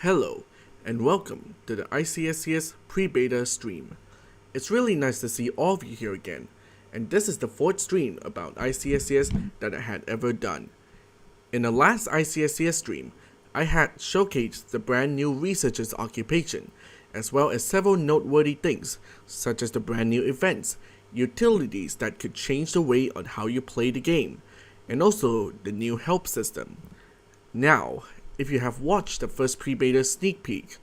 Hello, and welcome to the ICSCS pre-beta stream. It's really nice to see all of you here again, and this is the fourth stream about ICSCS that I had ever done. In the last ICSCS stream, I had showcased the brand new researcher's occupation, as well as several noteworthy things, such as the brand new events, utilities that could change the way on how you play the game, and also the new help system. Now, if you have watched the first pre-beta sneak peek,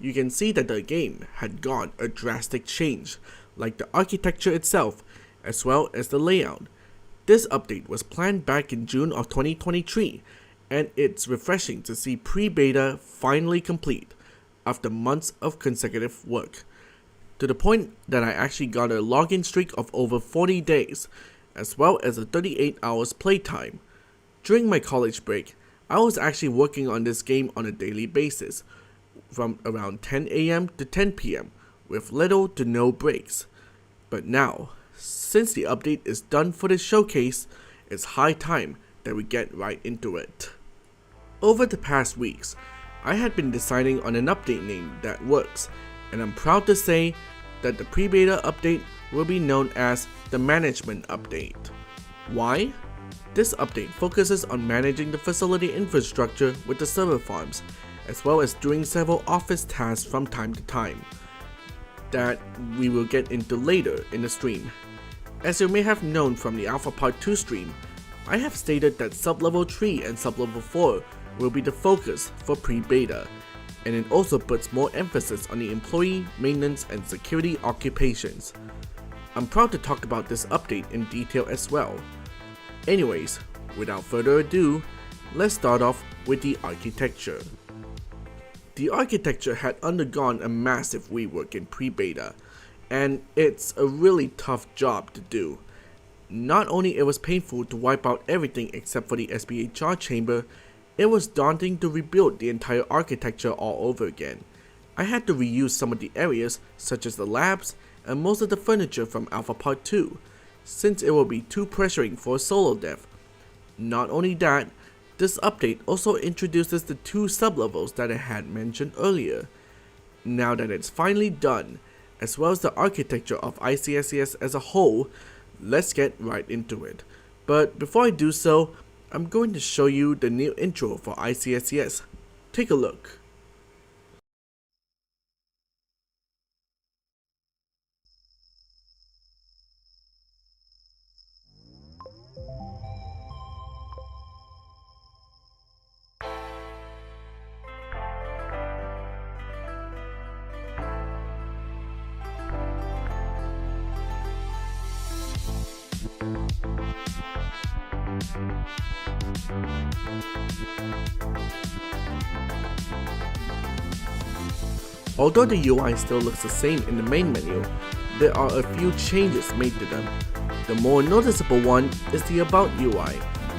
you can see that the game had gone a drastic change, like the architecture itself, as well as the layout. This update was planned back in June of 2023, and it's refreshing to see pre-beta finally complete, after months of consecutive work. To the point that I actually got a login streak of over 40 days, as well as a 38 hours playtime. During my college break, I was actually working on this game on a daily basis, from around 10 AM to 10 PM, with little to no breaks. But now, since the update is done for this showcase, it's high time that we get right into it. Over the past weeks, I had been deciding on an update name that works, and I'm proud to say that the pre-beta update will be known as the Management Update. Why? This update focuses on managing the facility infrastructure with the server farms, as well as doing several office tasks from time to time, that we will get into later in the stream. As you may have known from the Alpha Part 2 stream, I have stated that Sublevel 3 and Sublevel 4 will be the focus for pre-beta, and it also puts more emphasis on the employee, maintenance, and security occupations. I'm proud to talk about this update in detail as well. Anyways, without further ado, let's start off with the architecture. The architecture had undergone a massive rework in pre-beta, and it's a really tough job to do. Not only it was painful to wipe out everything except for the SBHR chamber, it was daunting to rebuild the entire architecture all over again. I had to reuse some of the areas, such as the labs and most of the furniture from Alpha Part 2, since it will be too pressuring for a solo dev. Not only that, this update also introduces the two sublevels that I had mentioned earlier. Now that it's finally done, as well as the architecture of ICSCS as a whole, let's get right into it. But before I do so, I'm going to show you the new intro for ICSCS. Take a look. Although the UI still looks the same in the main menu, there are a few changes made to them. The more noticeable one is the About UI,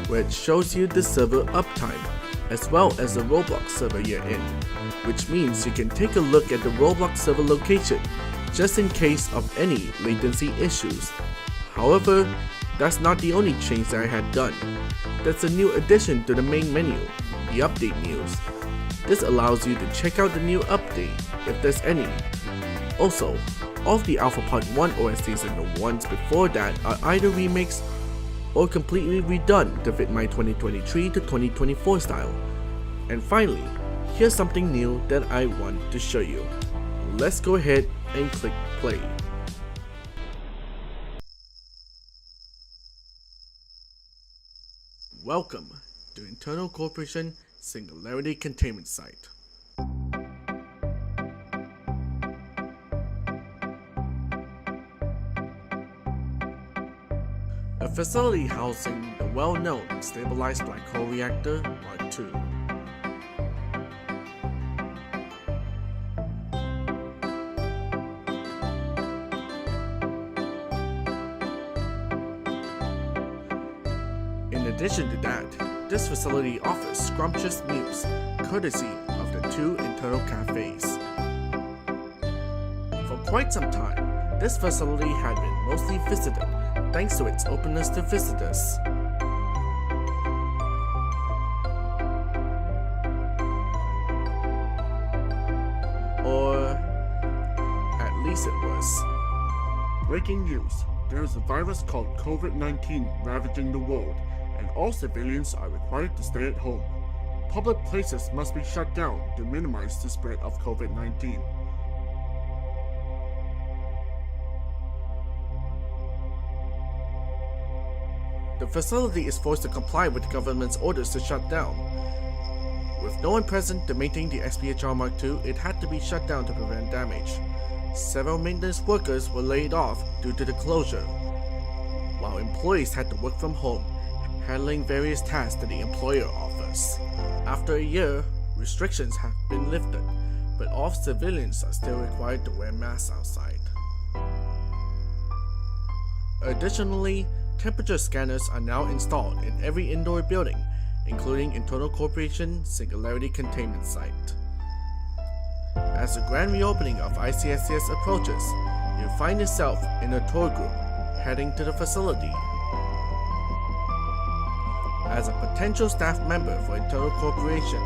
where it shows you the server uptime, as well as the ROBLOX server you're in, which means you can take a look at the ROBLOX server location, just in case of any latency issues. However, that's not the only change that I had done. That's a new addition to the main menu, the Update News. This allows you to check out the new update, if there's any. Also, all of the Alpha Part 1 OSTs and the ones before that are either remakes or completely redone to fit my 2023 to 2024 style. And finally, here's something new that I want to show you. Let's go ahead and click play. Welcome to Internal Corporation Singularity Containment Site. A facility housing the well-known Stabilized Black Hole Reactor Part 2. In addition to that, this facility offers scrumptious meals, courtesy of the two internal cafes. For quite some time, this facility had been mostly visited thanks to its openness to visitors. office. Breaking news. There is a virus called COVID-19 ravaging the world, and all civilians are required to stay at home. Public places must be shut down to minimize the spread of COVID-19. The facility is forced to comply with the government's orders to shut down. With no one present to maintain the SPHR Mark II, it had to be shut down to prevent damage. Several maintenance workers were laid off due to the closure, while employees had to work from home, handling various tasks to the employer office. After a year, restrictions have been lifted, but all civilians are still required to wear masks outside. Additionally, temperature scanners are now installed in every indoor building, including Internal Corporation Singularity Containment site. As the grand reopening of ICSCS approaches, you find yourself in a tour group heading to the facility. As a potential staff member for Internal Corporation,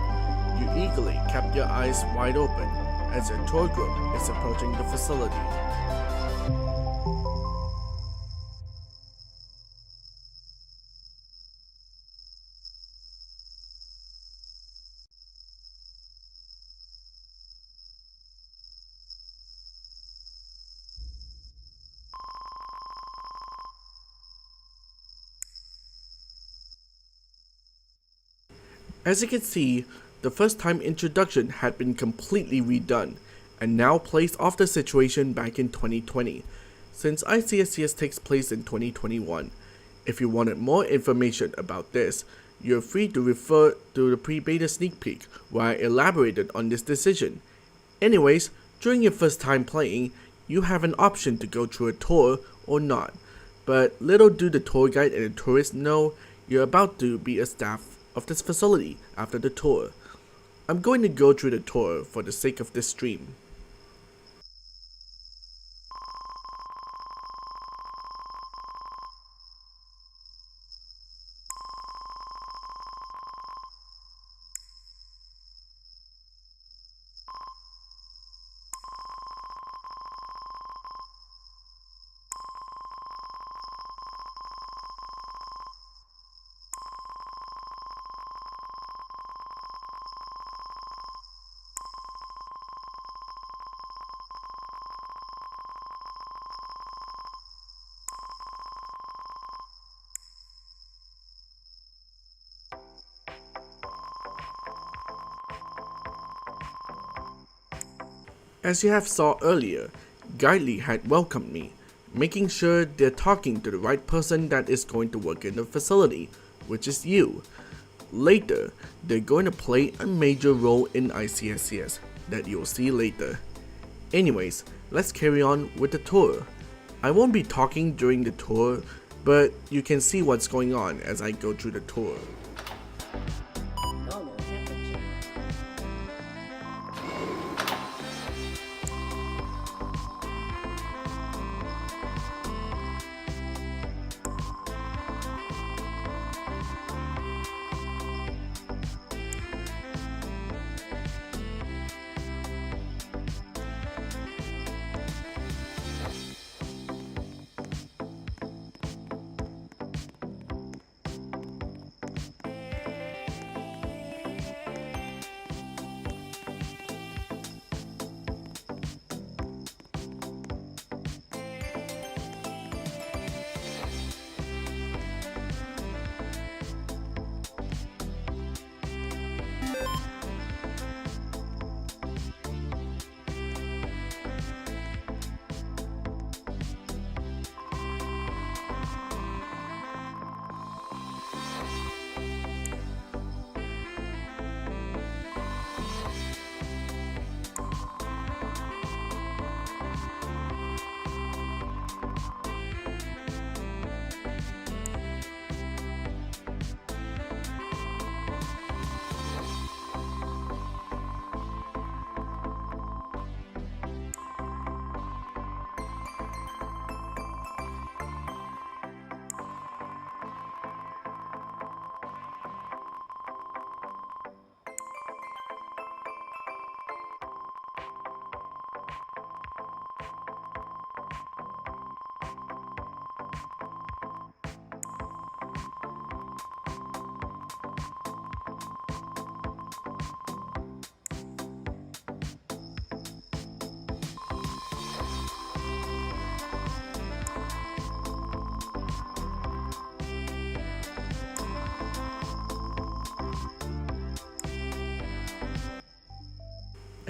you eagerly kept your eyes wide open as your tour group is approaching the facility. As you can see, the first time introduction had been completely redone, and now plays off the situation back in 2020, since ICSCS takes place in 2021. If you wanted more information about this, you're free to refer to the pre-beta sneak peek where I elaborated on this decision. Anyways, during your first time playing, you have an option to go through a tour or not, but little do the tour guide and the tourist know you're about to be a staff of this facility after the tour. I'm going to go through the tour for the sake of this stream. As you have saw earlier, Guidely had welcomed me, making sure they're talking to the right person that is going to work in the facility, which is you. Later, they're going to play a major role in ICSCS that you'll see later. Anyways, let's carry on with the tour. I won't be talking during the tour, but you can see what's going on as I go through the tour. Normal temperature.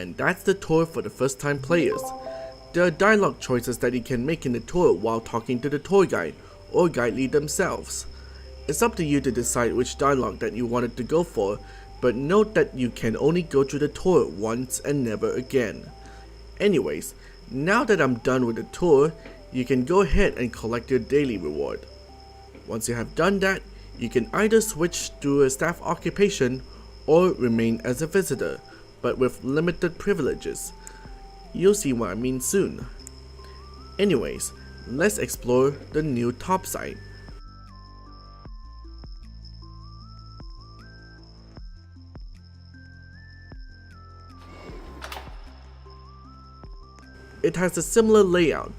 And that's the tour for the first time players. There are dialogue choices that you can make in the tour while talking to the tour guide or guide lead themselves. It's up to you to decide which dialogue that you wanted to go for, but note that you can only go through the tour once and never again. Anyways, now that I'm done with the tour, you can go ahead and collect your daily reward. Once you have done that, you can either switch to a staff occupation or remain as a visitor, but with limited privileges. You'll see what I mean soon. Anyways, let's explore the new top site. It has a similar layout,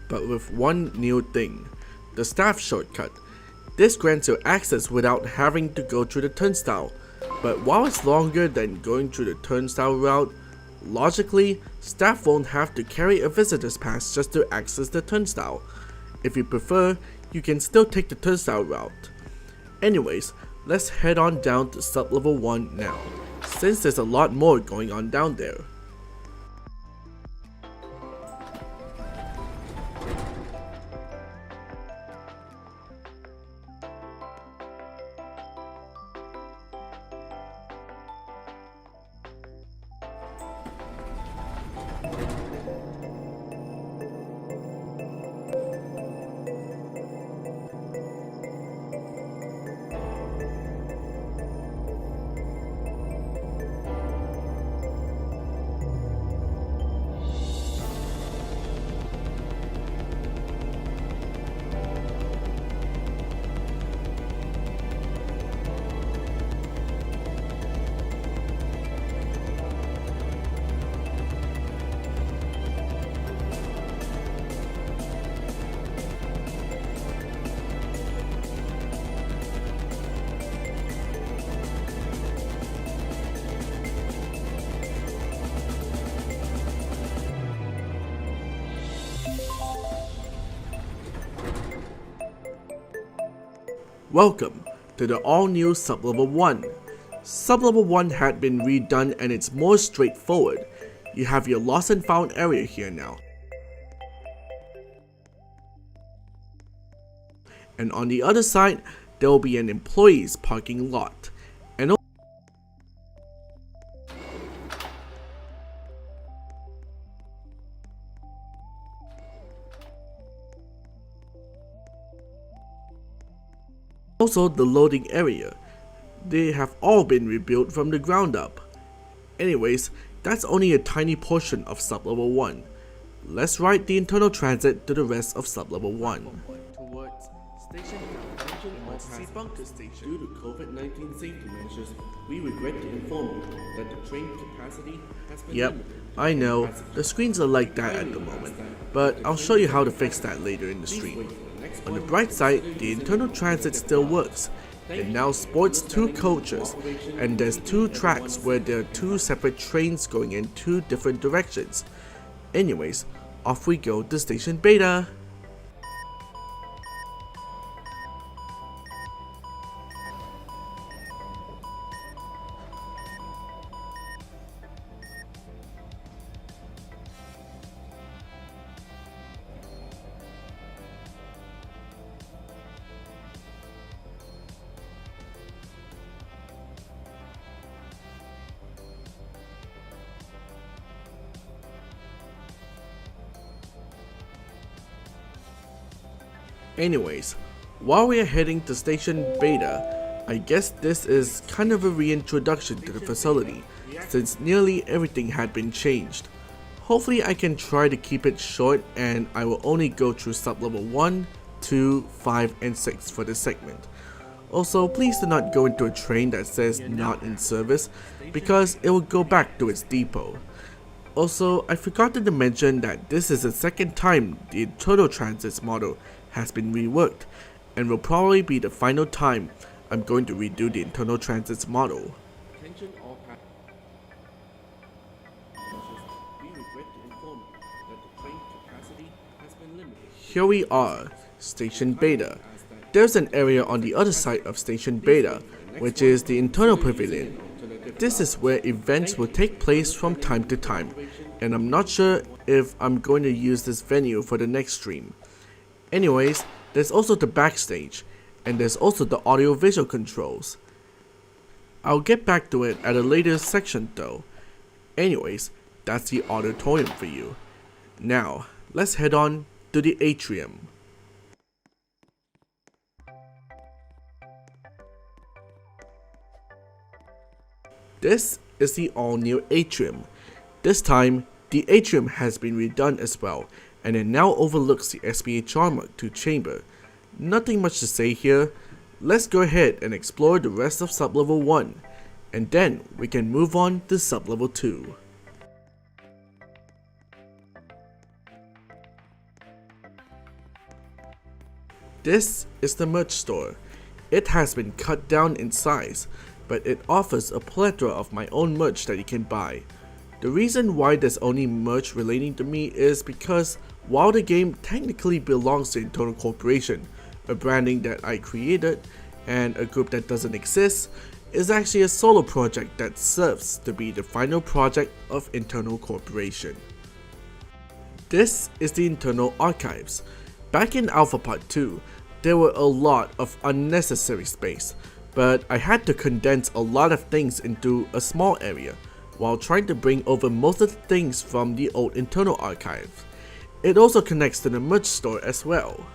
but with one new thing, the staff shortcut. This grants you access without having to go through the turnstile, but while it's longer than going through the turnstile route, logically, staff won't have to carry a visitor's pass just to access the turnstile. If you prefer, you can still take the turnstile route. Anyways, let's head on down to sub-level 1 now, since there's a lot more going on down there. Welcome to the all-new Sub-Level 1. Sub-Level 1 had been redone and it's more straightforward. You have your lost and found area here now. And on the other side, there will be an employee's parking lot. And also the loading area. They have all been rebuilt from the ground up. Anyways, that's only a tiny portion of Sub-Level 1. Let's ride the internal transit to the rest of Sub-Level 1. Towards Station Containment Emergency Bunker Station. Due to COVID-19 safety measures, we regret to inform you that the train capacity has been limited. I know, the screens are like that at the moment, but I'll show you how to fix that later in the stream. On the bright side, the internal transit still works. It now sports 2 coaches, and there's 2 tracks where there are 2 separate trains going in 2 different directions. Anyways, off we go to Station Beta. Anyways, while we are heading to Station Beta, I guess this is kind of a reintroduction to the facility, since nearly everything had been changed. Hopefully I can try to keep it short and I will only go through sub-level 1, 2, 5, and 6 for this segment. Also, please do not go into a train that says not in service, because it will go back to its depot. Also, I forgot to mention that this is the second time the internal transits model has been reworked, and will probably be the final time I'm going to redo the internal transits model. Here we are, Station Beta. There's an area on the other side of Station Beta, which is the internal pavilion. This is where events will take place from time to time, and I'm not sure if I'm going to use this venue for the next stream. Anyways, there's also the backstage, and there's also the audio-visual controls. I'll get back to it at a later section though. Anyways, that's the auditorium for you. Now, let's head on to the atrium. This is the all-new atrium. This time, the atrium has been redone as well, and it now overlooks the SPH Mark II chamber. Nothing much to say here. Let's go ahead and explore the rest of sublevel 1, and then we can move on to sublevel 2. This is the merch store. It has been cut down in size, but it offers a plethora of my own merch that you can buy. The reason why there's only merch relating to me is because while the game technically belongs to Internal Corporation, a branding that I created, and a group that doesn't exist, is actually a solo project that serves to be the final project of Internal Corporation. This is the internal archives. Back in Alpha Part 2, there were a lot of unnecessary space, but I had to condense a lot of things into a small area, while trying to bring over most of the things from the old internal archive. It also connects to the merch store as well.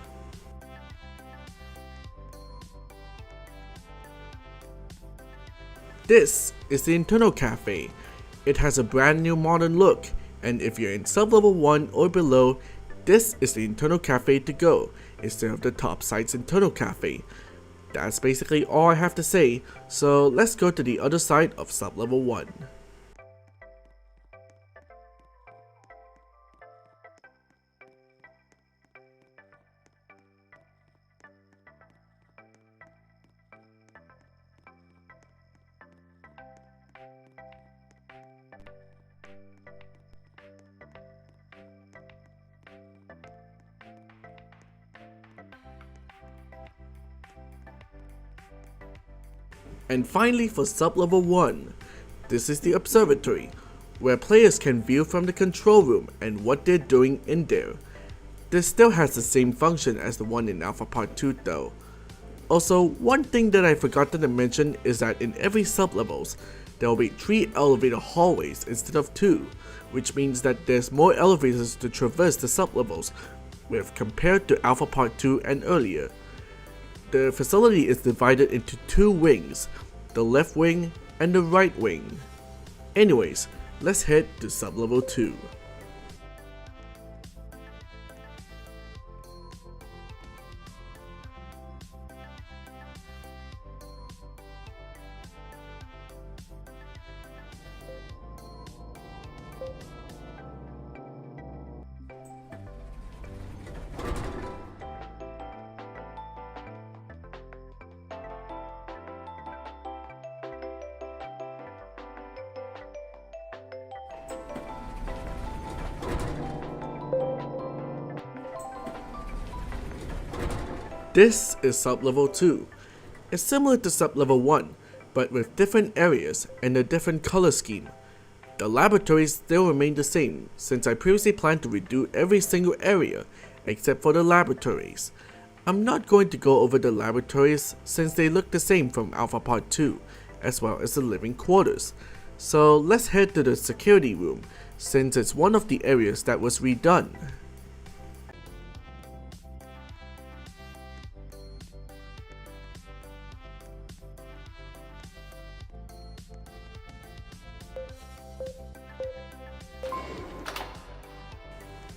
This is the internal cafe. It has a brand new modern look, and if you're in sublevel 1 or below, this is the internal cafe to go, instead of the top site's internal cafe. That's basically all I have to say, so let's go to the other side of sublevel 1. And finally for sublevel 1, this is the observatory, where players can view from the control room and what they're doing in there. This still has the same function as the one in Alpha Part 2 though. Also, one thing that I forgot to mention is that in every sublevels, there will be 3 elevator hallways instead of 2, which means that there's more elevators to traverse the sublevels with compared to Alpha Part 2 and earlier. The facility is divided into 2 wings, the left wing and the right wing. Anyways, let's head to sublevel 2. This is sublevel 2. It's similar to sublevel 1, but with different areas and a different color scheme. The laboratories still remain the same, since I previously planned to redo every single area except for the laboratories. I'm not going to go over the laboratories since they look the same from Alpha Part 2, as well as the living quarters. So let's head to the security room, since it's one of the areas that was redone.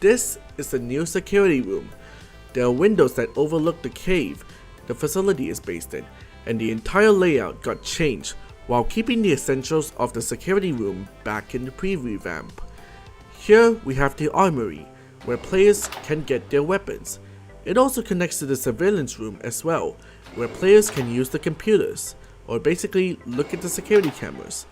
This is the new security room. There are windows that overlook the cave the facility is based in, and the entire layout got changed while keeping the essentials of the security room back in the pre-revamp. Here we have the armory, where players can get their weapons. It also connects to the surveillance room as well, where players can use the computers, or basically look at the security cameras.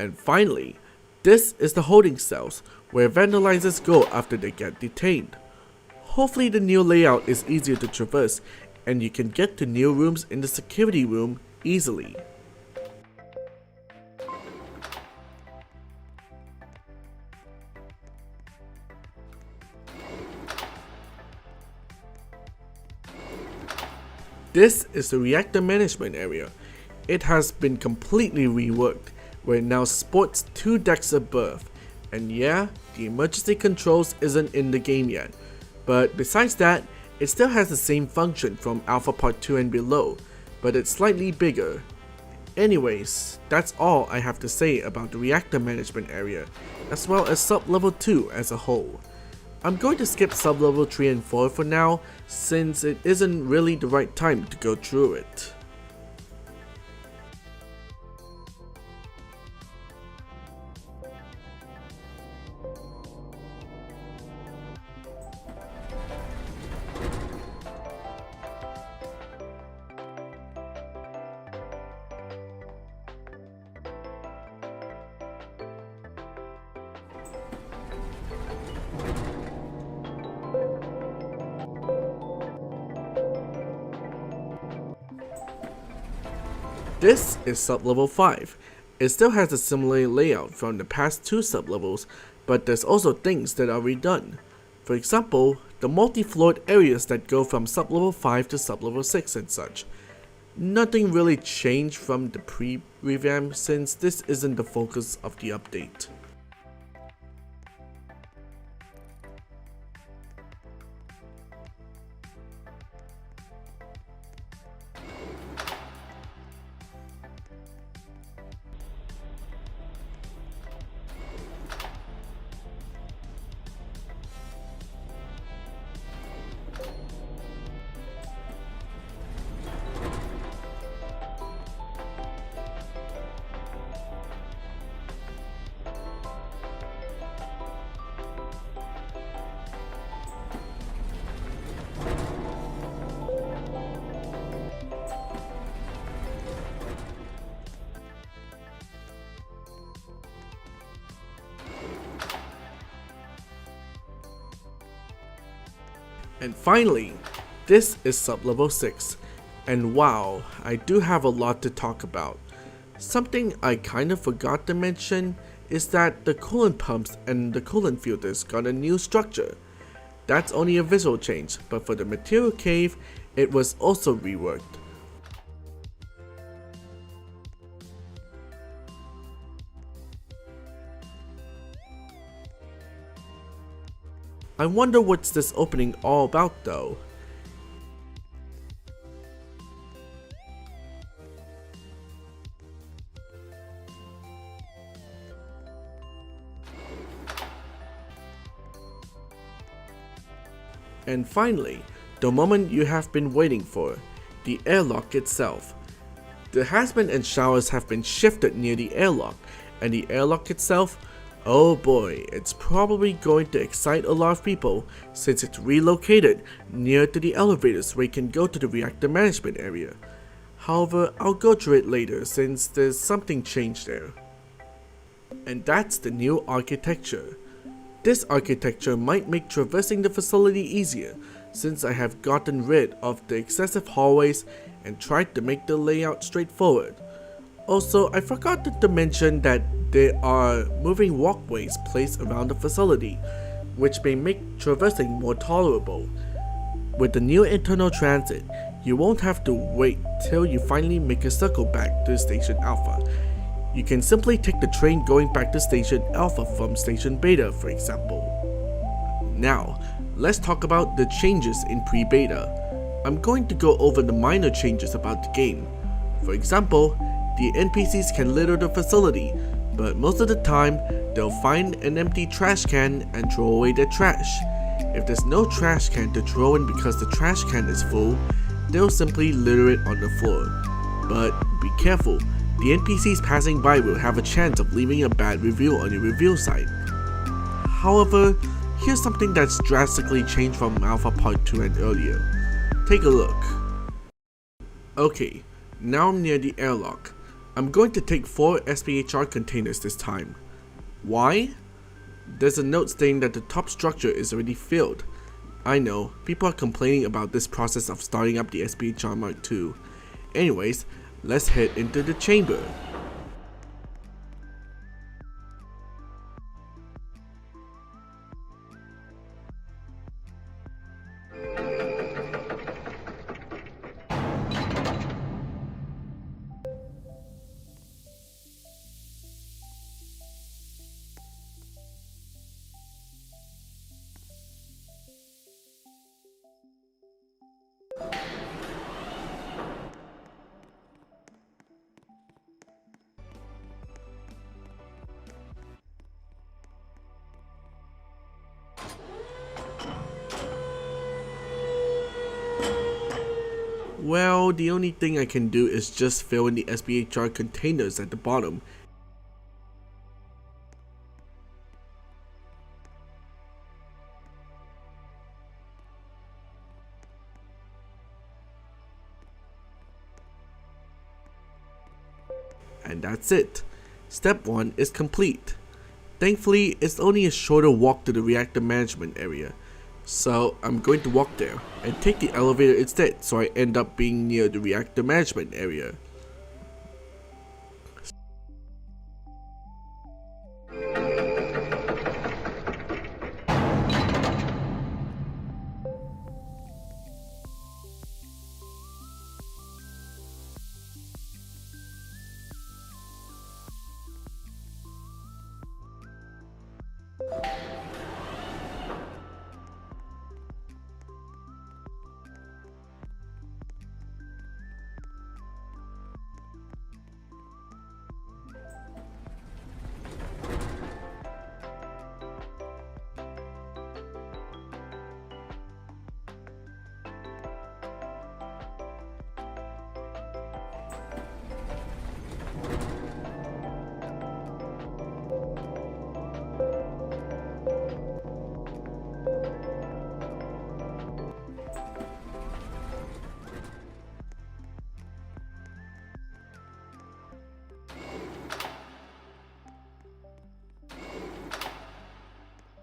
And finally, This is the holding cells, where vandalizers go after they get detained. Hopefully the new layout is easier to traverse, and you can get to new rooms in the security room easily. This is the reactor management area. It has been completely reworked, where it now sports 2 decks above. And yeah, the emergency controls isn't in the game yet, but besides that, it still has the same function from Alpha Part 2 and below, but it's slightly bigger. Anyways, that's all I have to say about the reactor management area, as well as sub-level 2 as a whole. I'm going to skip sub-level 3 and 4 for now, since it isn't really the right time to go through it. This is sub-level 5. It still has a similar layout from the past 2 sub-levels, but there's also things that are redone. For example, the multi-floored areas that go from sub-level 5 to sub-level 6 and such. Nothing really changed from the pre-revamp since this isn't the focus of the update. And finally, this is sub-level 6, and wow, I do have a lot to talk about. Something I kind of forgot to mention is that the coolant pumps and the coolant filters got a new structure. That's only a visual change, but for the material cave, it was also reworked. I wonder what's this opening all about though. And finally, the moment you have been waiting for, the airlock itself. The hazmat and showers have been shifted near the airlock, and the airlock itself, oh boy, it's probably going to excite a lot of people since it's relocated near to the elevators where you can go to the reactor management area. However, I'll go through it later since there's something changed there. And that's the new architecture. This architecture might make traversing the facility easier since I have gotten rid of the excessive hallways and tried to make the layout straightforward. Also, I forgot to mention that there are moving walkways placed around the facility, which may make traversing more tolerable. With the new internal transit, you won't have to wait till you finally make a circle back to Station Alpha. You can simply take the train going back to Station Alpha from Station Beta, for example. Now, let's talk about the changes in pre-beta. I'm going to go over the minor changes about the game. For example, the NPCs can litter the facility, but most of the time, they'll find an empty trash can and throw away their trash. If there's no trash can to throw in because the trash can is full, they'll simply litter it on the floor. But be careful, the NPCs passing by will have a chance of leaving a bad review on your review site. However, here's something that's drastically changed from Alpha Part 2 and earlier. Take a look. Okay, now I'm near the airlock. I'm going to take 4 SPHR containers this time. Why? There's a note stating that the top structure is already filled. I know, people are complaining about this process of starting up the SPHR Mark II. Anyways, let's head into the chamber. Well, the only thing I can do is just fill in the SPHR containers at the bottom. And that's it. Step 1 is complete. Thankfully, it's only a shorter walk to the reactor management area. So I'm going to walk there and take the elevator instead, so I end up being near the reactor management area.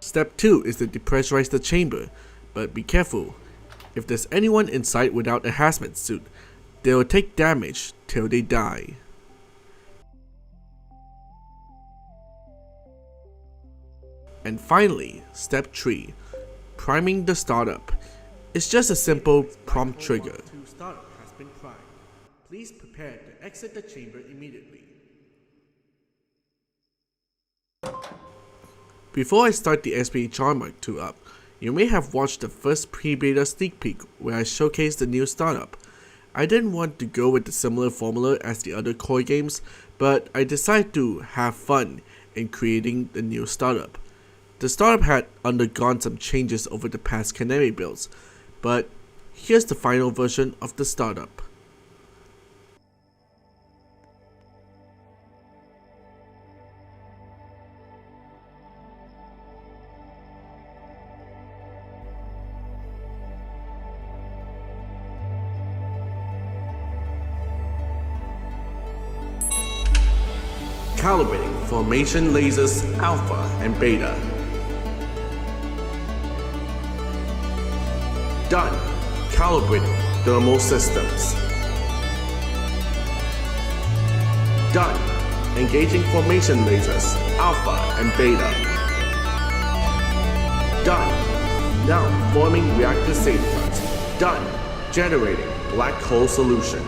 Step 2 is to depressurize the chamber, but be careful. If there's anyone inside without a hazmat suit, they will take damage till they die. And finally, step 3, priming the startup. It's just a simple prompt trigger. Startup has been primed. Please prepare to exit the chamber immediately. Before I start the SPHR Mark II up, you may have watched the first pre-beta sneak peek where I showcased the new startup. I didn't want to go with the similar formula as the other core games, but I decided to have fun in creating the new startup. The startup had undergone some changes over the past Canary builds, but here's the final version of the startup. Calibrating formation lasers alpha and beta. Done. Calibrating thermal systems. Done. Engaging formation lasers alpha and beta. Done. Now forming reactor safeguards. Done. Generating black hole solution.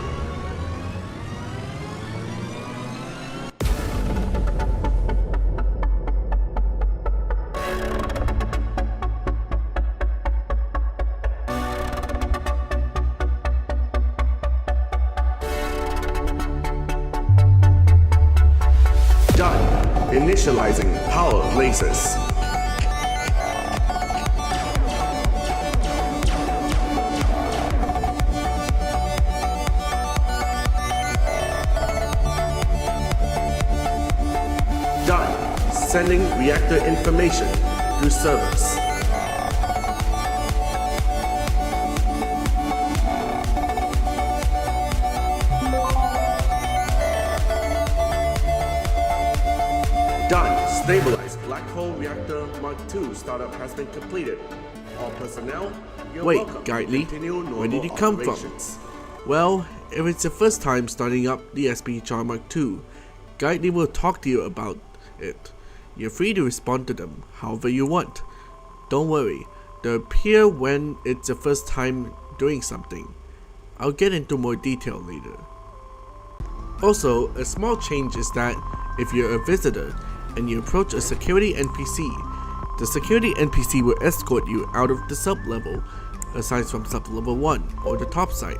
Initializing power lasers. Done. Sending reactor information through servers. Done. Stabilizing Hole Reactor Mark II startup has been completed. All personnel, you're Wait, welcome to Guidely, continue normal where did you come from? operations. Well, if it's your first time starting up the SPHR Mark II, Guidely will talk to you about it. You're free to respond to them however you want. Don't worry, they'll appear when it's your first time doing something. I'll get into more detail later. Also, a small change is that if you're a visitor and you approach a security NPC, the security NPC will escort you out of the sub-level, aside from sub-level 1 or the top site.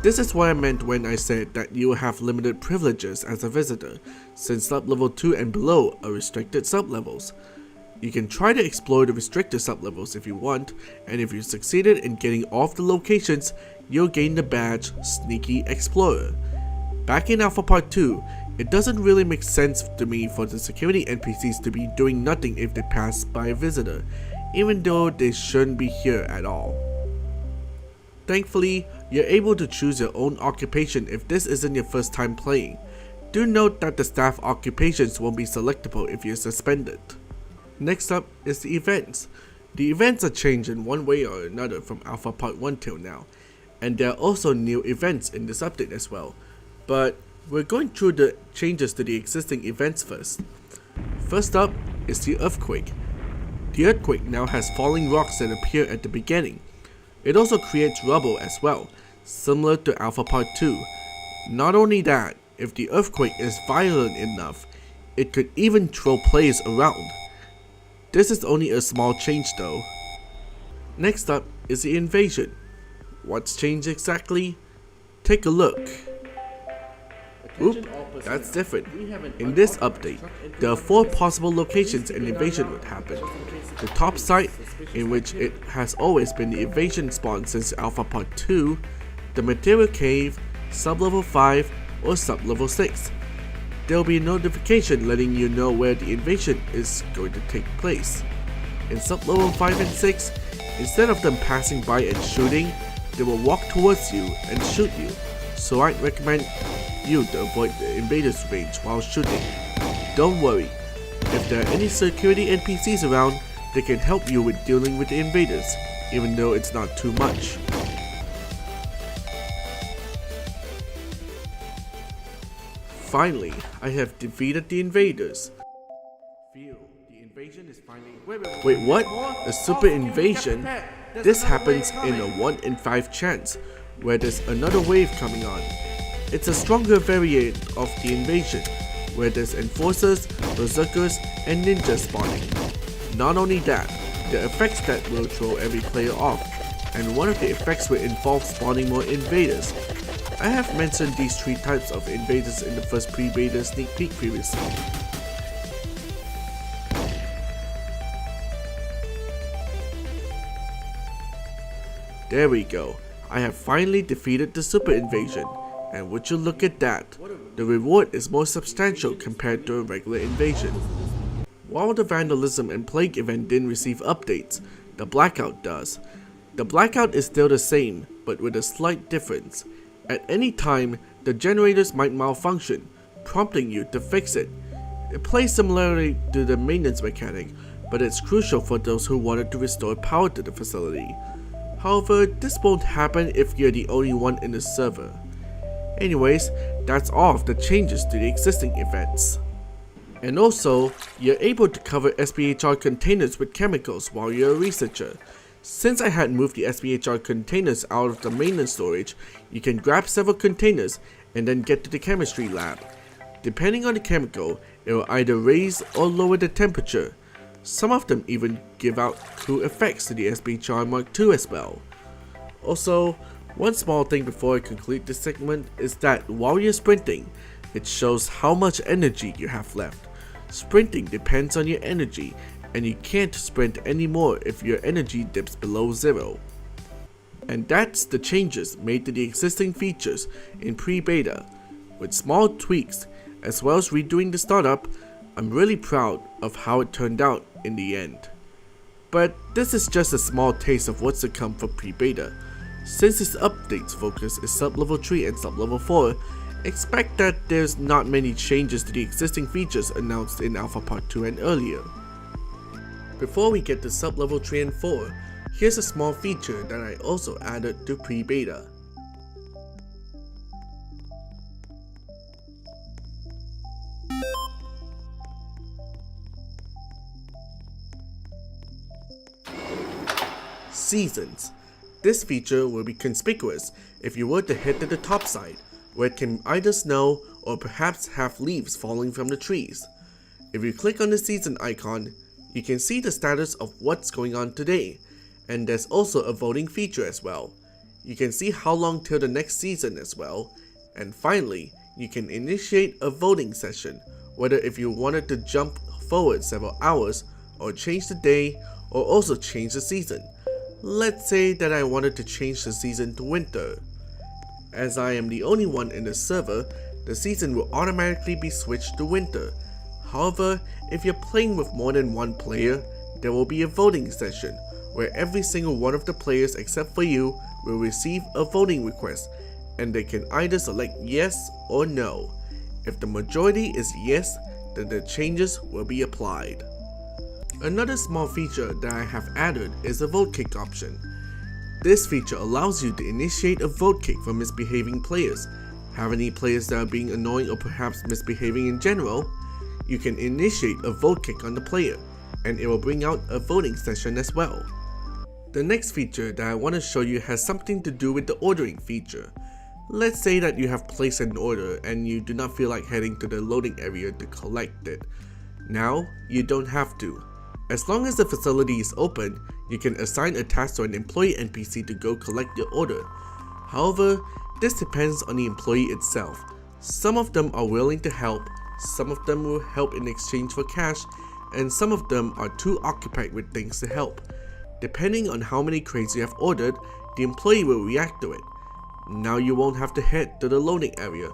This is what I meant when I said that you will have limited privileges as a visitor, since sub-level 2 and below are restricted sub-levels. You can try to explore the restricted sub-levels if you want, and if you succeeded in getting off the locations, you'll gain the badge Sneaky Explorer. Back in Alpha Part 2, it doesn't really make sense to me for the security NPCs to be doing nothing if they pass by a visitor, even though they shouldn't be here at all. Thankfully, you're able to choose your own occupation if this isn't your first time playing. Do note that the staff occupations won't be selectable if you're suspended. Next up is the events. The events are changed in one way or another from Alpha Part 1 till now, and there are also new events in this update as well. But we're going through the changes to the existing events first. First up is the earthquake. The earthquake now has falling rocks that appear at the beginning. It also creates rubble as well, similar to Alpha Part 2. Not only that, if the earthquake is violent enough, it could even throw players around. This is only a small change though. Next up is the invasion. What's changed exactly? Take a look. Oop, that's different. In this update, there are 4 possible locations an invasion would happen. The top site, in which it has always been the invasion spawn since Alpha Part 2, the material cave, sub-level 5, or sub-level 6. There will be a notification letting you know where the invasion is going to take place. In sub-level 5 and 6, instead of them passing by and shooting, they will walk towards you and shoot you, so I'd recommend you to avoid the invaders' range while shooting. Don't worry, if there are any security NPCs around, they can help you with dealing with the invaders, even though it's not too much. Finally, I have defeated the invaders. Phew, the invasion is finally... Wait, what? A super invasion? This happens in a 1 in 5 chance, where there's another wave coming on. It's a stronger variant of the invasion, where there's enforcers, berserkers, and ninjas spawning. Not only that, there are effects that will throw every player off, and one of the effects will involve spawning more invaders. I have mentioned these 3 types of invaders in the first pre-beta sneak peek previously. There we go, I have finally defeated the super invasion. And would you look at that, the reward is more substantial compared to a regular invasion. While the Vandalism and Plague event didn't receive updates, the Blackout does. The Blackout is still the same, but with a slight difference. At any time, the generators might malfunction, prompting you to fix it. It plays similarly to the maintenance mechanic, but it's crucial for those who wanted to restore power to the facility. However, this won't happen if you're the only one in the server. Anyways, that's all of the changes to the existing events. And also, you're able to cover SPHR containers with chemicals while you're a researcher. Since I had moved the SPHR containers out of the maintenance storage, you can grab several containers and then get to the chemistry lab. Depending on the chemical, it will either raise or lower the temperature. Some of them even give out cool effects to the SPHR Mark II as well. Also, one small thing before I conclude this segment is that while you're sprinting, it shows how much energy you have left. Sprinting depends on your energy, and you can't sprint anymore if your energy dips below 0. And that's the changes made to the existing features in pre-beta. With small tweaks, as well as redoing the startup, I'm really proud of how it turned out in the end. But this is just a small taste of what's to come for pre-beta. Since this update's focus is sub-level 3 and sub-level 4, expect that there's not many changes to the existing features announced in Alpha Part 2 and earlier. Before we get to sub-level 3 and 4, here's a small feature that I also added to pre-beta. Seasons. This feature will be conspicuous if you were to head to the top side, where it can either snow or perhaps have leaves falling from the trees. If you click on the season icon, you can see the status of what's going on today, and there's also a voting feature as well. You can see how long till the next season as well, and finally, you can initiate a voting session, whether if you wanted to jump forward several hours, or change the day, or also change the season. Let's say that I wanted to change the season to winter. As I am the only one in the server, the season will automatically be switched to winter. However, if you're playing with more than one player, there will be a voting session, where every single one of the players except for you will receive a voting request, and they can either select yes or no. If the majority is yes, then the changes will be applied. Another small feature that I have added is a vote kick option. This feature allows you to initiate a vote kick for misbehaving players. Have any players that are being annoying or perhaps misbehaving in general? You can initiate a vote kick on the player, and it will bring out a voting session as well. The next feature that I want to show you has something to do with the ordering feature. Let's say that you have placed an order and you do not feel like heading to the loading area to collect it. Now, you don't have to. As long as the facility is open, you can assign a task to an employee NPC to go collect your order. However, this depends on the employee itself. Some of them are willing to help, some of them will help in exchange for cash, and some of them are too occupied with things to help. Depending on how many crates you have ordered, the employee will react to it. Now you won't have to head to the loading area,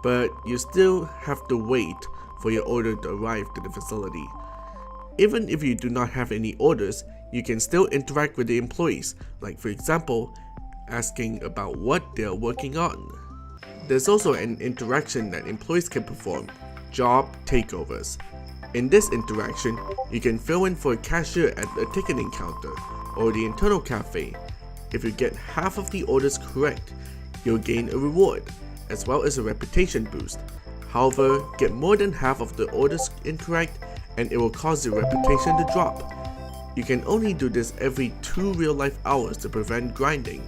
but you still have to wait for your order to arrive to the facility. Even if you do not have any orders, you can still interact with the employees, like for example, asking about what they are working on. There's also an interaction that employees can perform, job takeovers. In this interaction, you can fill in for a cashier at the ticketing counter or the internal cafe. If you get half of the orders correct, you'll gain a reward, as well as a reputation boost. However, get more than half of the orders incorrect and it will cause your reputation to drop. You can only do this every 2 real-life hours to prevent grinding.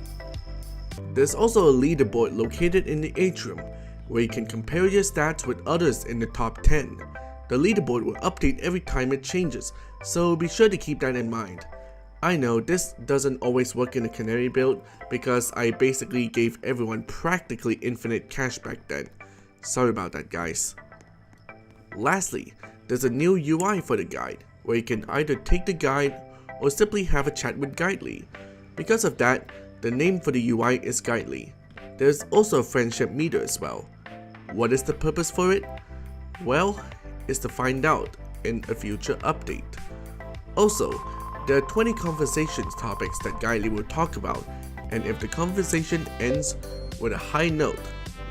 There's also a leaderboard located in the atrium, where you can compare your stats with others in the top 10. The leaderboard will update every time it changes, so be sure to keep that in mind. I know this doesn't always work in a Canary build because I basically gave everyone practically infinite cash back then. Sorry about that, guys. Lastly, there's a new UI for the guide, where you can either take the guide or simply have a chat with Guidely. Because of that, the name for the UI is Guidely. There's also a friendship meter as well. What is the purpose for it? Well, it's to find out in a future update. Also, there are 20 conversations topics that Guidely will talk about, and if the conversation ends with a high note,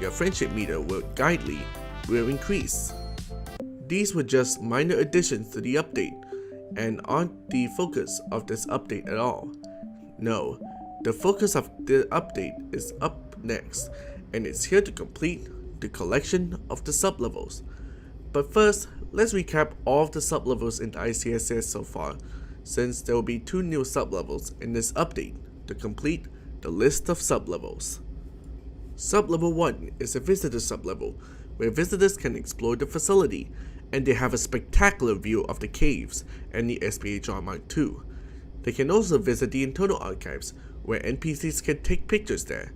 your friendship meter with Guidely will increase. These were just minor additions to the update, and aren't the focus of this update at all. No, the focus of the update is up next, and it's here to complete the collection of the sublevels. But first, let's recap all of the sublevels in the ICSS so far, since there will be 2 new sublevels in this update to complete the list of sublevels. Sublevel 1 is a visitor sublevel, where visitors can explore the facility, and they have a spectacular view of the caves and the SPHR Mark II. They can also visit the internal archives, where NPCs can take pictures there.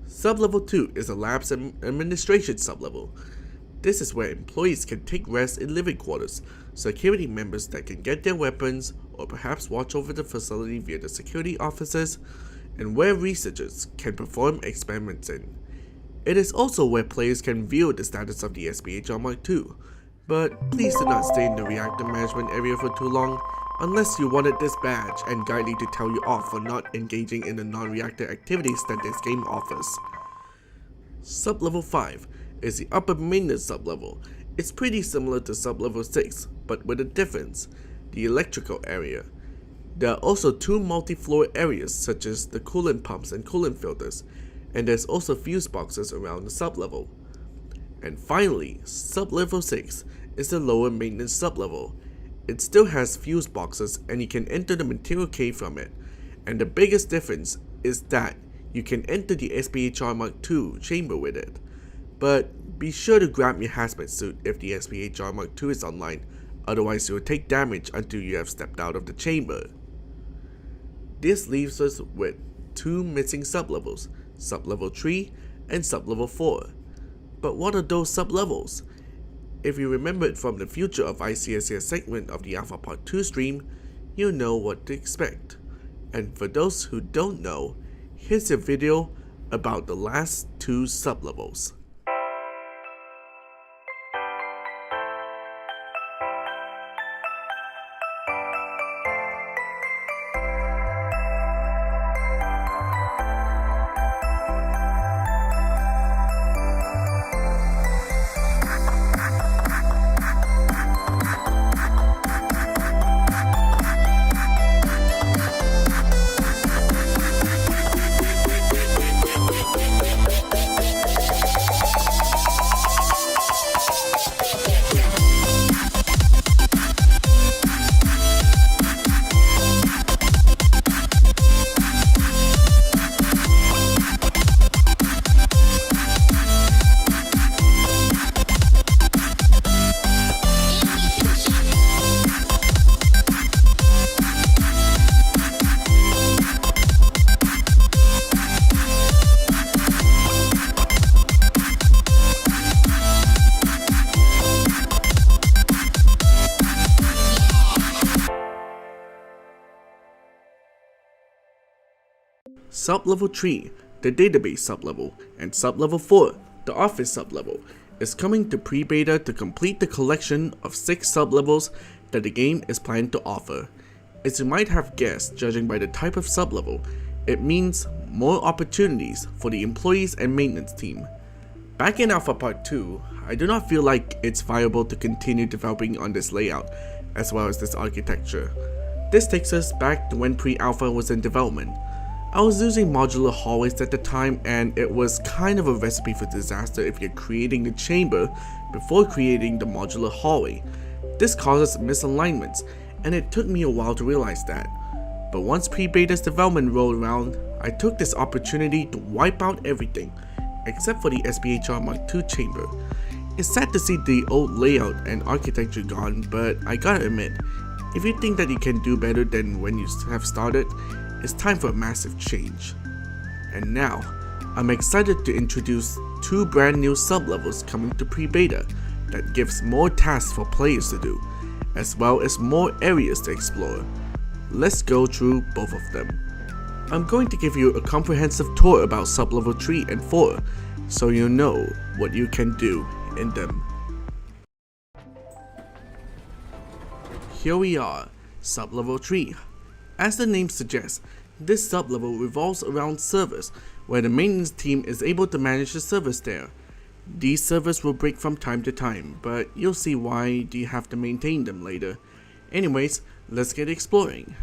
Sublevel 2 is a labs and administration sublevel. This is where employees can take rest in living quarters, security members that can get their weapons or perhaps watch over the facility via the security officers, and where researchers can perform experiments in. It is also where players can view the status of the SPHR Mark II, but please do not stay in the reactor management area for too long unless you wanted this badge and Guidely to tell you off for not engaging in the non-reactor activities that this game offers. Sublevel 5 is the upper maintenance sublevel. It's pretty similar to sublevel 6, but with a difference. the electrical area. There are also 2 multi-floor areas such as the coolant pumps and coolant filters, and there's also fuse boxes around the sublevel. And finally, sublevel 6 is the lower maintenance sublevel. It still has fuse boxes and you can enter the material cave from it, and the biggest difference is that you can enter the SPHR Mark II chamber with it. But be sure to grab your hazmat suit if the SPHR Mark II is online, otherwise you will take damage until you have stepped out of the chamber. This leaves us with 2 missing sublevels, sublevel 3 and sublevel 4. But what are those sublevels? If you remember it from the Future of ICSCS segment of the Alpha Part 2 stream, you'll know what to expect. And for those who don't know, here's a video about the last 2 sublevels. Sublevel 3, the database sublevel, and sublevel 4, the office sublevel, is coming to pre-beta to complete the collection of 6 sublevels that the game is planned to offer. As you might have guessed, judging by the type of sublevel, it means more opportunities for the employees and maintenance team. Back in Alpha Part 2, I do not feel like it's viable to continue developing on this layout, as well as this architecture. This takes us back to when pre-alpha was in development. I was using modular hallways at the time, and it was kind of a recipe for disaster if you're creating the chamber before creating the modular hallway. This causes misalignments, and it took me a while to realize that. But once pre-beta's development rolled around, I took this opportunity to wipe out everything, except for the SPHR Mark II chamber. It's sad to see the old layout and architecture gone, but I gotta admit, if you think that you can do better than when you have started, it's time for a massive change. And now, I'm excited to introduce 2 brand new sublevels coming to pre-beta that gives more tasks for players to do, as well as more areas to explore. Let's go through both of them. I'm going to give you a comprehensive tour about sublevel 3 and 4, so you know what you can do in them. Here we are, sublevel 3. As the name suggests, this sublevel revolves around servers, where the maintenance team is able to manage the servers there. These servers will break from time to time, but you'll see why you have to maintain them later. Anyways, let's get exploring.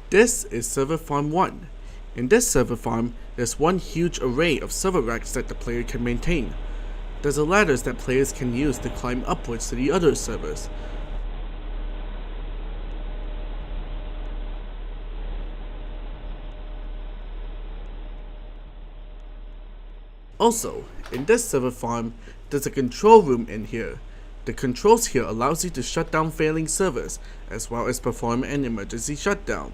This is Server Farm 1. In this server farm, there's one huge array of server racks that the player can maintain. There's a ladders that players can use to climb upwards to the other servers. Also, in this server farm, there's a control room in here. The controls here allows you to shut down failing servers, as well as perform an emergency shutdown.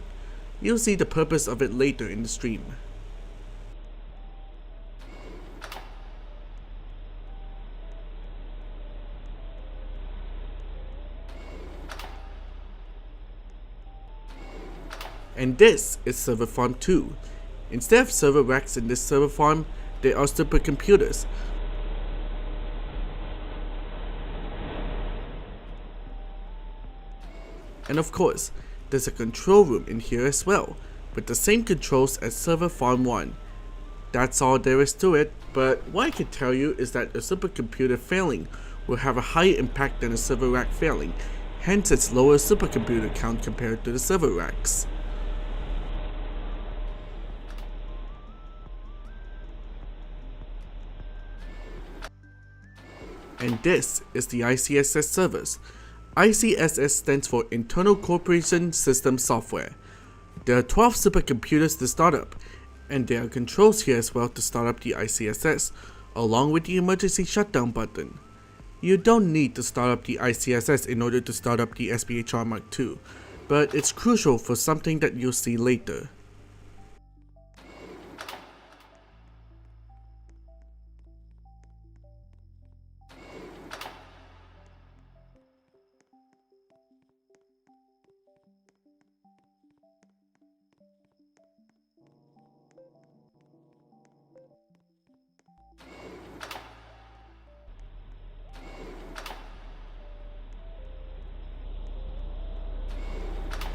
You'll see the purpose of it later in the stream. And this is Server Farm 2. Instead of server racks in this server farm, there are supercomputers. And of course, there's a control room in here as well. with the same controls as Server Farm 1. That's all there is to it, but what I can tell you is that a supercomputer failing will have a higher impact than a server rack failing, hence its lower supercomputer count compared to the server racks. And this is the ICSS servers. ICSS stands for Internal Corporation System Software. There are 12 supercomputers to start up, and there are controls here as well to start up the ICSS, along with the emergency shutdown button. You don't need to start up the ICSS in order to start up the SPHR Mark II, but it's crucial for something that you'll see later.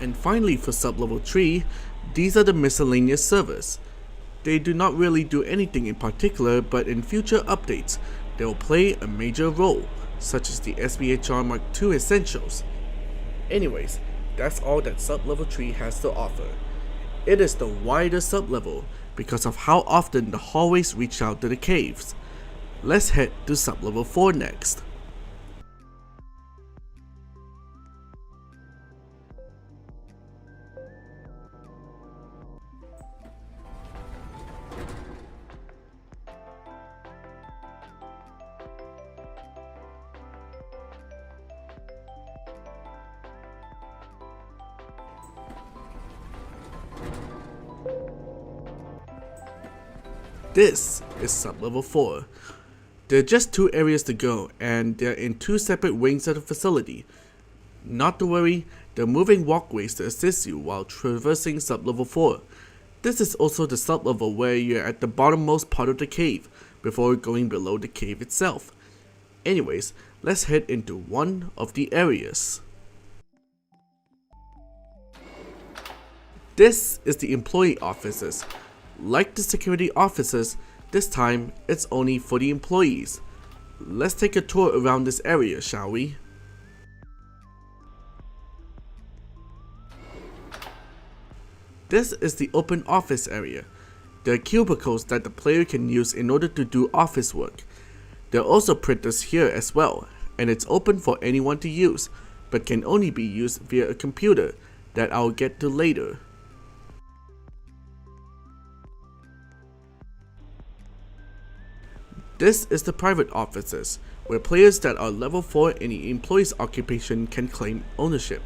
And finally, for sublevel 3, these are the miscellaneous servers. They do not really do anything in particular, but in future updates, they will play a major role, such as the SPHR Mark II Essentials. Anyways, that's all that sublevel 3 has to offer. It is the wider sublevel because of how often the hallways reach out to the caves. Let's head to sublevel 4 next. This is sublevel 4. There are just 2 areas to go, and they're in 2 separate wings of the facility. Not to worry, there are moving walkways to assist you while traversing sublevel 4. This is also the sublevel where you're at the bottommost part of the cave, before going below the cave itself. Anyways, let's head into one of the areas. This is the employee offices. Like the security offices, this time it's only for the employees. Let's take a tour around this area, shall we? This is the open office area. There are cubicles that the player can use in order to do office work. There are also printers here as well, and it's open for anyone to use, but can only be used via a computer that I'll get to later. This is the private offices, where players that are level 4 in the employee's occupation can claim ownership.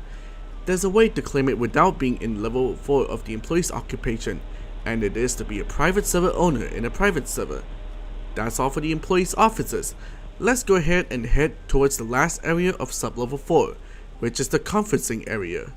There's a way to claim it without being in level 4 of the employee's occupation, and it is to be a private server owner in a private server. That's all for the employee's offices. Let's go ahead and head towards the last area of sublevel 4, which is the conferencing area.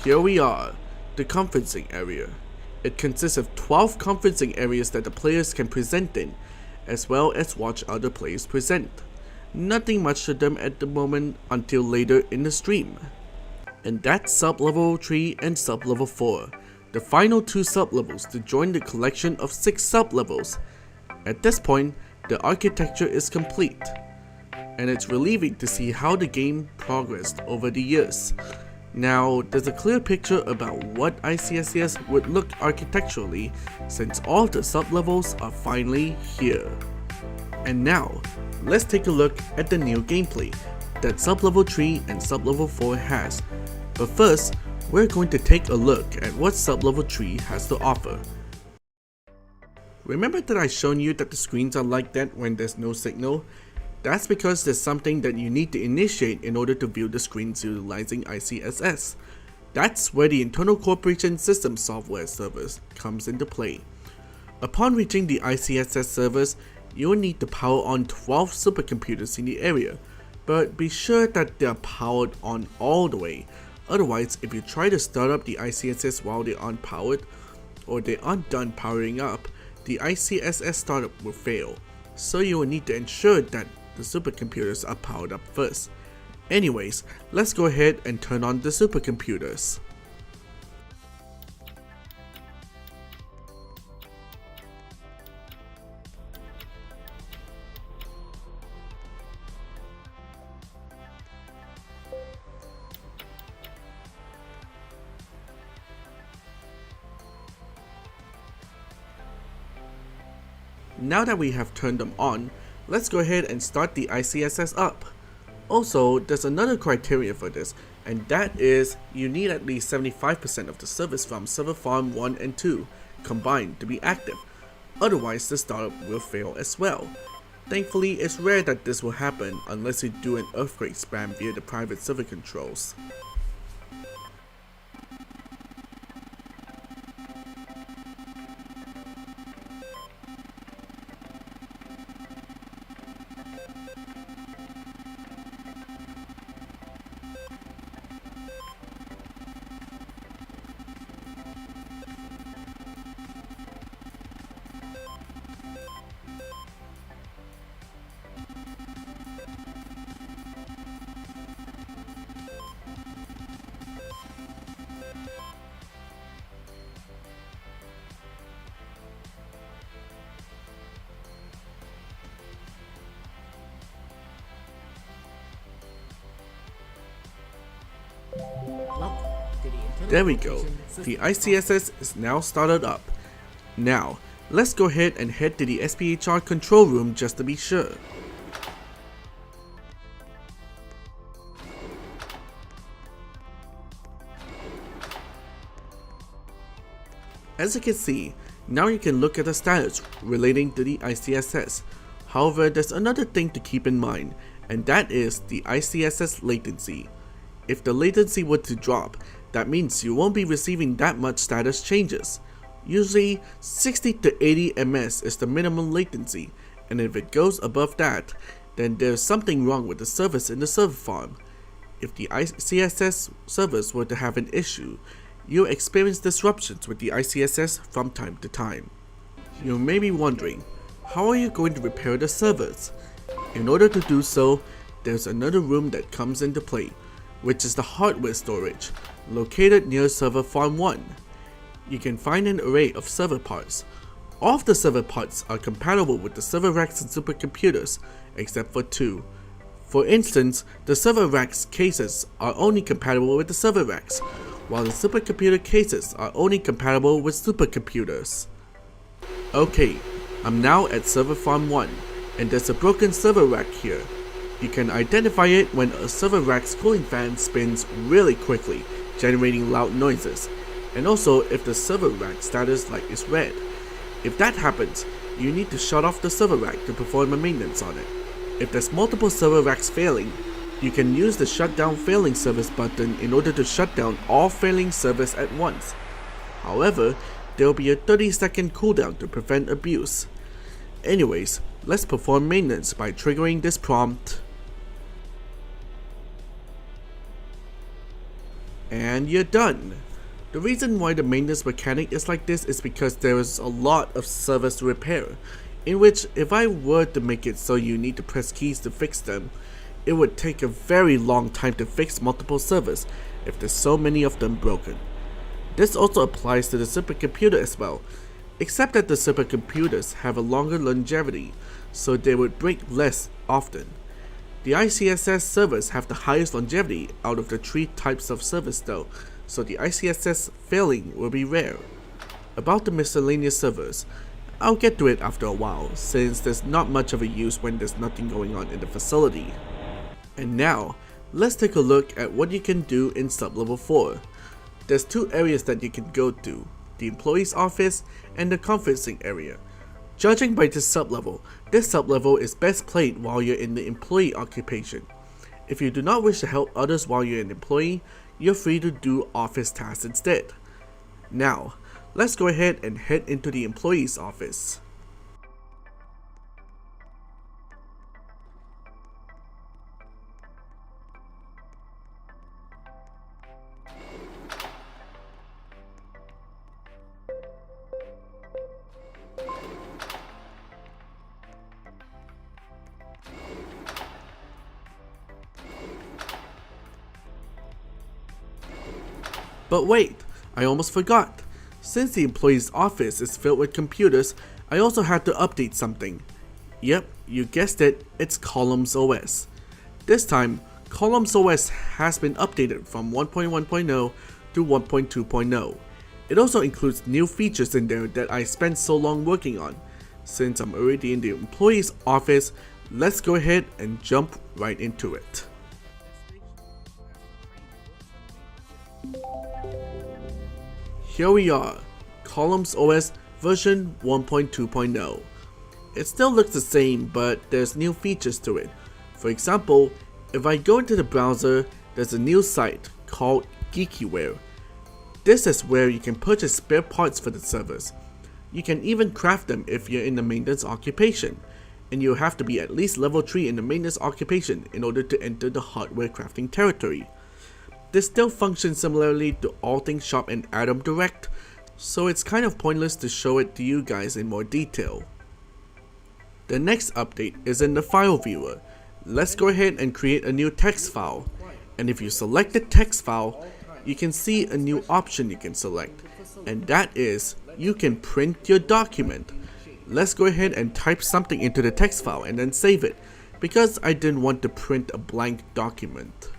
Here we are, the conferencing area. It consists of 12 conferencing areas that the players can present in, as well as watch other players present. Nothing much to them at the moment until later in the stream. And that's sublevel 3 and sublevel 4, the final 2 sublevels to join the collection of 6 sublevels. At this point, the architecture is complete, and it's relieving to see how the game progressed over the years. Now, there's a clear picture about what ICSS would look architecturally since all the sublevels are finally here. And now, let's take a look at the new gameplay that sublevel 3 and sublevel 4 has. But first, we're going to take a look at what sublevel 3 has to offer. Remember that I shown you that the screens are like that when there's no signal? That's because there's something that you need to initiate in order to view the screens utilizing ICSS. That's where the internal corporation system software servers comes into play. Upon reaching the ICSS servers, you will need to power on 12 supercomputers in the area, but be sure that they are powered on all the way. Otherwise, if you try to start up the ICSS while they aren't powered, or they aren't done powering up, the ICSS startup will fail. So you will need to ensure that the supercomputers are powered up first. Anyways, let's go ahead and turn on the supercomputers. Now that we have turned them on, let's go ahead and start the ICSS up. Also, there's another criteria for this, and that is you need at least 75% of the servers from server farm 1 and 2 combined to be active, otherwise the startup will fail as well. Thankfully, it's rare that this will happen unless you do an earthquake spam via the private server controls. There we go, the ICSS is now started up. Now, let's go ahead and head to the SPHR control room just to be sure. As you can see, now you can look at the status relating to the ICSS. However, there's another thing to keep in mind, and that is the ICSS latency. If the latency were to drop, that means you won't be receiving that much status changes. Usually 60 to 80 ms is the minimum latency, and if it goes above that, then there's something wrong with the service in the server farm. If the ICSS servers were to have an issue, you'll experience disruptions with the ICSS from time to time. You may be wondering, how are you going to repair the servers? In order to do so, there's another room that comes into play, which is the hardware storage, located near server farm 1. You can find an array of server parts. All of the server parts are compatible with the server racks and supercomputers, except for 2. For instance, the server racks cases are only compatible with the server racks, while the supercomputer cases are only compatible with supercomputers. Okay, I'm now at server farm 1, and there's a broken server rack here. You can identify it when a server rack's cooling fan spins really quickly, generating loud noises, and also if the server rack status light is red. If that happens, you need to shut off the server rack to perform a maintenance on it. If there's multiple server racks failing, you can use the shutdown failing service button in order to shut down all failing servers at once. However, there will be a 30-second cooldown to prevent abuse. Anyways, let's perform maintenance by triggering this prompt. And you're done. The reason why the maintenance mechanic is like this is because there is a lot of servers to repair, in which if I were to make it so you need to press keys to fix them, it would take a very long time to fix multiple servers if there's so many of them broken. This also applies to the supercomputer as well, except that the supercomputers have a longer longevity, so they would break less often. The ICSS servers have the highest longevity out of the 3 types of servers though, so the ICSS failing will be rare. About the miscellaneous servers, I'll get to it after a while, since there's not much of a use when there's nothing going on in the facility. And now, let's take a look at what you can do in sublevel 4. There's 2 areas that you can go to, the employee's office and the conferencing area. Judging by this sublevel is best played while you're in the employee occupation. If you do not wish to help others while you're an employee, you're free to do office tasks instead. Now, let's go ahead and head into the employee's office. But wait, I almost forgot. Since the employee's office is filled with computers, I also had to update something. Yep, you guessed it, it's Columns OS. This time, Columns OS has been updated from 1.1.0 to 1.2.0. It also includes new features in there that I spent so long working on. Since I'm already in the employee's office, let's go ahead and jump right into it. Here we are, Columns OS version 1.2.0. It still looks the same, but there's new features to it. For example, if I go into the browser, there's a new site called GeekyWare. This is where you can purchase spare parts for the servers. You can even craft them if you're in the maintenance occupation, and you have to be at least level 3 in the maintenance occupation in order to enter the hardware crafting territory. This still functions similarly to All Things Shop and Atom Direct, so it's kind of pointless to show it to you guys in more detail. The next update is in the file viewer. Let's go ahead and create a new text file, and if you select the text file, you can see a new option you can select, and that is you can print your document. Let's go ahead and type something into the text file and then save it, because I didn't want to print a blank document.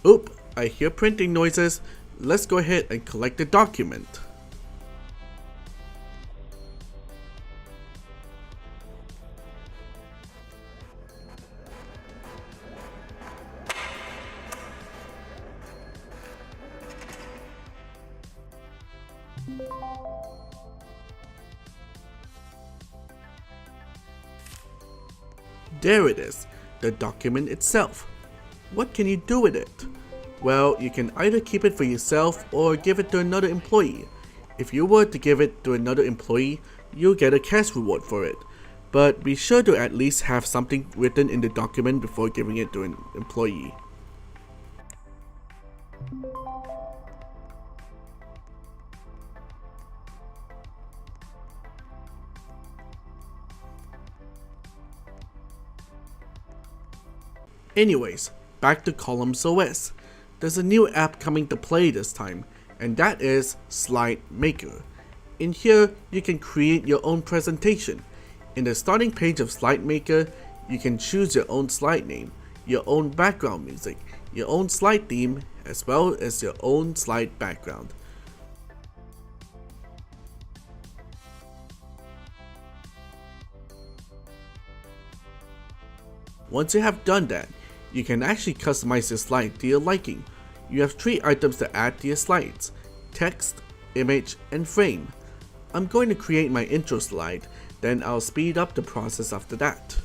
Oop, I hear printing noises. Let's go ahead and collect the document. There it is, the document itself. What can you do with it? Well, you can either keep it for yourself or give it to another employee. If you were to give it to another employee, you'll get a cash reward for it. But be sure to at least have something written in the document before giving it to an employee. Anyways, back to Columns OS. There's a new app coming to play this time, and that is Slide Maker. In here, you can create your own presentation. In the starting page of Slide Maker, you can choose your own slide name, your own background music, your own slide theme, as well as your own slide background. Once you have done that, you can actually customize your slide to your liking. You have 3 items to add to your slides: text, image, and frame. I'm going to create my intro slide, then I'll speed up the process after that.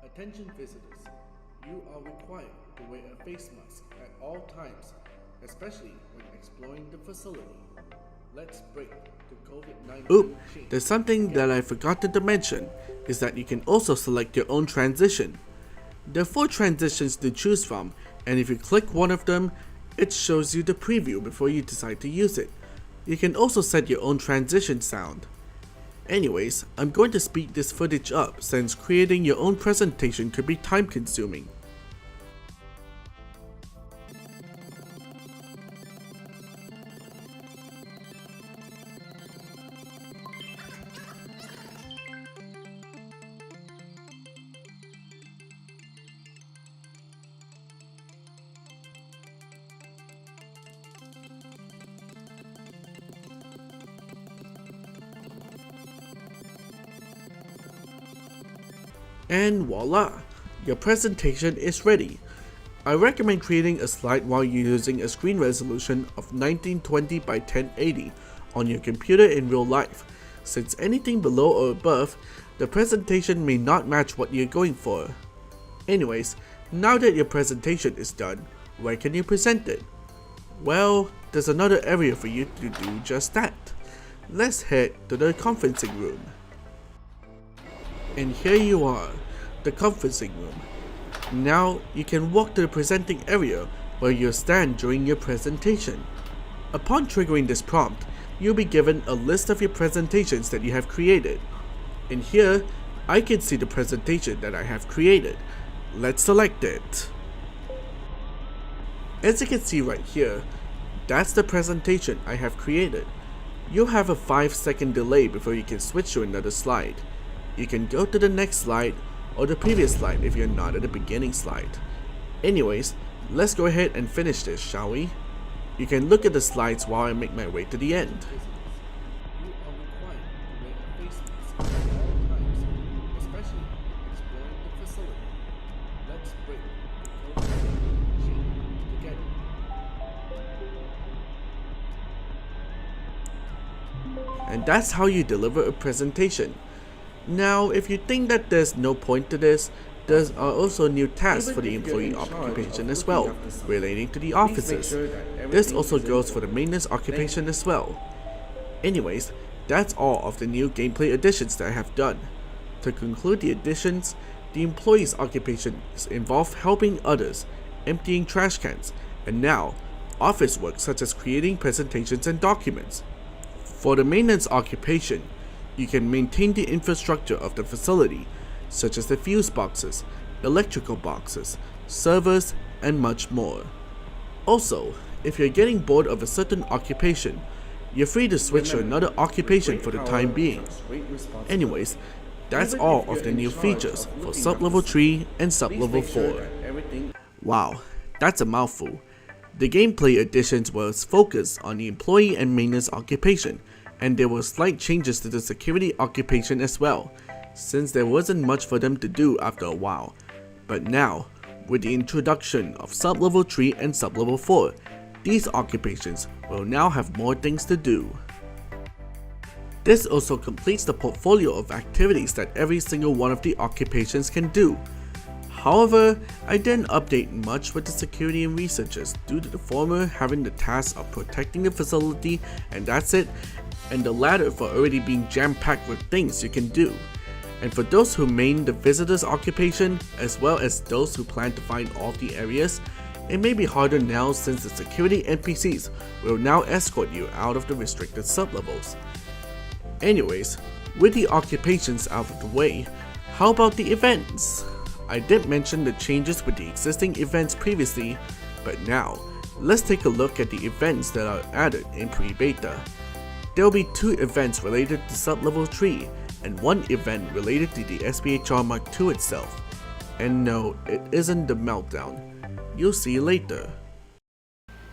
Attention visitors, you are required to wear a face mask at all times, especially when exploring the facility. Let's break the COVID-19. Oop, there's something that I forgot to mention, is that you can also select your own transition. There are 4 transitions to choose from, and if you click one of them, it shows you the preview before you decide to use it. You can also set your own transition sound. Anyways, I'm going to speed this footage up since creating your own presentation could be time consuming. And voila! Your presentation is ready. I recommend creating a slide while you're using a screen resolution of 1920 by 1080 on your computer in real life, since anything below or above, the presentation may not match what you're going for. Anyways, now that your presentation is done, where can you present it? Well, there's another area for you to do just that. Let's head to the conferencing room. And here you are, the conferencing room. Now you can walk to the presenting area where you'll stand during your presentation. Upon triggering this prompt, you'll be given a list of your presentations that you have created. In here, I can see the presentation that I have created. Let's select it. As you can see right here, that's the presentation I have created. You'll have a 5-second delay before you can switch to another slide. You can go to the next slide or the previous slide if you're not at the beginning slide. Anyways, let's go ahead and finish this, shall we? You can look at the slides while I make my way to the end. You are required to wear a face mask at all times, especially when exploring the facility. Let's break the COVID-19 together. And that's how you deliver a presentation. Now, if you think that there's no point to this, there are also new tasks for the employee occupation as well, relating to the offices. This also goes for the maintenance occupation as well. Anyways, that's all of the new gameplay additions that I have done. To conclude the additions, the employee's occupations involve helping others, emptying trash cans, and now, office work such as creating presentations and documents. For the maintenance occupation, you can maintain the infrastructure of the facility, such as the fuse boxes, electrical boxes, servers, and much more. Also, if you're getting bored of a certain occupation, you're free to switch to another occupation for the time being. Anyways, that's all of the new features for Sub-Level 3 and Sub-Level 4. Wow, that's a mouthful. The gameplay additions was focused on the employee and maintenance occupation, and there were slight changes to the security occupation as well, since there wasn't much for them to do after a while. But now, with the introduction of Sub-Level 3 and Sub-Level 4, these occupations will now have more things to do. This also completes the portfolio of activities that every single one of the occupations can do. However, I didn't update much with the security and researchers due to the former having the task of protecting the facility and that's it, and the latter for already being jam-packed with things you can do. And for those who main the visitors occupation, as well as those who plan to find all the areas, it may be harder now since the security NPCs will now escort you out of the restricted sublevels. Anyways, with the occupations out of the way, how about the events? I did mention the changes with the existing events previously, but now, let's take a look at the events that are added in pre-beta. There will be 2 events related to Sub-Level 3, and 1 event related to the SPHR Mark II itself. And no, it isn't the meltdown. You'll see later.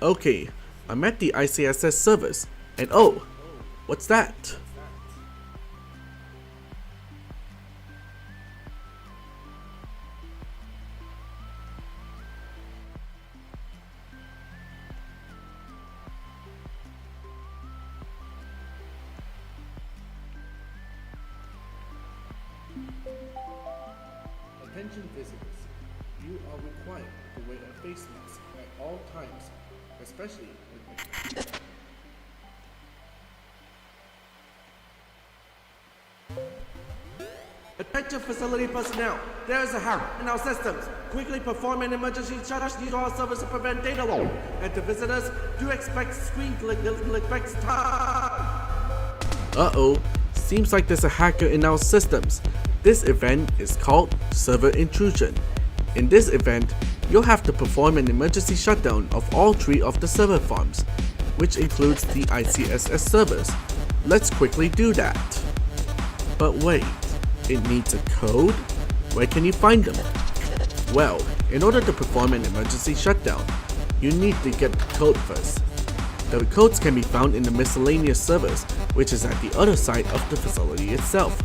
Okay, I'm at the ICSS service, and oh, what's that? Attention visitors, you are required to wear a face mask at all times, especially when Attention facility personnel, there is a hack in our systems. Quickly perform an emergency shutdown to our servers to prevent data loss. And to visitors, do expect screen glitch time. Uh-oh, seems like there's a hacker in our systems. This event is called server intrusion. In this event, you'll have to perform an emergency shutdown of all 3 of the server farms, which includes the ICSS servers. Let's quickly do that. But wait, it needs a code? Where can you find them? Well, in order to perform an emergency shutdown, you need to get the code first. The codes can be found in the miscellaneous servers, which is at the other side of the facility itself.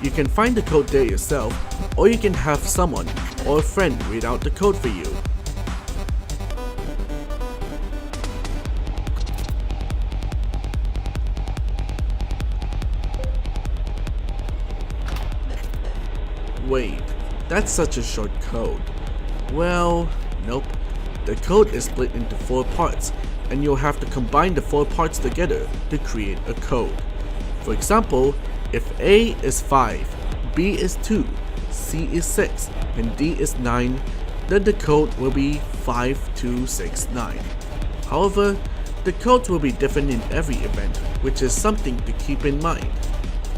You can find the code there yourself, or you can have someone or a friend read out the code for you. Wait, that's such a short code. Well, nope. The code is split into 4 parts, and you'll have to combine the 4 parts together to create a code. For example, if A is 5, B is 2, C is 6, and D is 9, then the code will be 5269. However, the codes will be different in every event, which is something to keep in mind.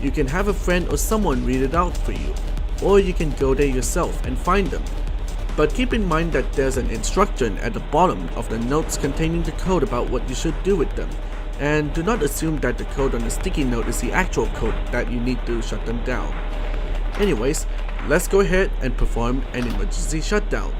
You can have a friend or someone read it out for you, or you can go there yourself and find them. But keep in mind that there's an instruction at the bottom of the notes containing the code about what you should do with them. And do not assume that the code on the sticky note is the actual code that you need to shut them down. Anyways, let's go ahead and perform an emergency shutdown.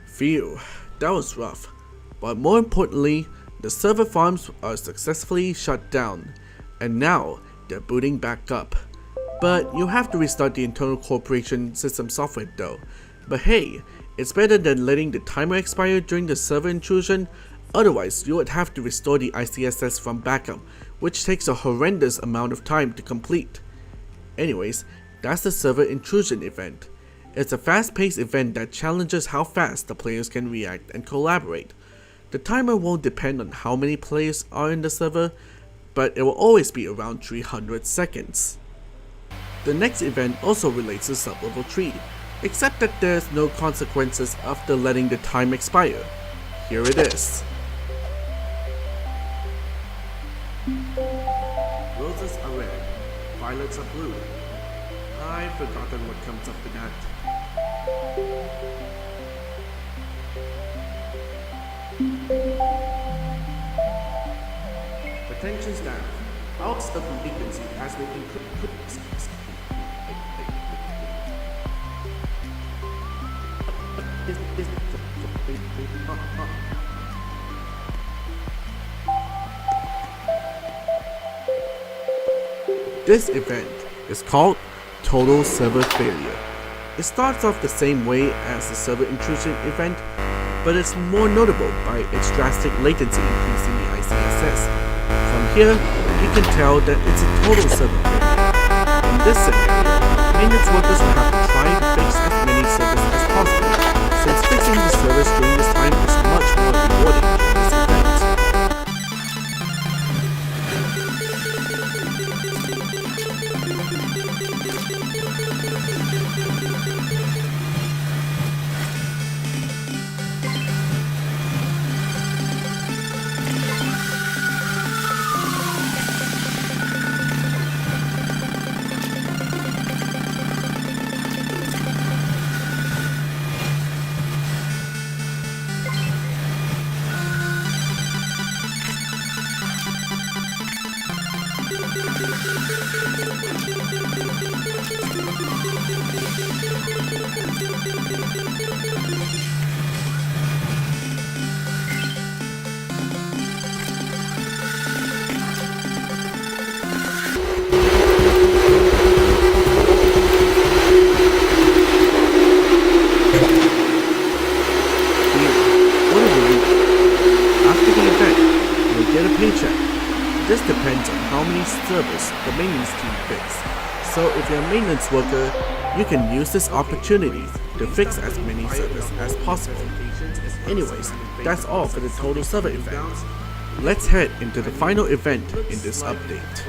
Phew, that was rough. But more importantly, the server farms are successfully shut down, and now they're booting back up. But you have to restart the internal corporation system software though. But hey, it's better than letting the timer expire during the server intrusion. Otherwise, you would have to restore the ICSS from backup, which takes a horrendous amount of time to complete. Anyways, that's the server intrusion event. It's a fast-paced event that challenges how fast the players can react and collaborate. The timer won't depend on how many players are in the server, but it will always be around 300 seconds. The next event also relates to Sublevel 3, except that there's no consequences after letting the time expire. Here it is. Roses are red, violets are blue. I've forgotten what comes after that. Attention staff, our server frequency has been increased. This event is called Total Server Failure. It starts off the same way as the server intrusion event, but it's more notable by its drastic latency increasing the ICSS. From here, you can tell that it's a total server failure. In this scenario, maintenance workers will have to try to fix as many servers as possible, since fixing the servers during this time is much more rewarding during this event. service the maintenance team fixed. So if you're a maintenance worker, you can use this opportunity to fix as many servers as possible. Anyways, that's all for the total server event. Let's head into the final event in this update.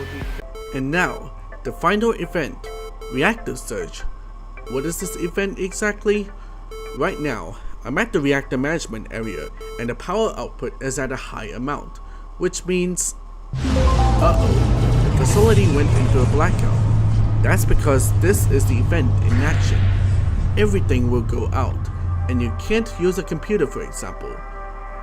And now, the final event, Reactor Surge. What is this event exactly? Right now, I'm at the reactor management area and the power output is at a high amount, which means, the facility went into a blackout. That's because this is the event in action. Everything will go out, and you can't use a computer, for example.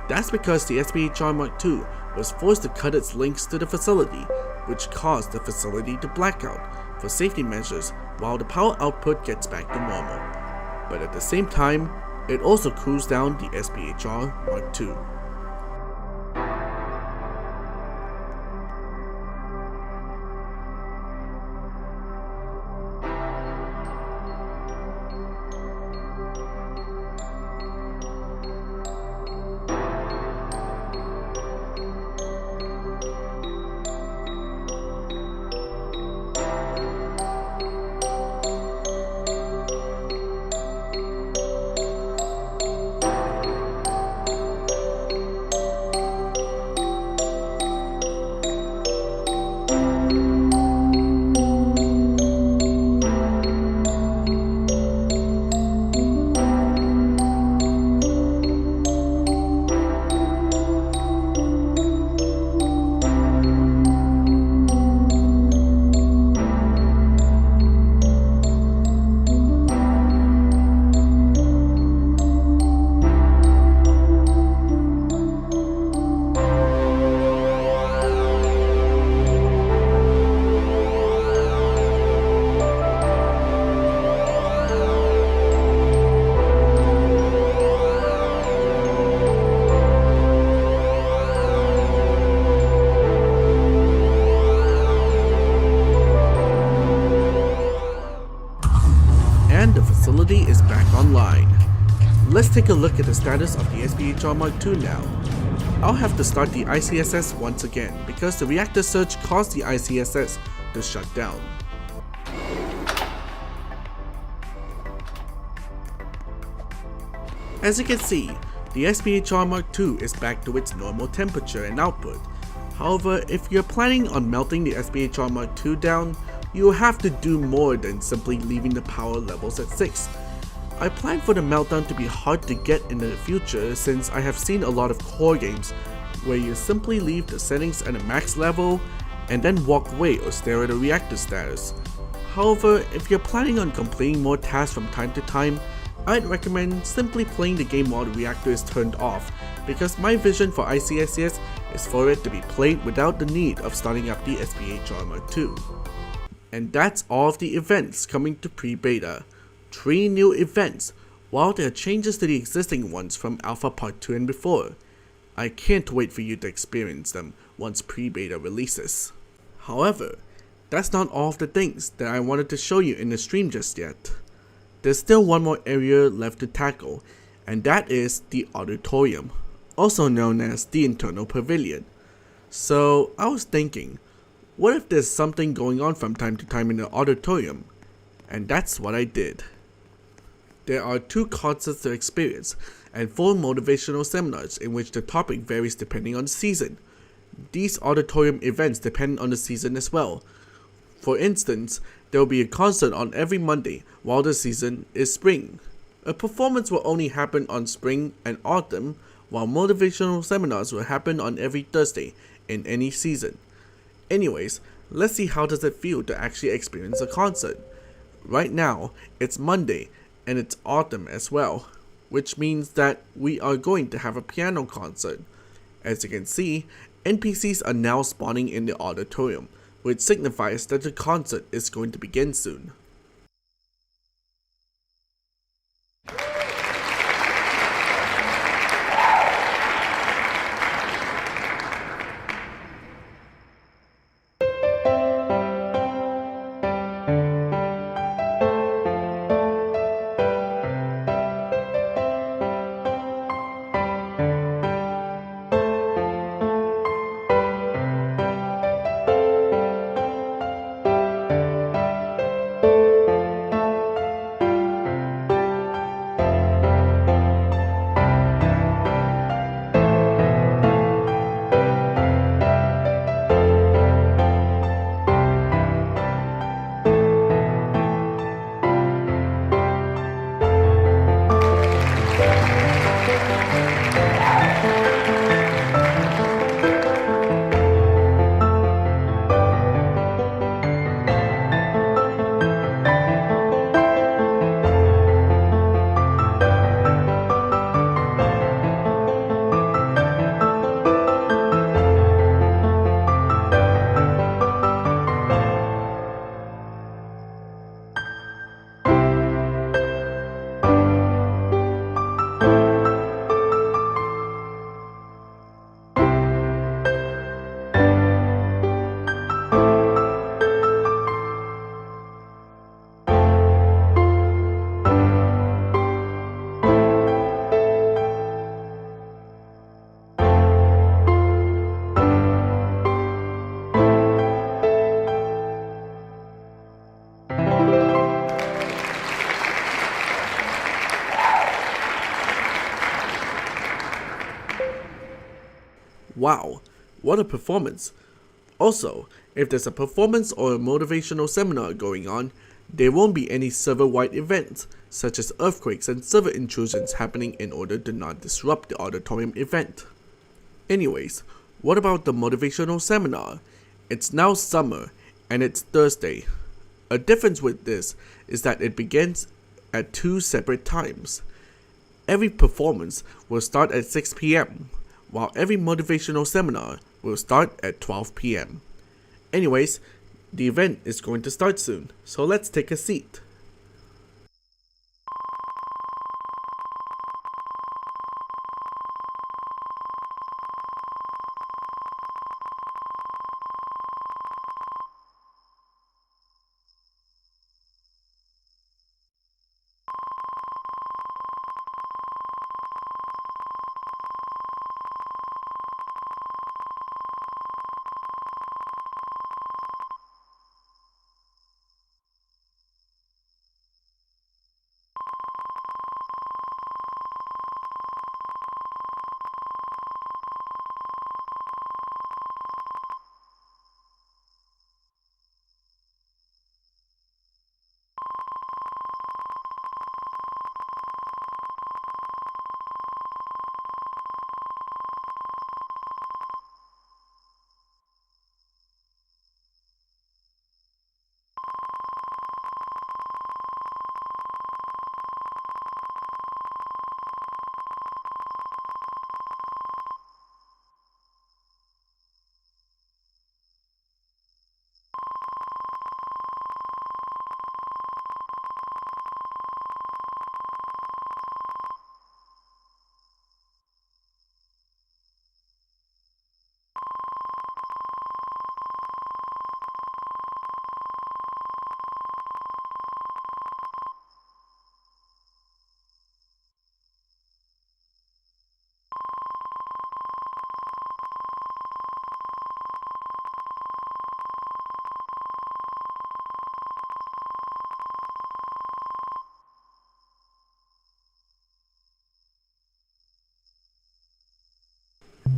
That's because the SPHR Mark II was forced to cut its links to the facility, which caused the facility to black out for safety measures while the power output gets back to normal. But at the same time, it also cools down the SPHR Mark II. And the facility is back online. Let's take a look at the status of the SPHR Mark II now. I'll have to start the ICSS once again because the reactor surge caused the ICSS to shut down. As you can see, the SPHR Mark II is back to its normal temperature and output. However, if you're planning on melting the SPHR Mark II down, you will have to do more than simply leaving the power levels at 6. I plan for the meltdown to be hard to get in the future since I have seen a lot of core games where you simply leave the settings at a max level and then walk away or stare at a reactor status. However, if you're planning on completing more tasks from time to time, I'd recommend simply playing the game while the reactor is turned off because my vision for ICSS is for it to be played without the need of starting up the SPHR Mark II. And that's all of the events coming to pre-beta. 3 new events, while there are changes to the existing ones from Alpha Part 2 and before. I can't wait for you to experience them once pre-beta releases. However, that's not all of the things that I wanted to show you in the stream just yet. There's still one more area left to tackle, and that is the auditorium, also known as the internal pavilion. So I was thinking, what if there's something going on from time to time in the auditorium? And that's what I did. There are 2 concerts to experience, and 4 motivational seminars in which the topic varies depending on the season. These auditorium events depend on the season as well. For instance, there will be a concert on every Monday while the season is spring. A performance will only happen on spring and autumn, while motivational seminars will happen on every Thursday in any season. Anyways, let's see how does it feel to actually experience a concert. Right now, it's Monday and it's autumn as well, which means that we are going to have a piano concert. As you can see, NPCs are now spawning in the auditorium, which signifies that the concert is going to begin soon. Wow, what a performance. Also, if there's a performance or a motivational seminar going on, there won't be any server-wide events, such as earthquakes and server intrusions happening in order to not disrupt the auditorium event. Anyways, what about the motivational seminar? It's now summer, and it's Thursday. A difference with this is that it begins at 2 separate times. Every performance will start at 6 p.m., while every motivational seminar will start at 12 p.m. Anyways, the event is going to start soon, so let's take a seat.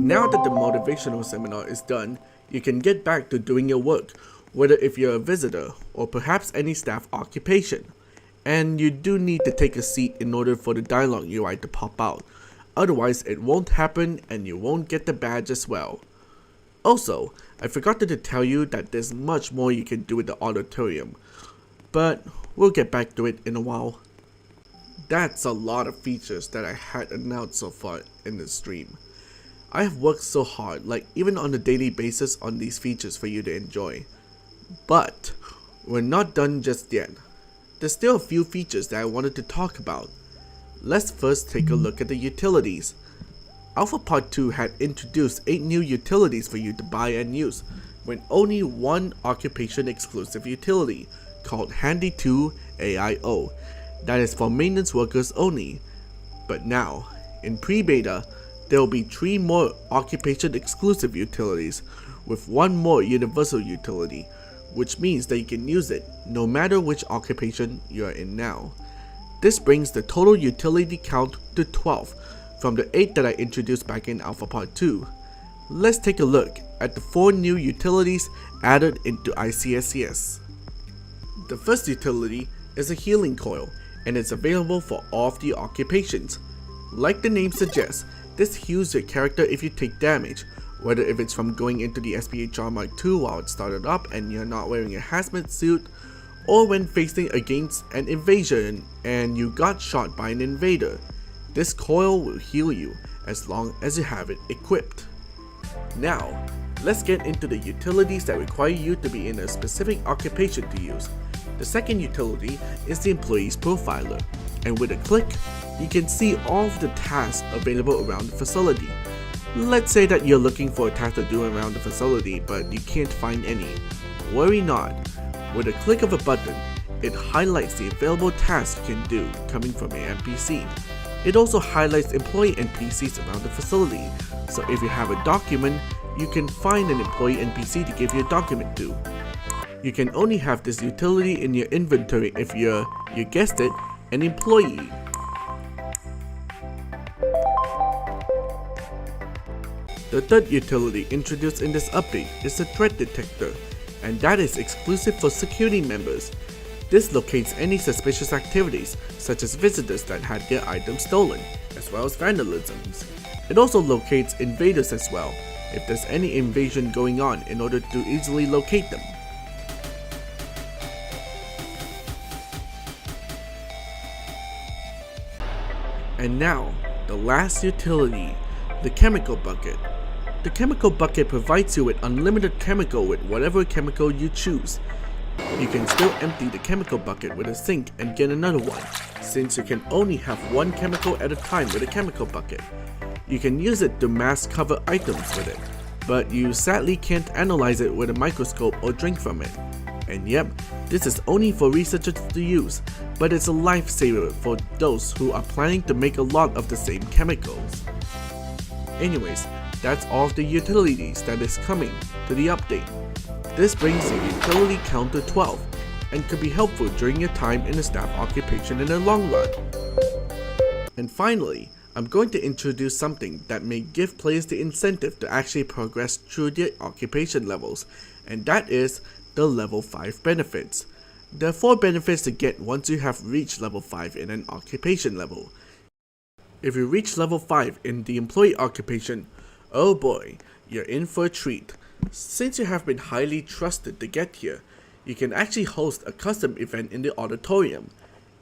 Now that the motivational seminar is done, you can get back to doing your work, whether if you're a visitor or perhaps any staff occupation. And you do need to take a seat in order for the dialogue UI to pop out, otherwise it won't happen and you won't get the badge as well. Also, I forgot to tell you that there's much more you can do with the auditorium, but we'll get back to it in a while. That's a lot of features that I had announced so far in the stream. I have worked so hard, like even on a daily basis, on these features for you to enjoy. But we're not done just yet. There's still a few features that I wanted to talk about. Let's first take a look at the utilities. Alpha Part 2 had introduced 8 new utilities for you to buy and use, with only one occupation exclusive utility, called Handy2 AIO, that is for maintenance workers only. But now, in pre-beta, there will be 3 more occupation exclusive utilities, with 1 more universal utility, which means that you can use it no matter which occupation you are in now. This brings the total utility count to 12 from the 8 that I introduced back in Alpha Part 2. Let's take a look at the 4 new utilities added into ICSCS. The first utility is a healing coil, and it's available for all of the occupations. Like the name suggests, this heals your character if you take damage, whether if it's from going into the SPHR Mark II while it started up and you're not wearing a hazmat suit, or when facing against an invasion and you got shot by an invader. This coil will heal you as long as you have it equipped. Now, let's get into the utilities that require you to be in a specific occupation to use. The second utility is the Employee's Profiler, and with a click, you can see all of the tasks available around the facility. Let's say that you're looking for a task to do around the facility but you can't find any. Worry not. With a click of a button, it highlights the available tasks you can do coming from an NPC. It also highlights employee NPCs around the facility, so if you have a document, you can find an employee NPC to give you a document to. You can only have this utility in your inventory if you're, you guessed it, an employee. The third utility introduced in this update is the threat detector, and that is exclusive for security members. This locates any suspicious activities, such as visitors that had their items stolen, as well as vandalisms. It also locates invaders as well, if there's any invasion going on, in order to easily locate them. And now, the last utility, the chemical bucket. The chemical bucket provides you with unlimited chemical with whatever chemical you choose. You can still empty the chemical bucket with a sink and get another one, since you can only have one chemical at a time with a chemical bucket. You can use it to mask cover items with it, but you sadly can't analyze it with a microscope or drink from it. And yep, this is only for researchers to use, but it's a lifesaver for those who are planning to make a lot of the same chemicals. Anyways, that's all of the utilities that is coming to the update. This brings the utility count to 12, and could be helpful during your time in a staff occupation in the long run. And finally, I'm going to introduce something that may give players the incentive to actually progress through their occupation levels, and that is the level 5 benefits. There are 4 benefits to get once you have reached level 5 in an occupation level. If you reach level 5 in the employee occupation, oh boy, you're in for a treat. Since you have been highly trusted to get here, you can actually host a custom event in the auditorium.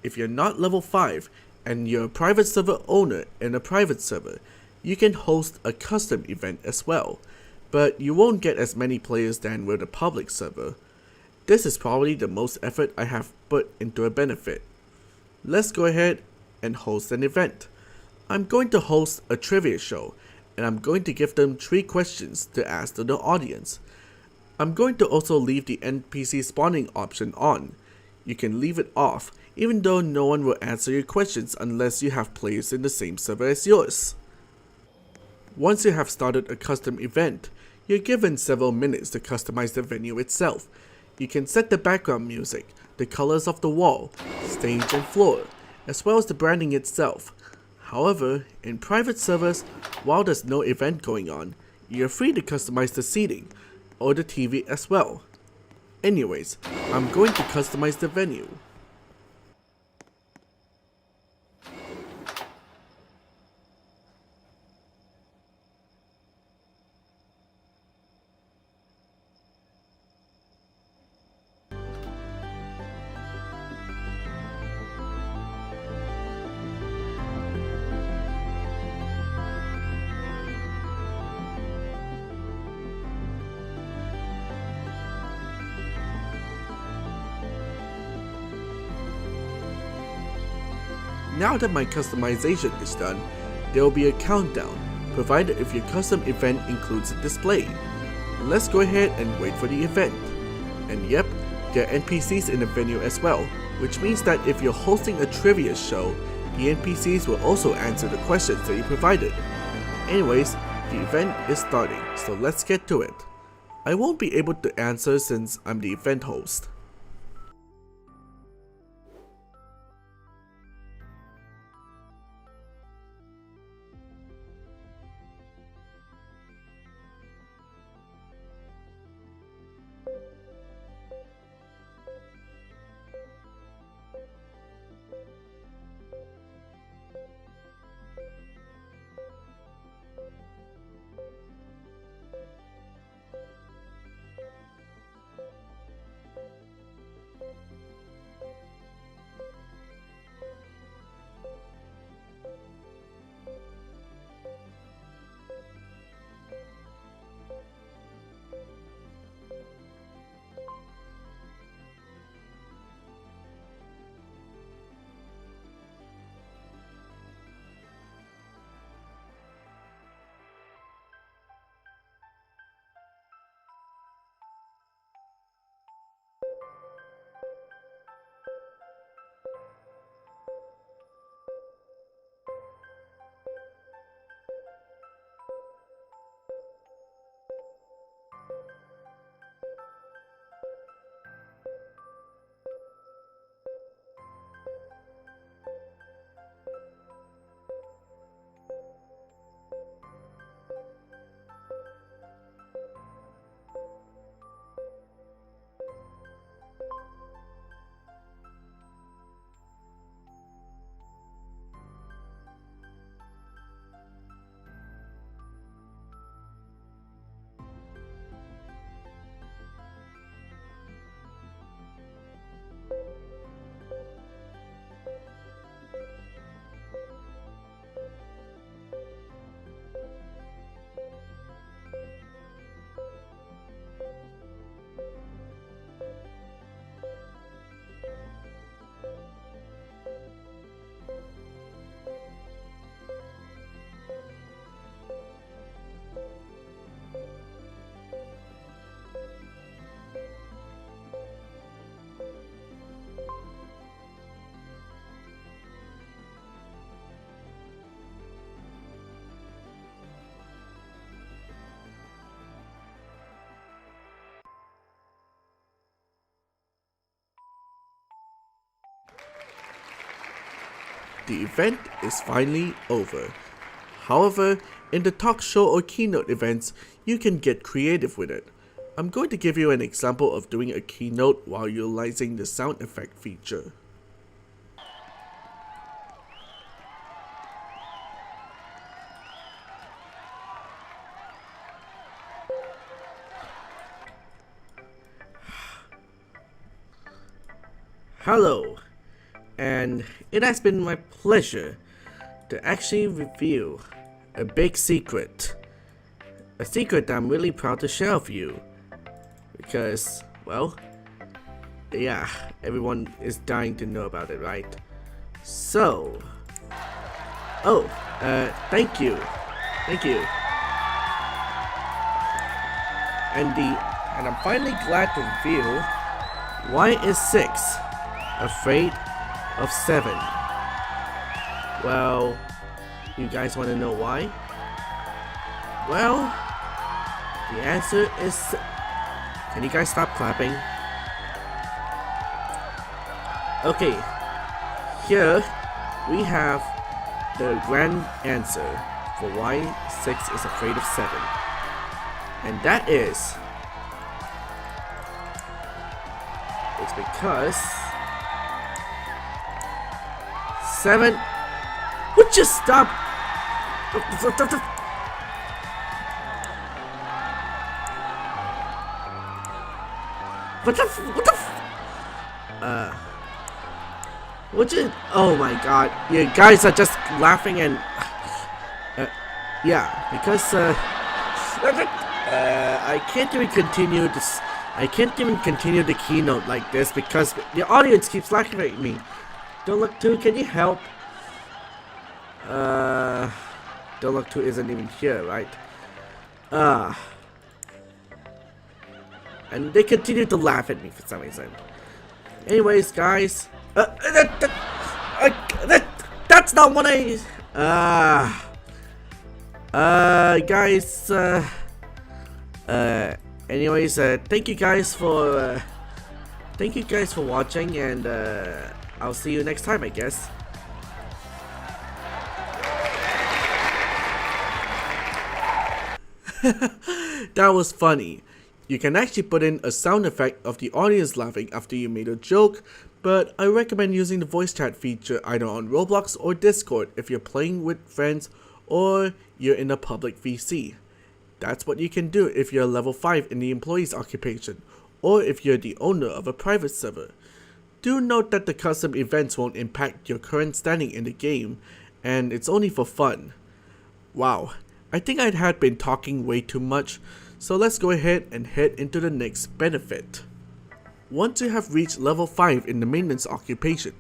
If you're not level 5 and you're a private server owner in a private server, you can host a custom event as well, but you won't get as many players than with a public server. This is probably the most effort I have put into a benefit. Let's go ahead and host an event. I'm going to host a trivia show, and I'm going to give them 3 questions to ask to the audience. I'm going to also leave the NPC spawning option on. You can leave it off, even though no one will answer your questions unless you have players in the same server as yours. Once you have started a custom event, you're given several minutes to customize the venue itself. You can set the background music, the colors of the wall, stage and floor, as well as the branding itself. However, in private servers, while there's no event going on, you're free to customize the seating, or the TV as well. Anyways, I'm going to customize the venue. Now that my customization is done, there will be a countdown, provided if your custom event includes a display. Let's go ahead and wait for the event. And yep, there are NPCs in the venue as well, which means that if you're hosting a trivia show, the NPCs will also answer the questions that you provided. Anyways, the event is starting, so let's get to it. I won't be able to answer since I'm the event host. the event is finally over. However, in the talk show or keynote events, you can get creative with it. I'm going to give you an example of doing a keynote while utilizing the sound effect feature. Hello, and it has been my pleasure to actually reveal a big secret. A secret that I'm really proud to share with you. Because, well, yeah, everyone is dying to know about it, right? So, thank you. Thank you. And I'm finally glad to reveal why is 6 afraid of 7? Well, you guys want to know why? Well, the answer is... Can you guys stop clapping? Okay, here we have the grand answer for why 6 is afraid of 7. And that is... It's because... 7... Would you stop? Would you? Oh my god, you guys are just laughing and yeah, because I can't even continue this. I can't even continue the keynote like this because the audience keeps laughing at me. Don't Look 2, can you help? Don't Look 2 isn't even here, right? And they continue to laugh at me for some reason. Anyways, guys, that's not what I. Guys. Anyways, thank you guys for watching, and I'll see you next time, I guess. That was funny. You can actually put in a sound effect of the audience laughing after you made a joke, but I recommend using the voice chat feature either on Roblox or Discord if you're playing with friends or you're in a public VC. That's what you can do if you're level 5 in the employee's occupation, or if you're the owner of a private server. Do note that the custom events won't impact your current standing in the game, and it's only for fun. Wow, I think I had been talking way too much, so let's go ahead and head into the next benefit. Once you have reached level 5 in the maintenance occupation,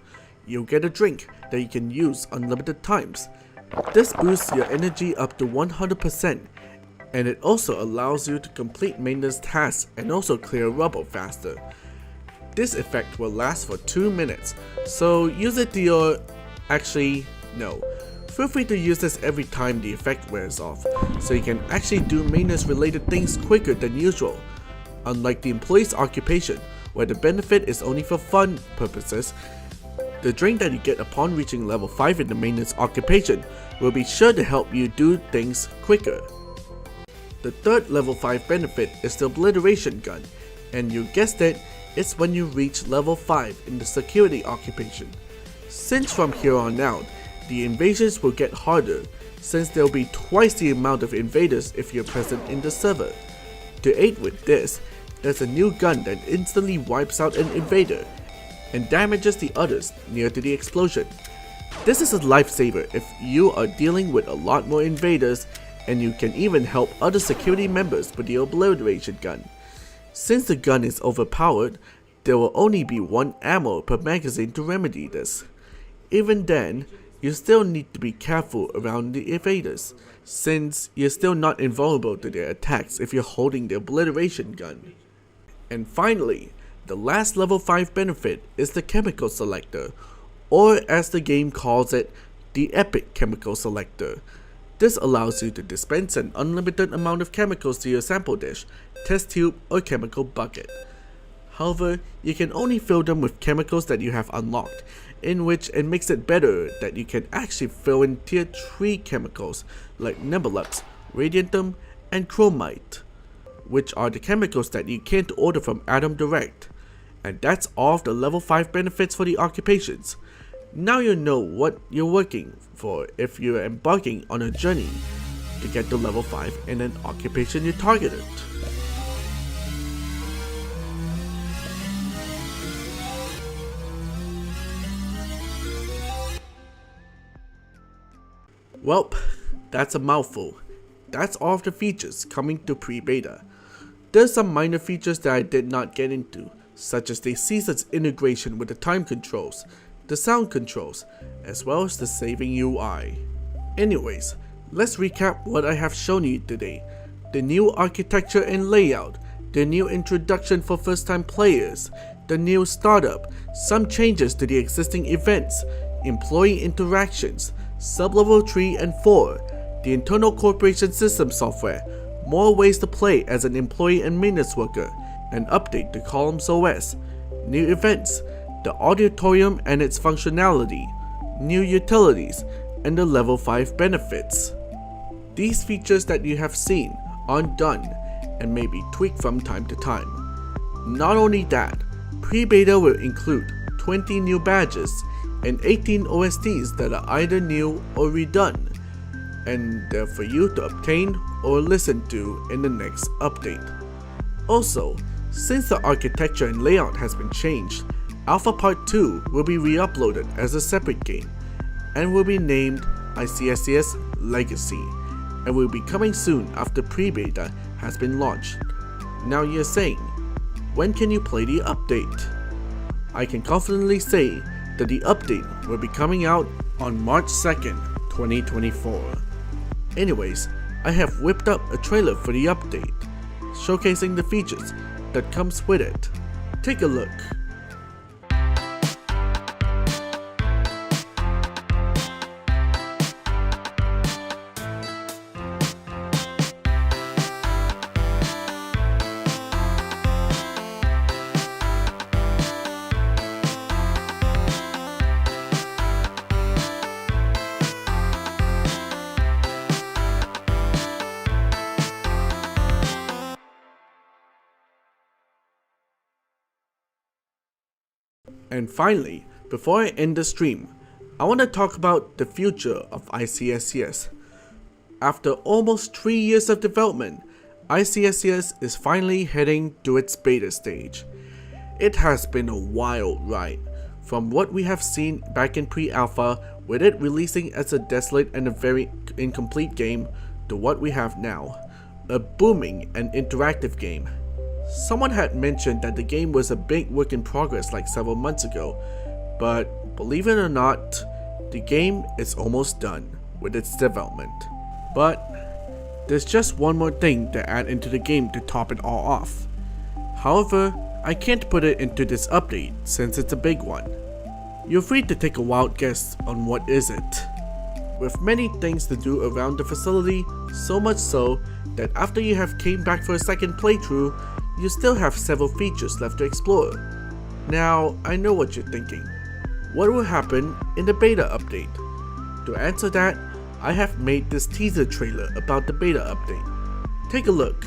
you'll get a drink that you can use unlimited times. This boosts your energy up to 100%, and it also allows you to complete maintenance tasks and also clear rubble faster. This effect will last for 2 minutes, so use it to your... Actually, no. Feel free to use this every time the effect wears off, so you can actually do maintenance related things quicker than usual. Unlike the employee's occupation, where the benefit is only for fun purposes, the drink that you get upon reaching level 5 in the maintenance occupation will be sure to help you do things quicker. The third level 5 benefit is the obliteration gun, and you guessed it, it's when you reach level 5 in the security occupation. Since from here on out, the invasions will get harder, since there will be twice the amount of invaders if you're present in the server. To aid with this, there's a new gun that instantly wipes out an invader and damages the others near to the explosion. This is a lifesaver if you are dealing with a lot more invaders, and you can even help other security members with the obliteration gun. Since the gun is overpowered, there will only be 1 ammo per magazine to remedy this. Even then, you still need to be careful around the invaders, since you're still not invulnerable to their attacks if you're holding the obliteration gun. And finally, the last level 5 benefit is the chemical selector, or as the game calls it, the epic chemical selector. This allows you to dispense an unlimited amount of chemicals to your sample dish, test tube, or chemical bucket. However, you can only fill them with chemicals that you have unlocked, in which it makes it better that you can actually fill in tier 3 chemicals like nebulux, radiantum, and chromite, which are the chemicals that you can't order from Atom Direct. And that's all of the level 5 benefits for the occupations. Now you know what you're working for if you're embarking on a journey to get to level 5 in an occupation you targeted. Welp, that's a mouthful. That's all of the features coming to pre-beta. There's some minor features that I did not get into, such as the season's integration with the time controls, the sound controls, as well as the saving UI. Anyways, let's recap what I have shown you today. The new architecture and layout, the new introduction for first time players, the new startup, some changes to the existing events, employee interactions, sublevel 3 and 4, the internal corporation system software, more ways to play as an employee and maintenance worker, an update to Columns OS, new events, the auditorium and its functionality, new utilities, and the level 5 benefits. These features that you have seen are done and may be tweaked from time to time. Not only that, pre-beta will include 20 new badges and 18 OSTs that are either new or redone, and they're for you to obtain or listen to in the next update. Also, since the architecture and layout has been changed, Alpha Part 2 will be re-uploaded as a separate game and will be named ICSCS Legacy and will be coming soon after pre-beta has been launched. Now you're saying, when can you play the update? I can confidently say that the update will be coming out on March 2nd, 2024. Anyways, I have whipped up a trailer for the update, showcasing the features that comes with it. Take a look. And finally, before I end the stream, I want to talk about the future of ICSCS. After almost 3 years of development, ICSCS is finally heading to its beta stage. It has been a wild ride, from what we have seen back in pre-alpha, with it releasing as a desolate and a very incomplete game, to what we have now, a booming and interactive game. Someone had mentioned that the game was a big work in progress like several months ago, but believe it or not, the game is almost done with its development. But there's just one more thing to add into the game to top it all off. However, I can't put it into this update since it's a big one. You're free to take a wild guess on what is it. With many things to do around the facility, so much so that after you have came back for a second playthrough, you still have several features left to explore. Now, I know what you're thinking. What will happen in the beta update? To answer that, I have made this teaser trailer about the beta update. Take a look.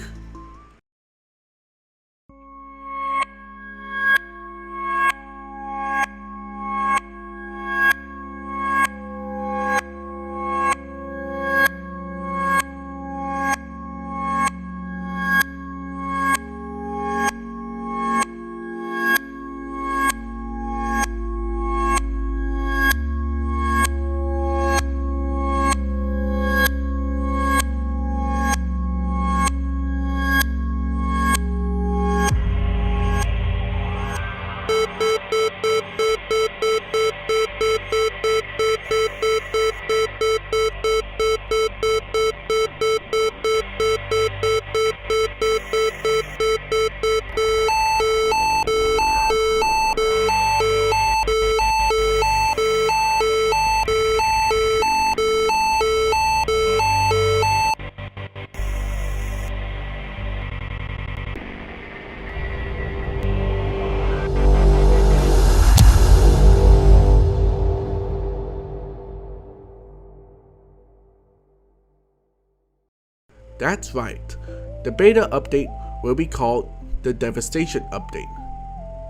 That's right, the beta update will be called the Devastation Update.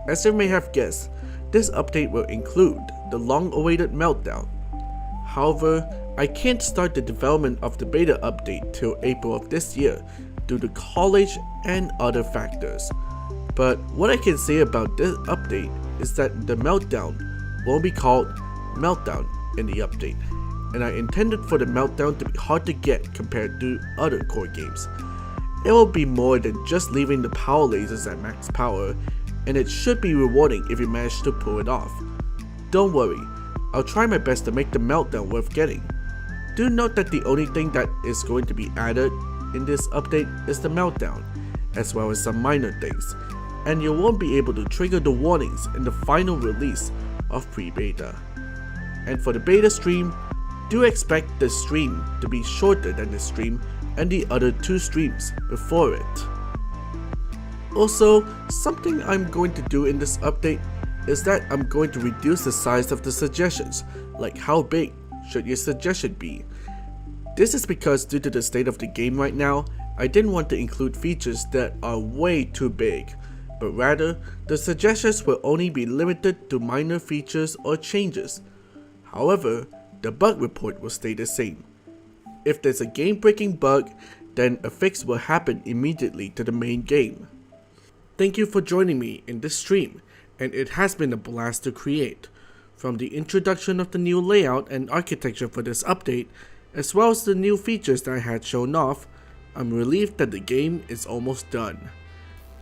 As you may have guessed, this update will include the long-awaited Meltdown. However, I can't start the development of the beta update till April of this year due to college and other factors. But what I can say about this update is that the Meltdown won't be called Meltdown in the update, and I intended for the Meltdown to be hard to get compared to other core games. It will be more than just leaving the power lasers at max power, and it should be rewarding if you manage to pull it off. Don't worry, I'll try my best to make the Meltdown worth getting. Do note that the only thing that is going to be added in this update is the Meltdown, as well as some minor things, and you won't be able to trigger the warnings in the final release of pre-beta. And for the beta stream, do expect the stream to be shorter than the stream and the other 2 streams before it. Also, something I'm going to do in this update is that I'm going to reduce the size of the suggestions, like how big should your suggestion be. This is because due to the state of the game right now, I didn't want to include features that are way too big, but rather, the suggestions will only be limited to minor features or changes. However, the bug report will stay the same. If there's a game-breaking bug, then a fix will happen immediately to the main game. Thank you for joining me in this stream, and it has been a blast to create. From the introduction of the new layout and architecture for this update, as well as the new features that I had shown off, I'm relieved that the game is almost done.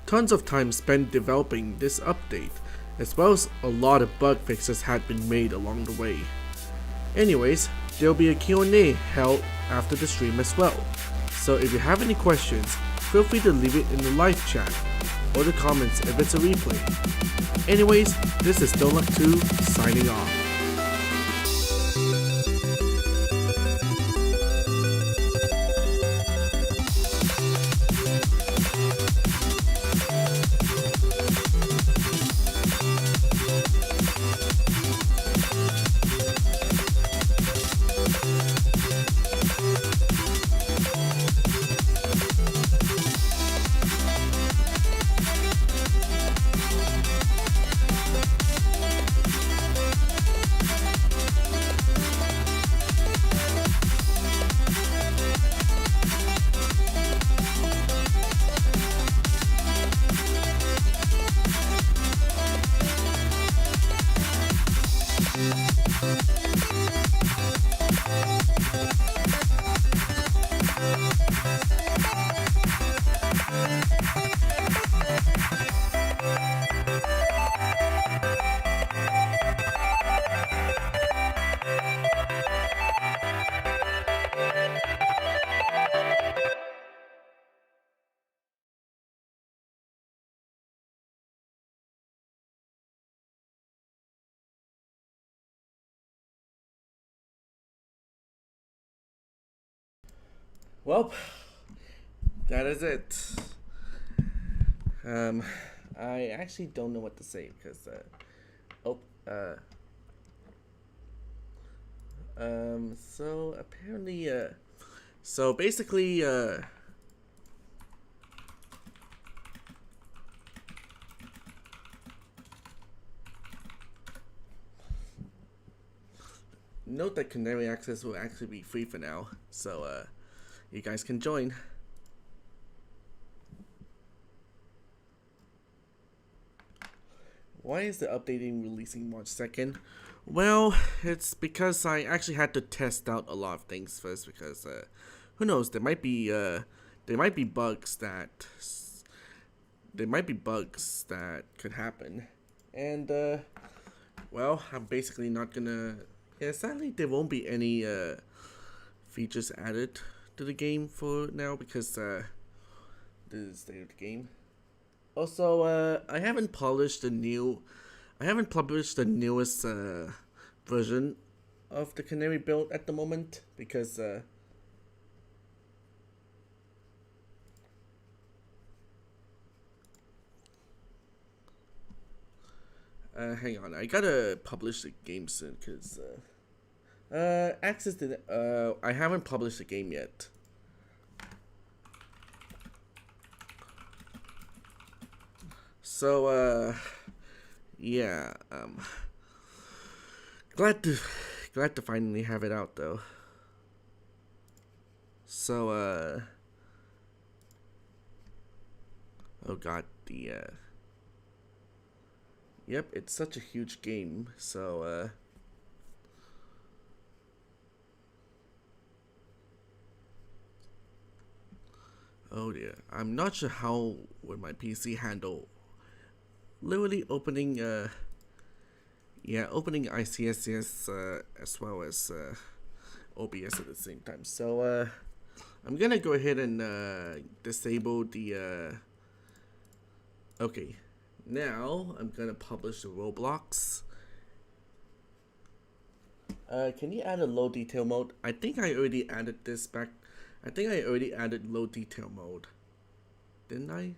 Tons of time spent developing this update, as well as a lot of bug fixes had been made along the way. Anyways, there'll be a Q&A held after the stream as well, so if you have any questions, feel free to leave it in the live chat or the comments if it's a replay. Anyways, this is Donluck2 signing off. Well, that is it. I actually don't know what to say because, so apparently, so basically, note that Canary Access will actually be free for now, so, you guys can join. Why is the updating releasing March 2nd? Well, it's because I actually had to test out a lot of things first because who knows, there might be bugs that could happen. And well, I'm basically not gonna, sadly there won't be any features added to the game for now because this is the state of the game. Also, I haven't published the newest version of the Canary build at the moment because hang on, I gotta publish the game soon because Access didn't. I haven't published the game yet. So, yeah, glad to finally have it out though. So, oh god, yep, it's such a huge game, so, oh dear, I'm not sure how would my PC handle literally opening, opening ICSCS, as well as, OBS at the same time. So, I'm gonna go ahead and, disable the, okay. Now, I'm gonna publish the ROBLOX. Can you add a low detail mode? I think I already added this back. I think I already added low detail mode. Didn't I?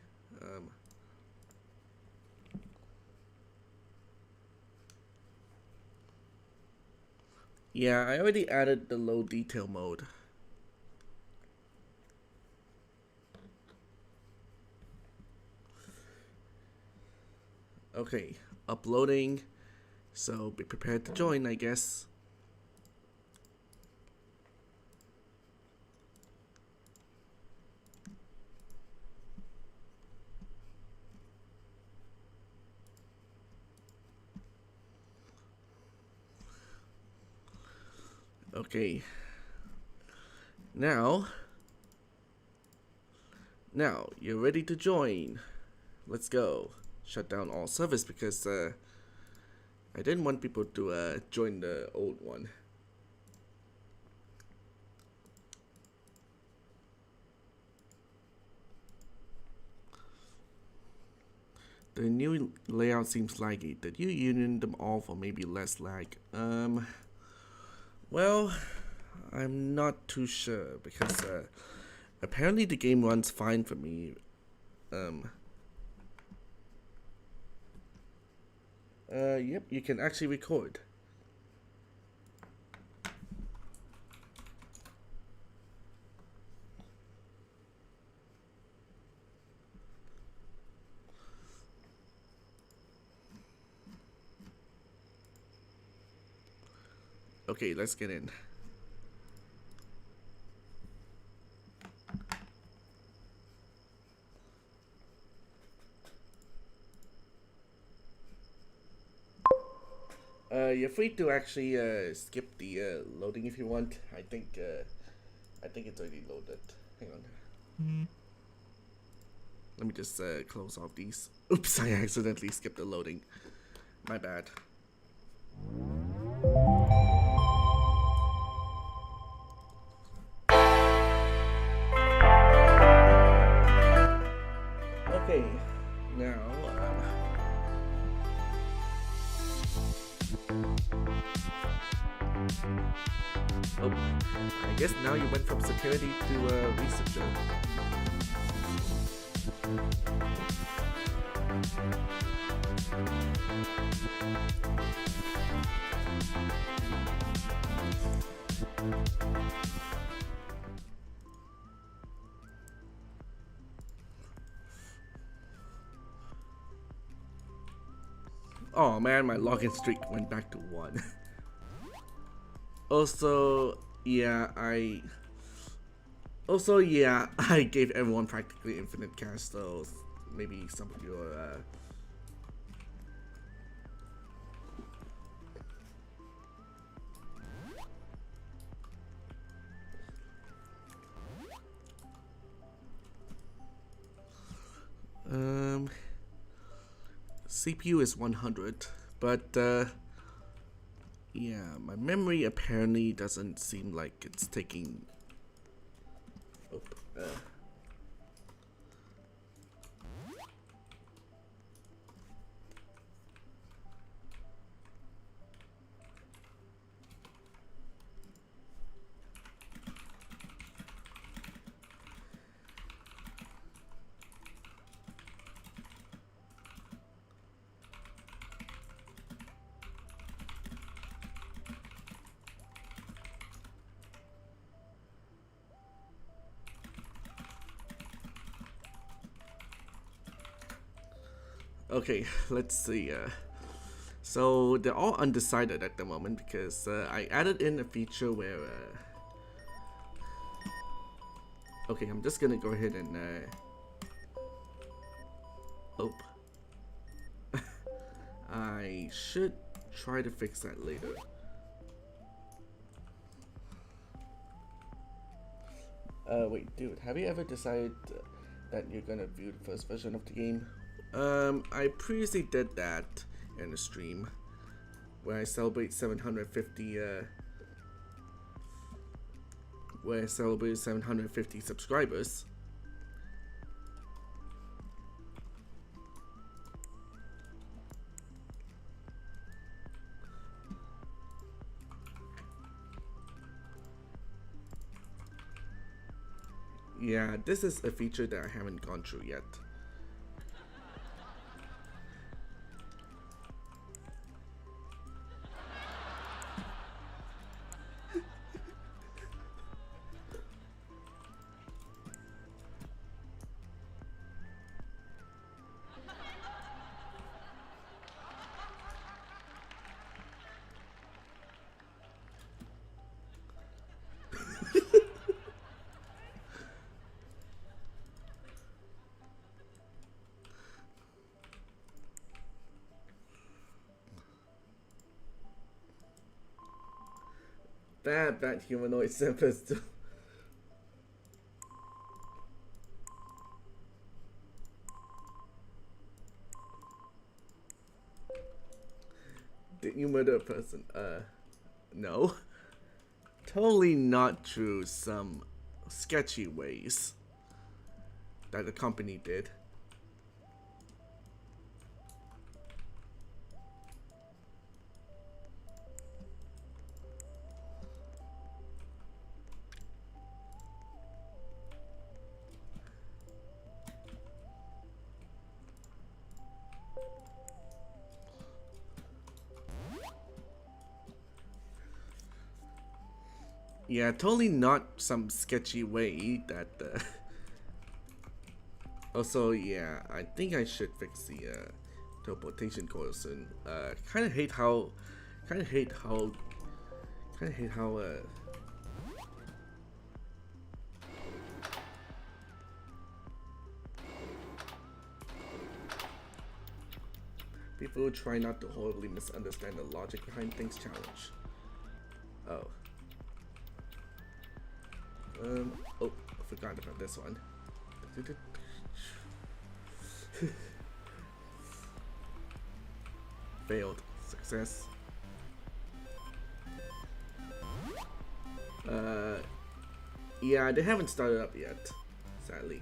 Yeah, I already added the low detail mode. Okay, uploading. So be prepared to join, I guess. Okay. Now you're ready to join. Let's go. Shut down all servers because I didn't want people to join the old one. The new layout seems laggy. Did you union them all for maybe less lag? Well, I'm not too sure because apparently the game runs fine for me. Yep, you can actually record. Okay, let's get in. You're free to actually skip the loading if you want. I think it's already loaded. Hang on. Let me just close off these. Oops, I accidentally skipped the loading. My bad. Okay, now oh, I guess now you went from security to researcher. Oh man, my login streak went back to 1. Also, yeah, I gave everyone practically infinite cash, so maybe some of you are CPU is 100, but yeah, my memory apparently doesn't seem like it's taking. Okay, let's see. So they're all undecided at the moment because I added in a feature where. Okay, I'm just gonna go ahead and. Oh. I should try to fix that later. Wait, dude, have you ever decided that you're gonna view the first version of the game? I previously did that in a stream where I celebrate 750 where I celebrated 750 subscribers. Yeah, this is a feature that I haven't gone through yet. Bad humanoid simpers too. Did you murder a person? No. Totally not through some sketchy ways that the company did. Yeah, totally not some sketchy way that also, yeah, I think I should fix the teleportation coil soon. Kind of hate how people who try not to horribly misunderstand the logic behind things challenge. Oh. Oh, I forgot about this one. Failed. Success. Yeah, they haven't started up yet, sadly.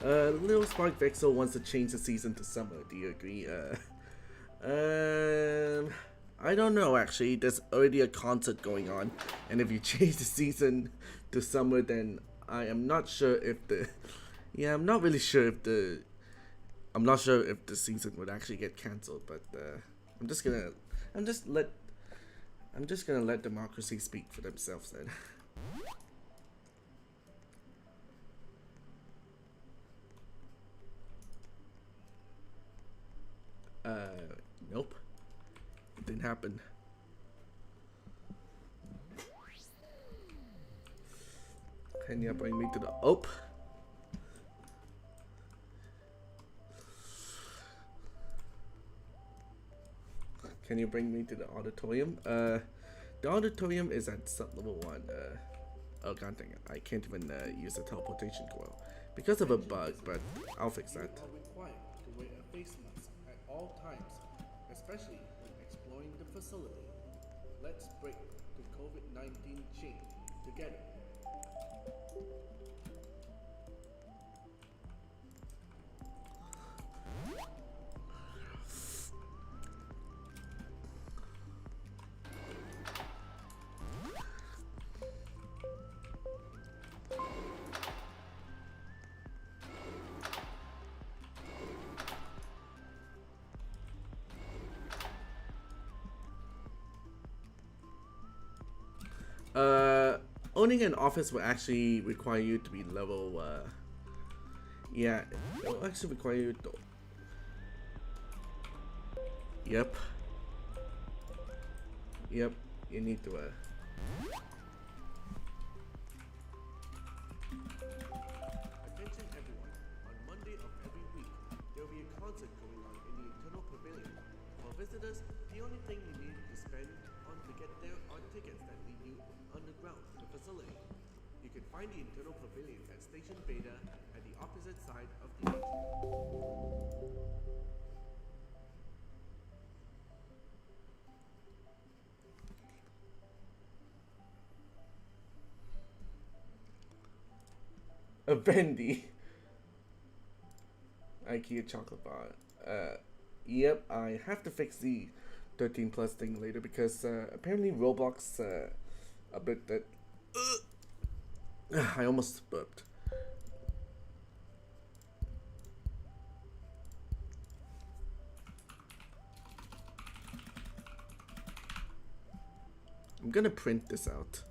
Little Spark Vexel wants to change the season to summer. Do you agree? I don't know actually. There's already a concert going on, and if you change the season to summer, then I am not sure if the. Yeah, I'm not really sure if the. I'm not sure if the season would actually get cancelled, but I'm just gonna let democracy speak for themselves then. Nope. It didn't happen. Can you bring me to the op? Can you bring me to the auditorium? The auditorium is at sub level 1. Oh god dang it. I can't even use the teleportation coil because of a bug, but I'll fix that. You are required to wear a face mask at all times, especially when exploring the facility. Let's break the COVID-19 chain together. Owning an office will actually require you to be level Yeah, it will actually require you to... Yep. Yep, you need to Attention everyone, on Monday of every week, there will be a concert going on in the internal pavilion. For visitors, the only thing you need to spend on to get there are tickets that lead you underground to the facility. You can find the internal pavilion at Station Beta at the opposite side of the atrium. A bendy. IKEA chocolate bar. Yep, I have to fix the 13 plus thing later because apparently ROBLOX a bit that I almost burped. I'm gonna print this out.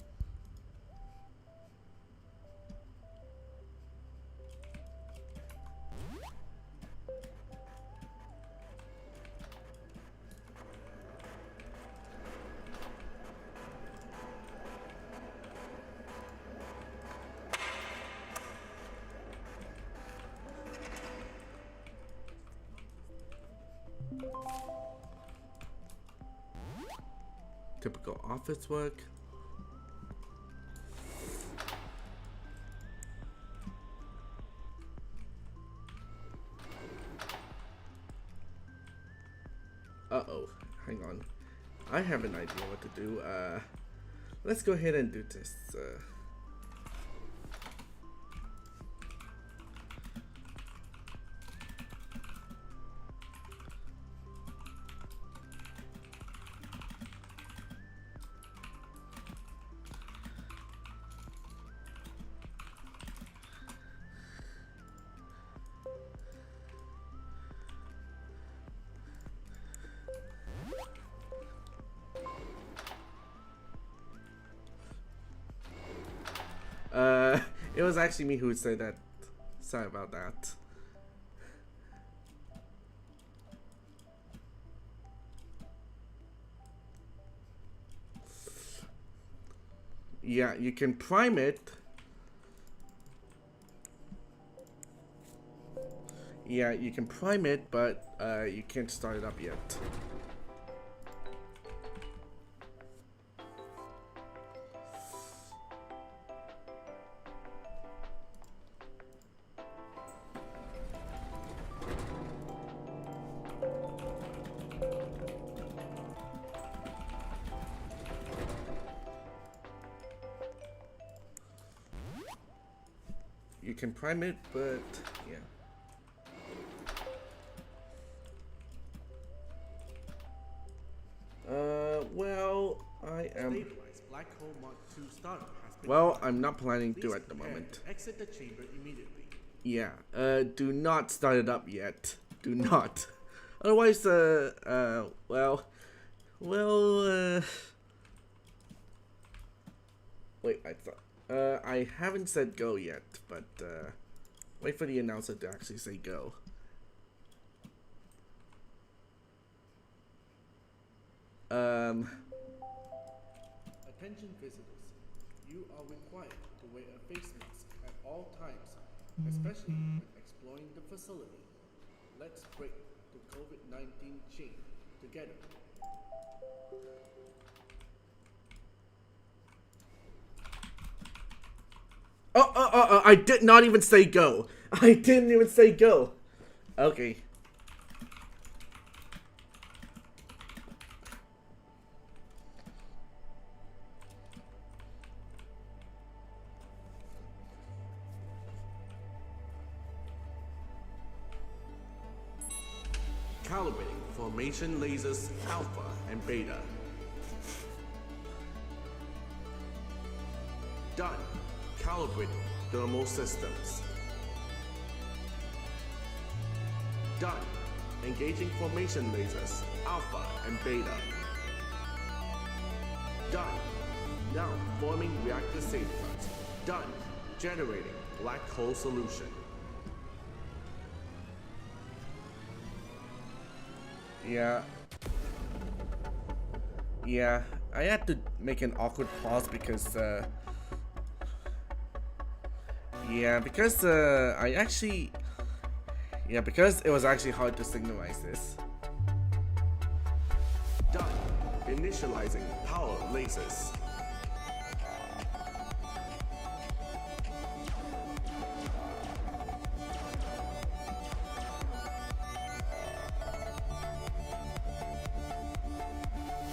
Typical office work. Uh-oh, hang on. I have an idea what to do. Let's go ahead and do this. It was actually me who said that. Sorry about that. Yeah, you can prime it. Yeah, you can prime it, but you can't start it up yet. You can prime it, but yeah. Well, I am. Well, I'm not planning to at the moment. Exit the chamber immediately. Yeah. Do not start it up yet. Do not. Otherwise, well. Wait, I thought. I haven't said go yet, but wait for the announcer to actually say go. Attention visitors. You are required to wear a face mask at all times, especially when exploring the facility. Let's break the COVID-19 chain together. I did not even say go. I didn't even say go. Okay. Calibrating formation lasers alpha and beta. Done. Calibrating thermal systems. Done. Engaging formation lasers alpha and beta. Done. Now forming reactor safeguards. Done. Generating black hole solution. Yeah. Yeah, I had to make an awkward pause because, I actually, because it was actually hard to signalize this. Done. Initializing power lasers.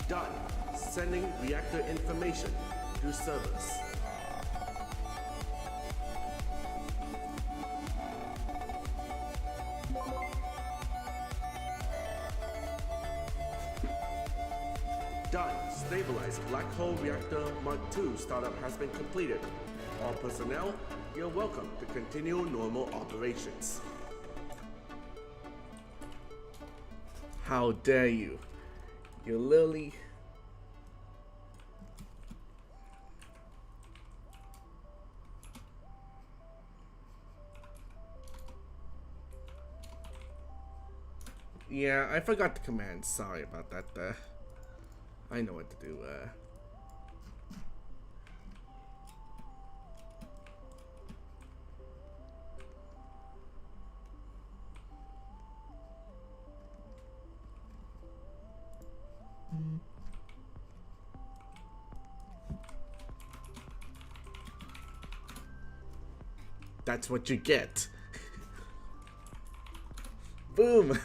Done. Sending reactor information to servers. Done. Stabilized Black Hole Reactor Mark II startup has been completed. All personnel, you're welcome to continue normal operations. How dare you? You're literally... Yeah, I forgot the command. Sorry about that. I know what to do. That's what you get. Boom.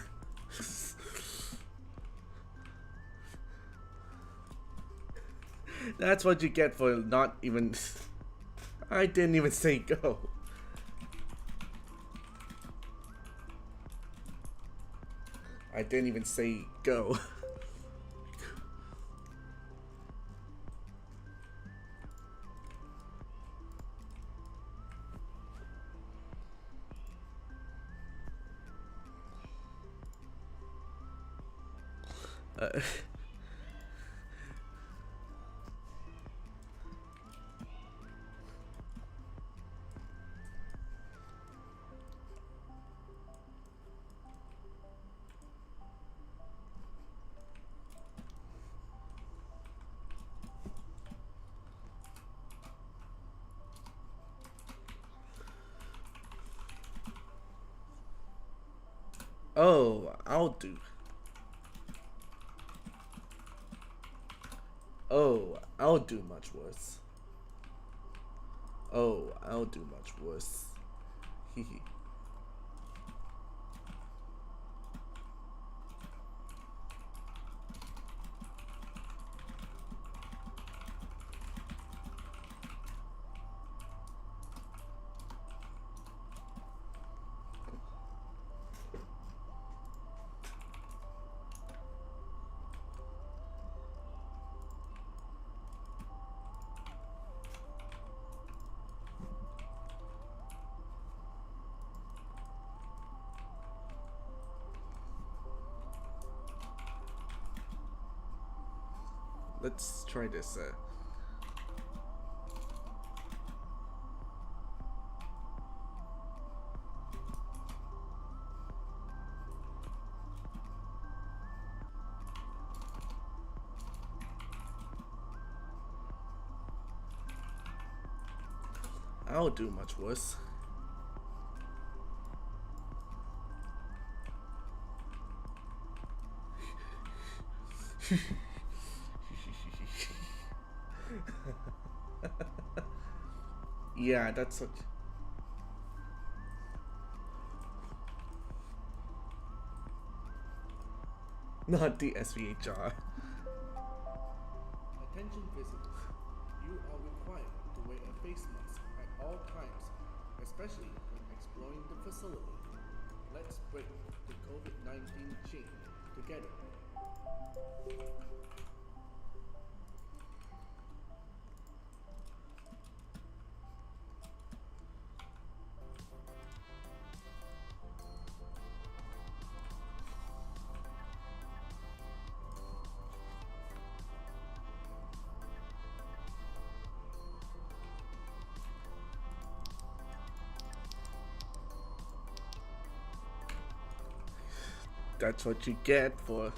That's what you get for not even... I didn't even say go. I didn't even say go. Oh, I'll do. Oh, I'll do much worse. Oh, I'll do much worse. Hehe. Let's try this. I'll do much worse. Yeah, that's such. Not the SVHR. Attention visitors. You are required to wear a face mask at all times, especially when exploring the facility. Let's break the COVID-19 chain together. That's what you get for.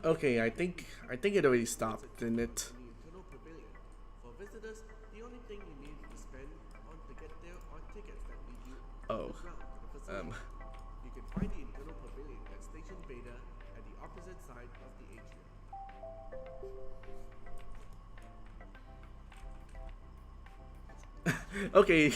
Okay, I think it already stopped, didn't it? For visitors, the only thing you need to spend on to get there are tickets that lead you to the facility. You can find the internal pavilion at Station Beta at the opposite side of the atrium. Okay.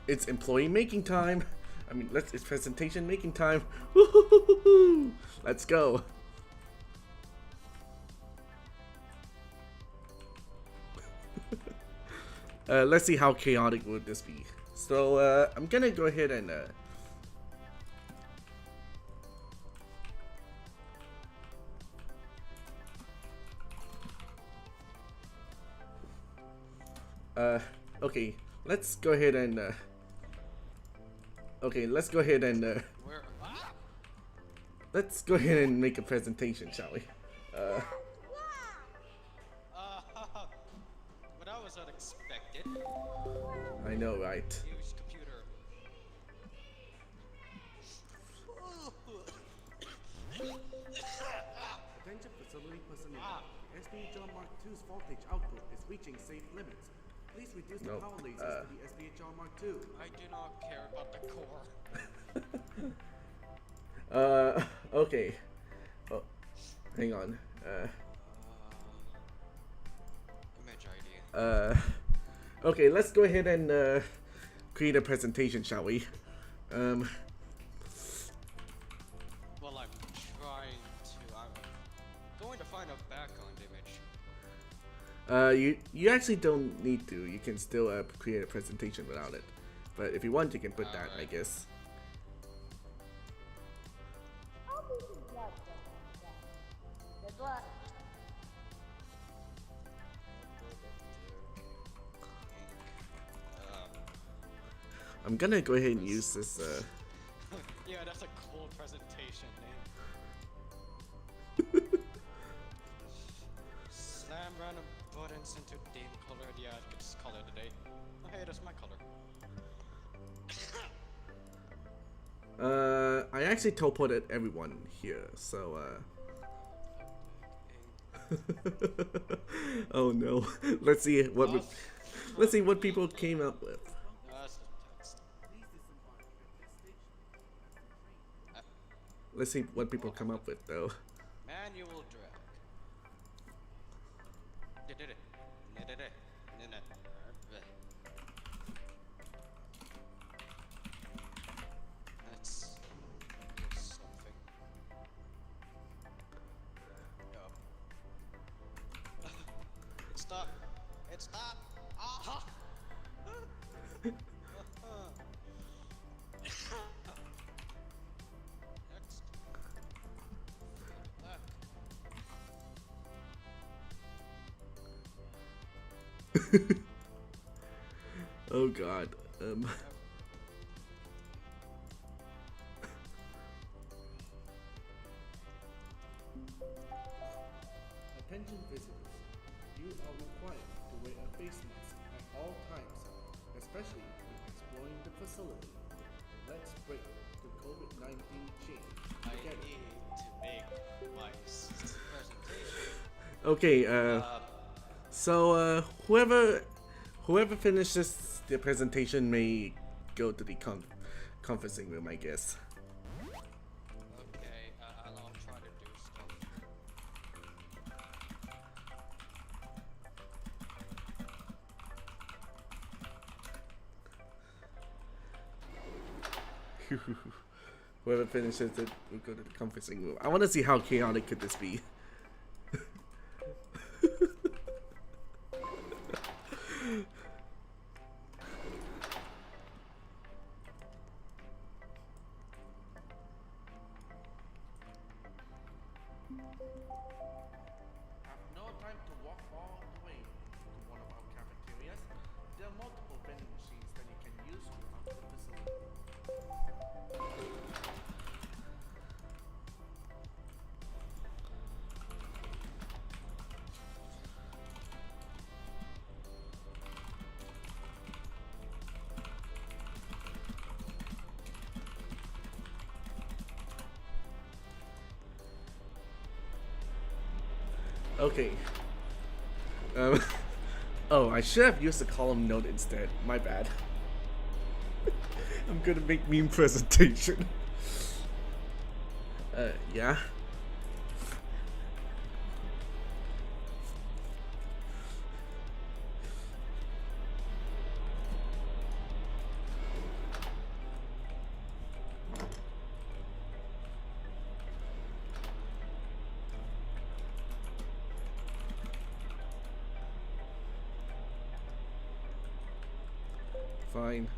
It's employee making time. I mean, it's presentation making time. Woo-hoo-hoo-hoo-hoo. Let's go. Let's see how chaotic would this be. So I'm gonna go ahead and okay, let's go ahead and let's go ahead and let's go ahead and make a presentation, shall we? But that was unexpected. I know, right? Huge computer. Attention facility personnel. The SPHR Mark II's voltage output is reaching safe limits. Please reduce the power lasers to the SPHR Mark II. I do not care about the core. Okay. Oh, hang on. Image ID. Okay, let's go ahead and create a presentation, shall we? Well, I'm trying to. I'm going to find a background image. You actually don't need to. You can still create a presentation without it. But if you want, you can put that, I guess. I'm gonna go ahead and use this. Yeah, that's a cool presentation name. Slam random buttons into dim color. Yeah, I could just color today. Oh, hey, that's my color. I actually teleported everyone here, so oh no. Let's see what people came up with. That's the text. Let's see what people come up with, though. Manual drag. Did it. That's something. Stop. It stopped. Aha. Next. Left. Oh god. Attention visitors. You are required to wear a face mask at all times, especially when exploring the facility. Let's break the COVID-19 chain I together. need to make my presentation. Okay, so whoever finishes the presentation may go to the conferencing room, I guess. Okay, I'll try to do stuff. Whoever finishes it will go to the conferencing room. I want to see how chaotic could this be. Have no time to walk all the way to one of our cafeterias. There are multiple vending machines that you can use throughout the facility. Okay. Um, oh, I should have used the column note instead. My bad. I'm gonna make meme presentation. Yeah. Fine.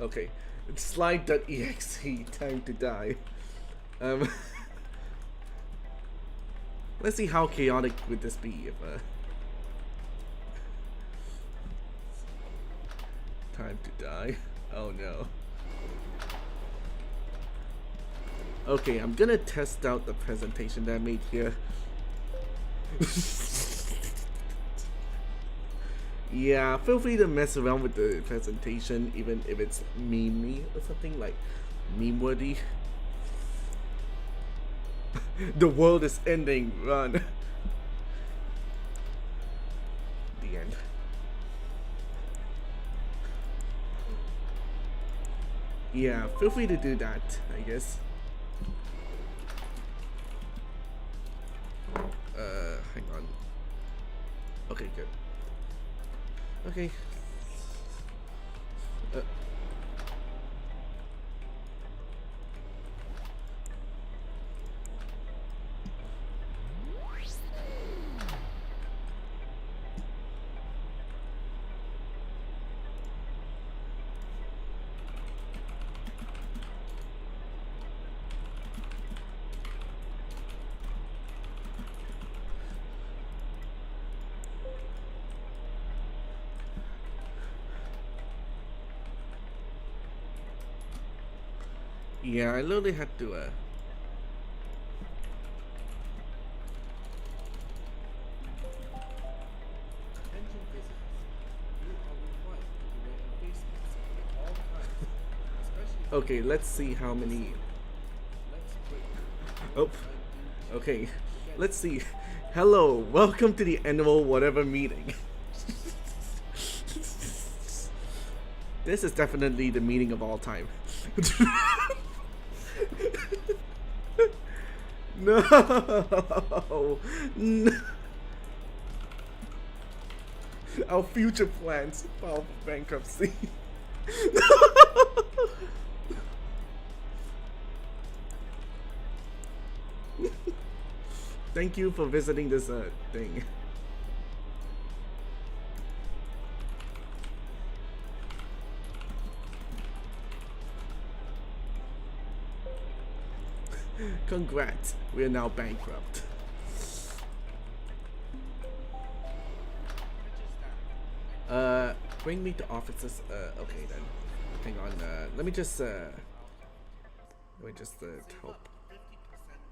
Okay, it's slide.exe, time to die. Let's see how chaotic would this be if time to die. Oh no. Okay, I'm gonna test out the presentation that I made here. Yeah, feel free to mess around with the presentation, even if it's meme-y or something like meme-worthy. The world is ending, run. The end. Yeah, feel free to do that, I guess. Hang on. Okay, good. Okay. Yeah, I literally had to Attention visitors. You are required to wear a face mask at all times, especially okay, let's see how many. let's break. Oh, okay, let's see. Hello, welcome to the annual whatever meeting. This is definitely the meeting of all time. No. No. Our future plans file for bankruptcy. Thank you for visiting this thing. Congrats, we are now bankrupt. Bring me to offices. Okay then. Hang on. Let me just hope. 50%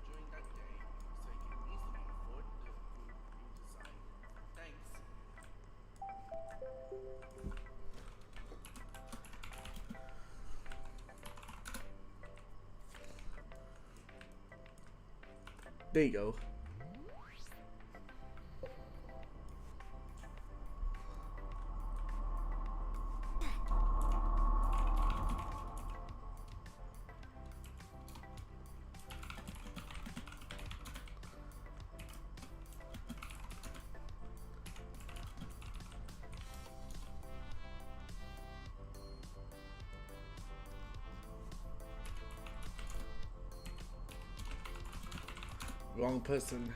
during that day, so you can easily afford the food you desire. Thanks. There you go. Wrong person.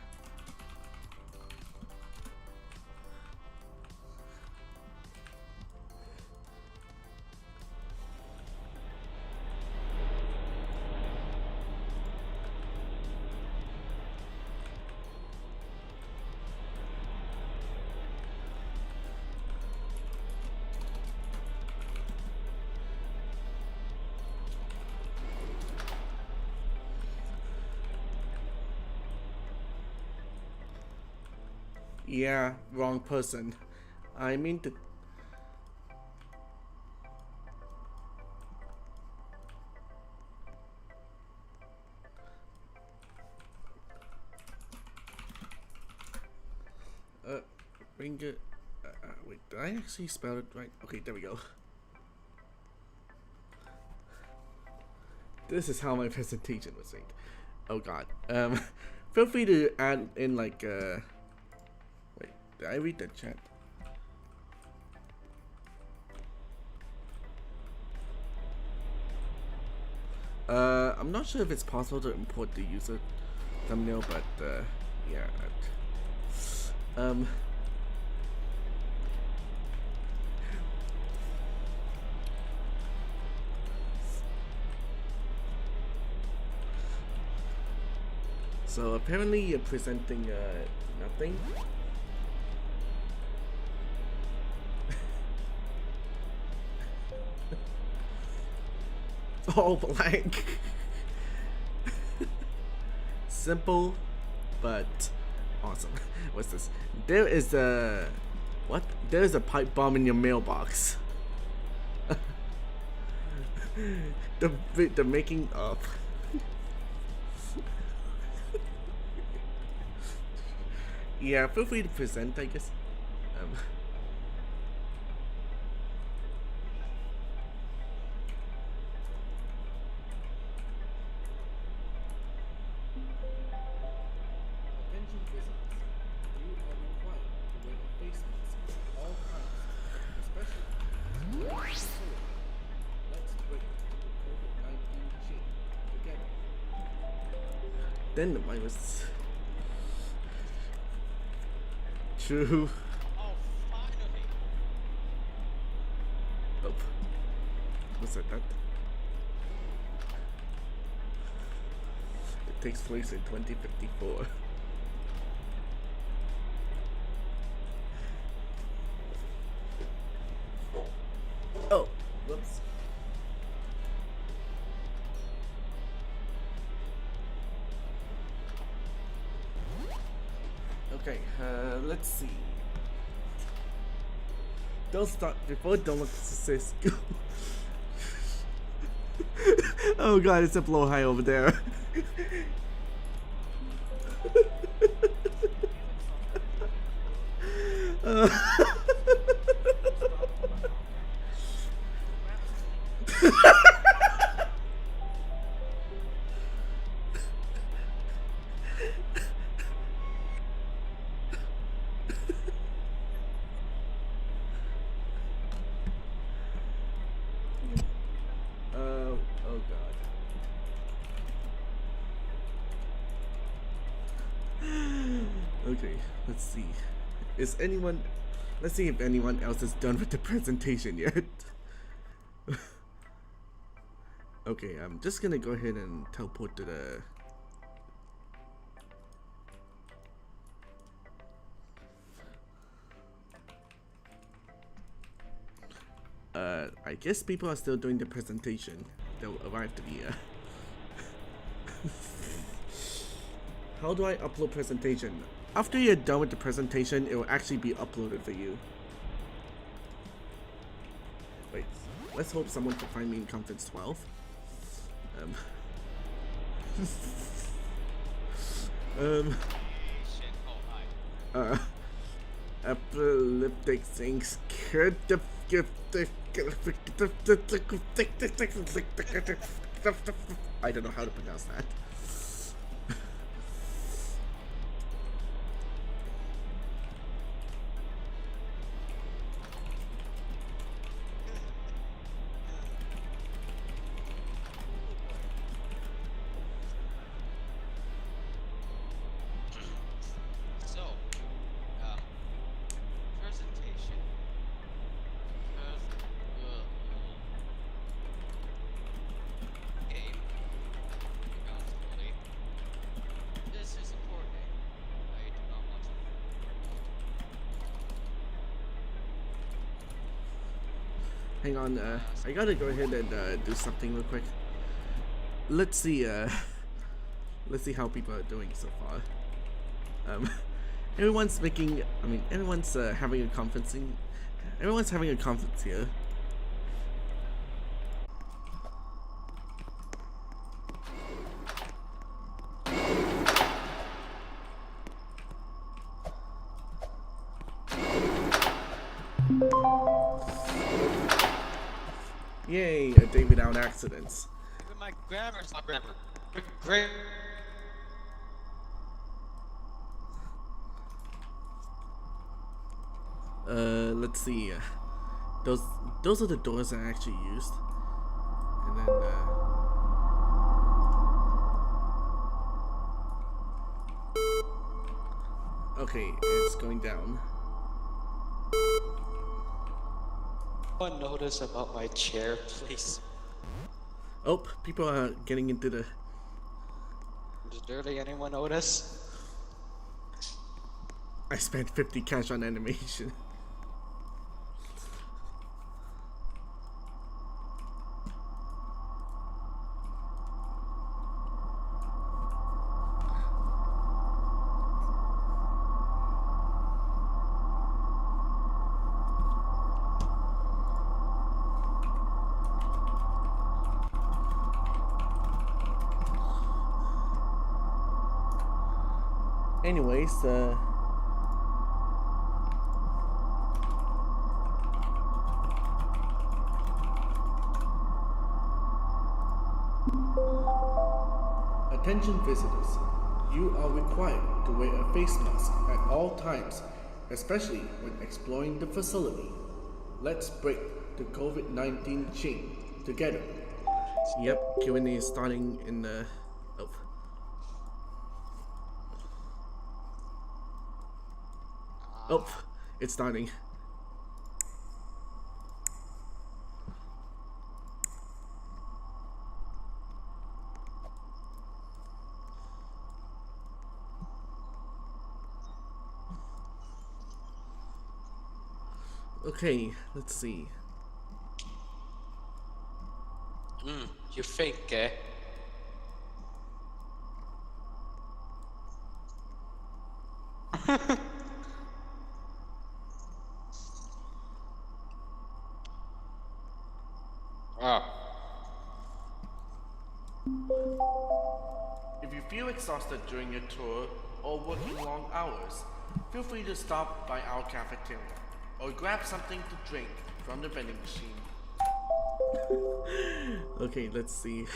Yeah, wrong person. I mean to. Bring it. Wait, did I actually spell it right? Okay, there we go. This is how my presentation was made. Oh god. Feel free to add in like wait, did I read the chat? I'm not sure if it's possible to import the user thumbnail, but yeah. So apparently you're presenting nothing. All blank. Simple, but awesome. What's this? There is a what? There is a pipe bomb in your mailbox. the making of. Yeah, feel free to present, I guess. Attention visitors, you are required to wear a face mask at all times, especially let's break the COVID-19 chain together. Then the virus. True. Oh, finally! Oh. What's that? It takes place in 2054. Oh, whoops. Okay, let's see. Don't start before Donald says go. Oh god, it's a blow high over there. Oh god. Okay, let's see. Is anyone... Let's see if anyone else is done with the presentation yet. Okay, I'm just gonna go ahead and teleport to the... I guess people are still doing the presentation. They'll arrive to the How do I upload presentation? After you're done with the presentation, it will actually be uploaded for you. Wait, let's hope someone can find me in conference 12. Epileptic things could I don't know how to pronounce that. Hang on, I gotta go ahead and do something real quick. Let's see how people are doing so far. Everyone's making, everyone's having a conferencing. Everyone's having a conference here. Yay, a day without accidents. Even my grammar's not grammar. Great. Let's see. Those are the doors I actually used. And then okay, it's going down. One notice about my chair, please. Oh, people are getting into the. Did really anyone notice? I spent 50 cash on animation. Anyways, attention visitors, you are required to wear a face mask at all times, especially when exploring the facility. Let's break the COVID-19 chain together. Yep, Q&A is starting in the. Oh. Oh, it's starting. Okay, let's see. You think, eh? If you feel exhausted during your tour or working long hours, feel free to stop by our cafeteria or grab something to drink from the vending machine. Okay, let's see.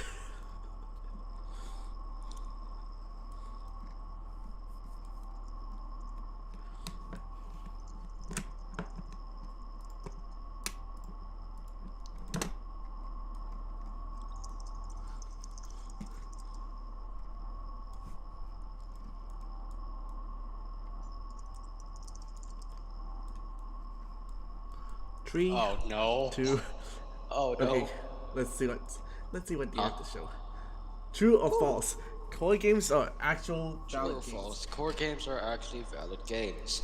Three, Oh no. 2. Oh no. Okay, let's see what you have to show. True or false? Core games are actual True valid or games. false? Core games are actually valid games.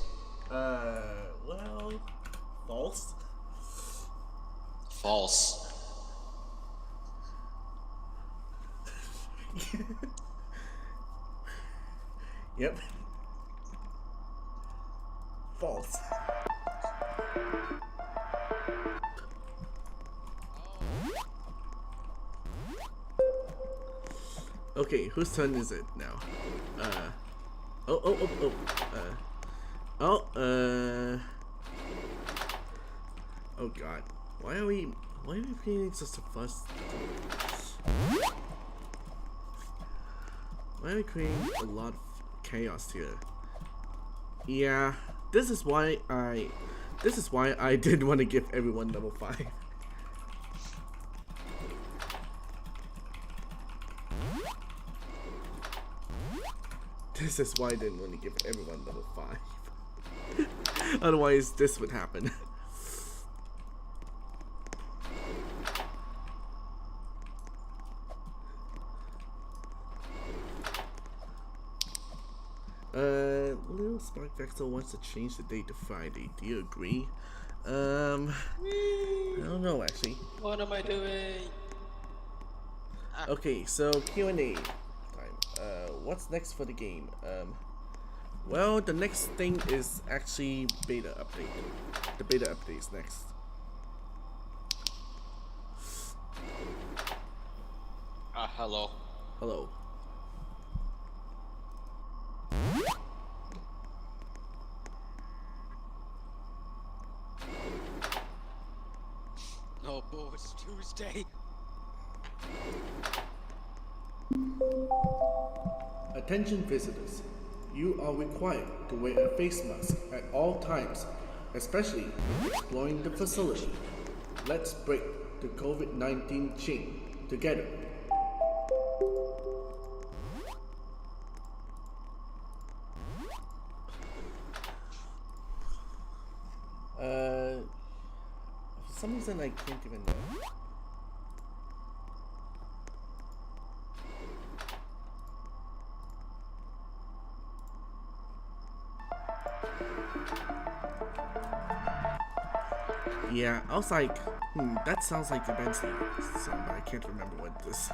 Well, false. False. Yep. False. Okay, whose turn is it now? Oh god. Why are we creating such a fuss? Why are we creating a lot of chaos here? Yeah, this is why I did want to give everyone level 5. This is why I didn't want to give everyone level 5. Otherwise, this would happen. Little Spark Vexel wants to change the date to Friday. Do you agree? I don't know actually. What am I doing? Okay, so Q&A time. What's next for the game? Well, the next thing is actually beta update. The beta update is next. Hello. Hello. No, boo, it's Tuesday. Attention visitors. You are required to wear a face mask at all times, especially when exploring the facility. Let's break the COVID-19 chain together. For some reason I can't even know. Yeah, I was like, that sounds like the Bensley song, but I can't remember what this.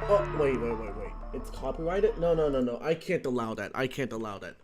Oh, wait. It's copyrighted? No. I can't allow that. I can't allow that.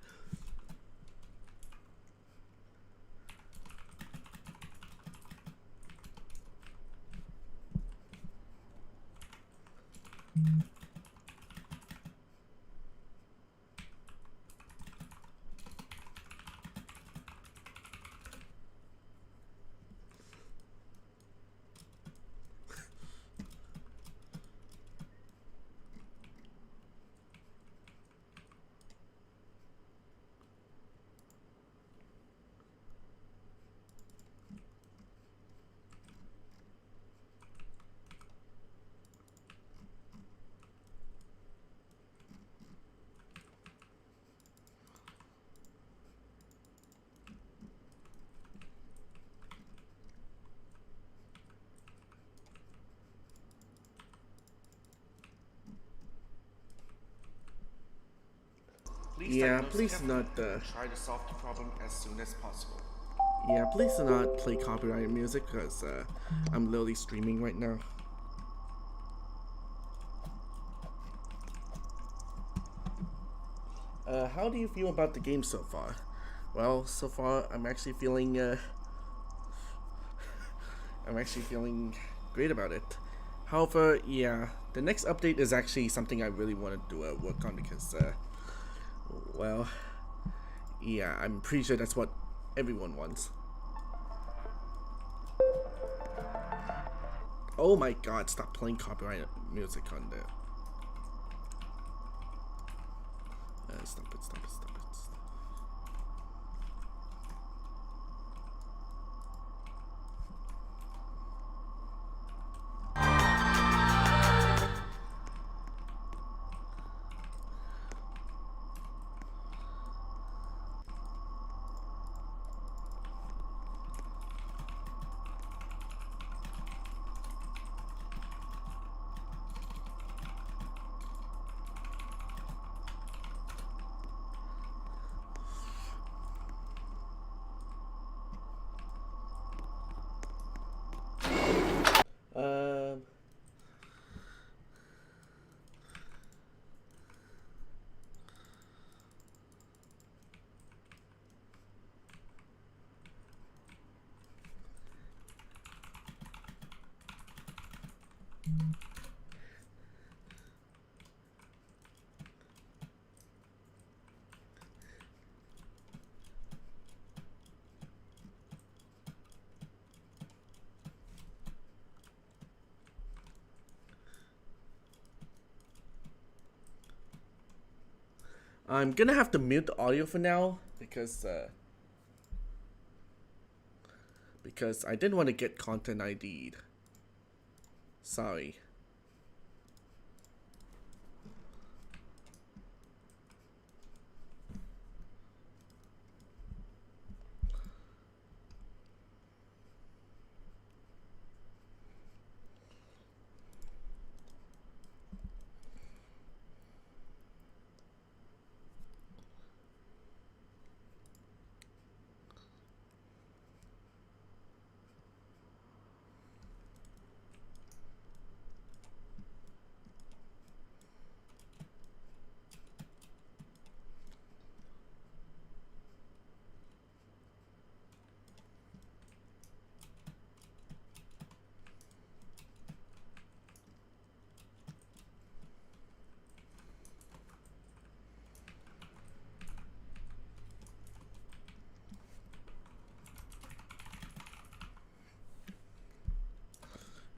Please do not. Try to solve the problem as soon as possible. Yeah, please do not play copyrighted music because I'm literally streaming right now. How do you feel about the game so far? Well, so far I'm actually feeling great about it. However, yeah, the next update is actually something I really wanted to work on because well, yeah, I'm pretty sure that's what everyone wants. Oh my god, stop playing copyrighted music on there. Stop it. I'm gonna have to mute the audio for now because I didn't want to get content ID'd. Sorry.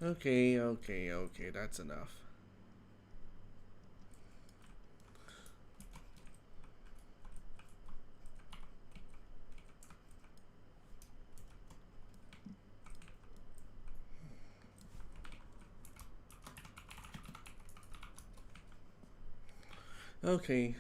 Okay, that's enough. Okay.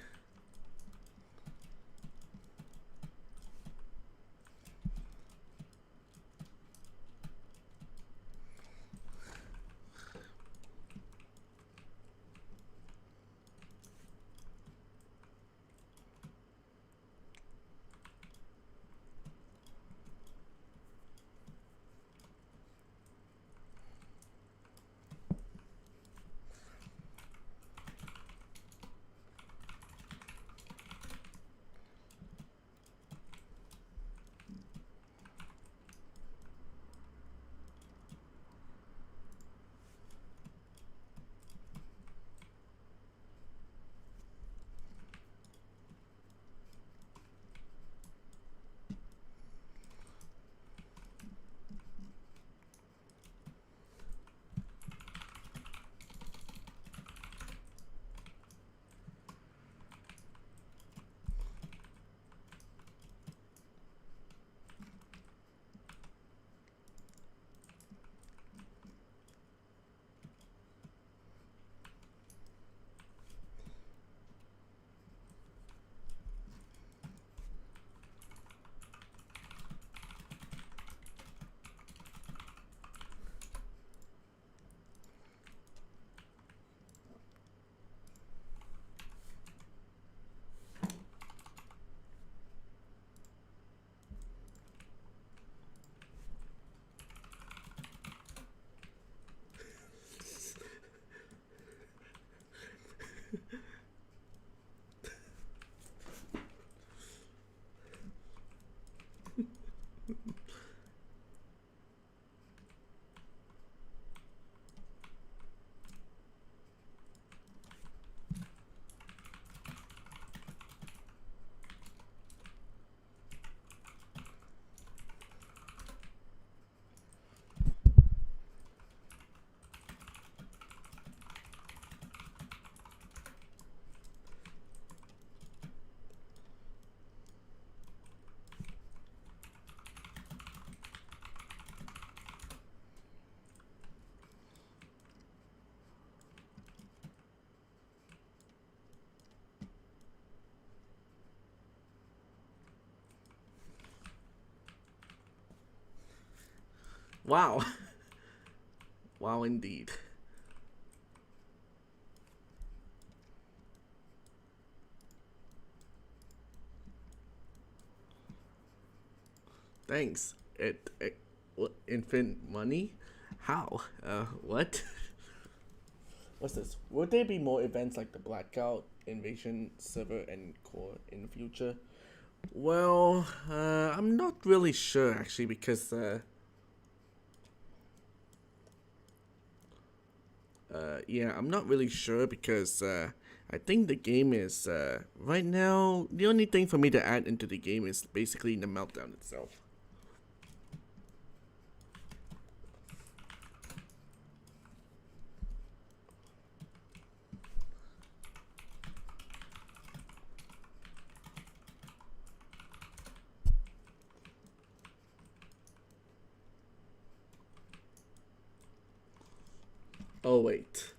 Wow. Wow, indeed. Thanks. What? Infinite money? How? What? What's this? Would there be more events like the Blackout, Invasion, Server, and Core in the future? Well, I'm not really sure actually because, yeah, I'm not really sure because, I think the game is, right now, the only thing for me to add into the game is basically the Meltdown itself. Oh wait,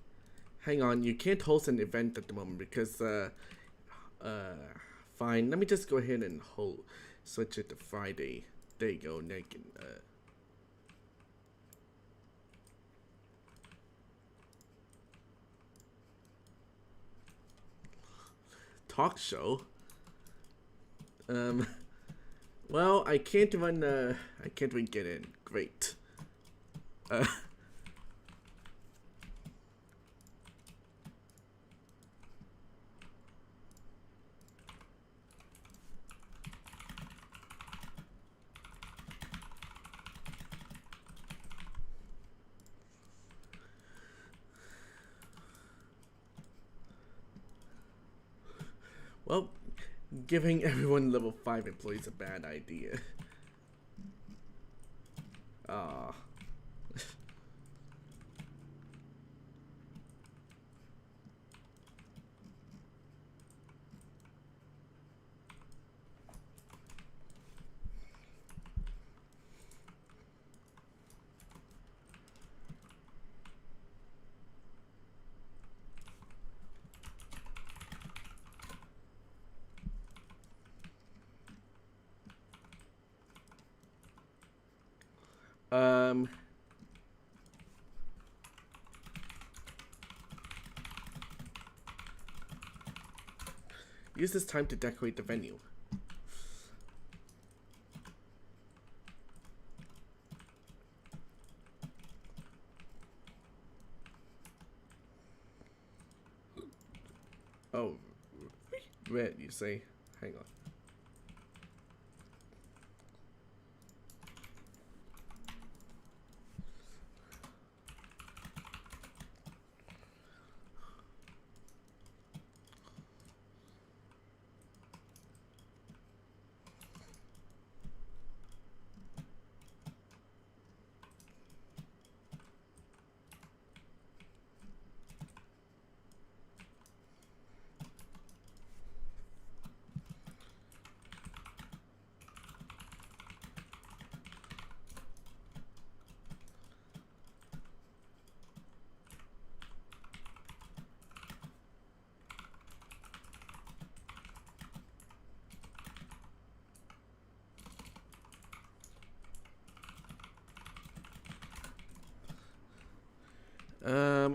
hang on. You can't host an event at the moment because fine. Let me just go ahead and switch it to Friday. There you go. Now you can talk show. Um, well, I can't even get in. Great. Uh. Well, giving everyone level 5 employees a bad idea. Ah. Use this time to decorate the venue. Oh, red, you say? Hang on.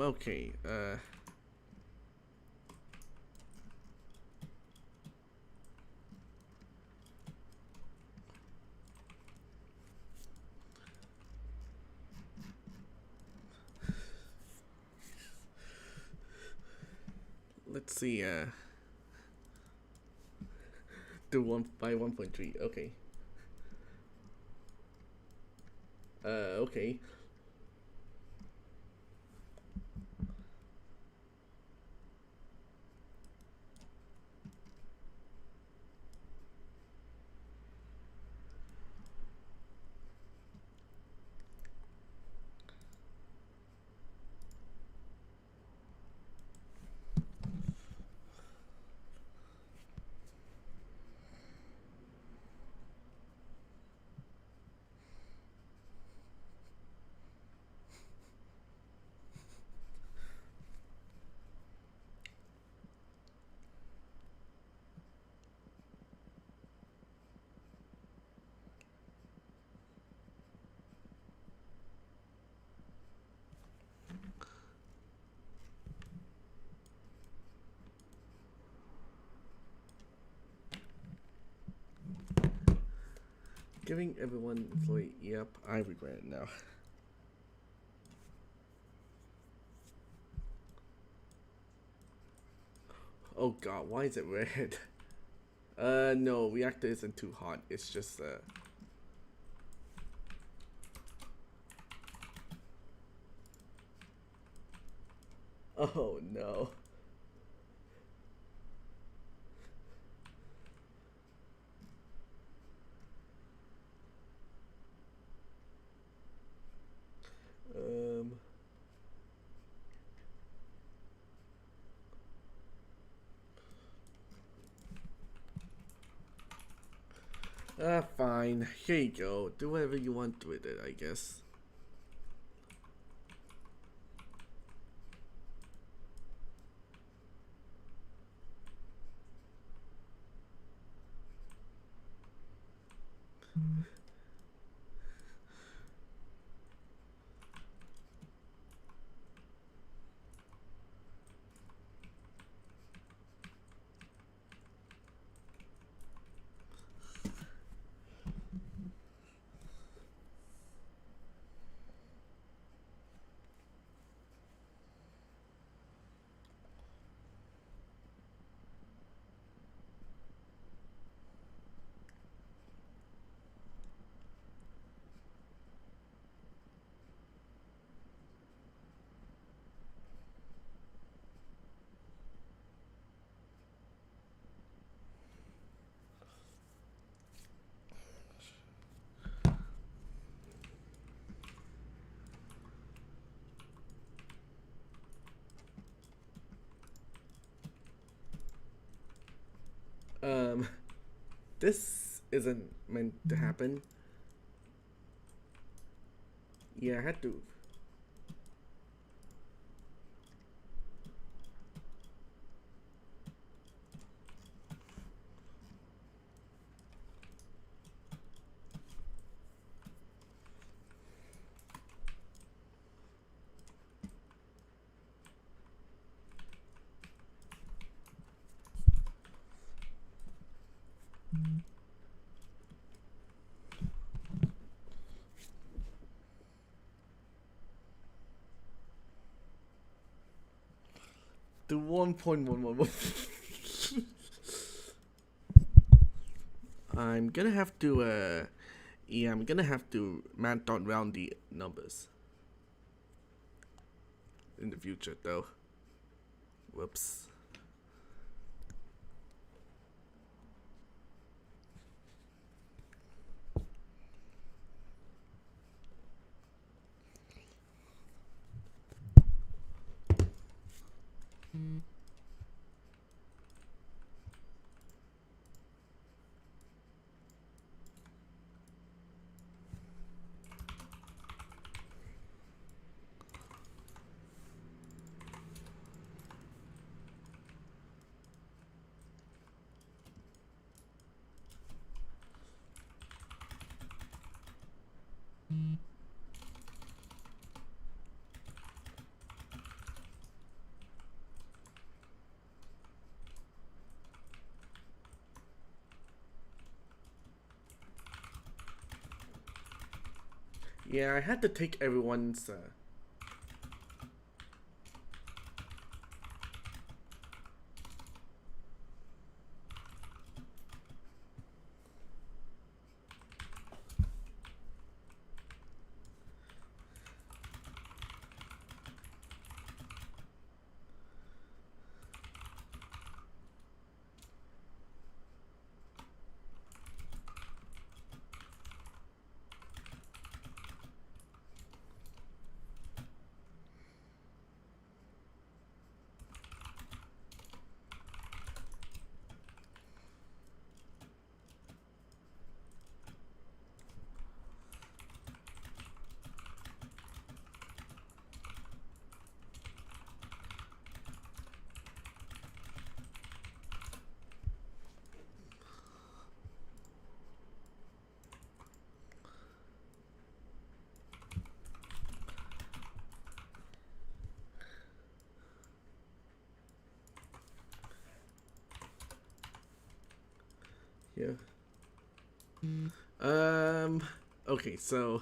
Okay, let's see, do 1 by 1.3, okay. Okay. Giving everyone employee, yep, I regret it now. Oh god, why is it red? No, reactor isn't too hot, it's just, oh no. Fine. Here you go. Do whatever you want with it, I guess. This isn't meant to happen. Yeah, I had to. to 1.111. I'm gonna have to, yeah, I'm gonna have to math out round the numbers in the future, though. Whoops. Yeah, I had to take everyone's, yeah. Okay, so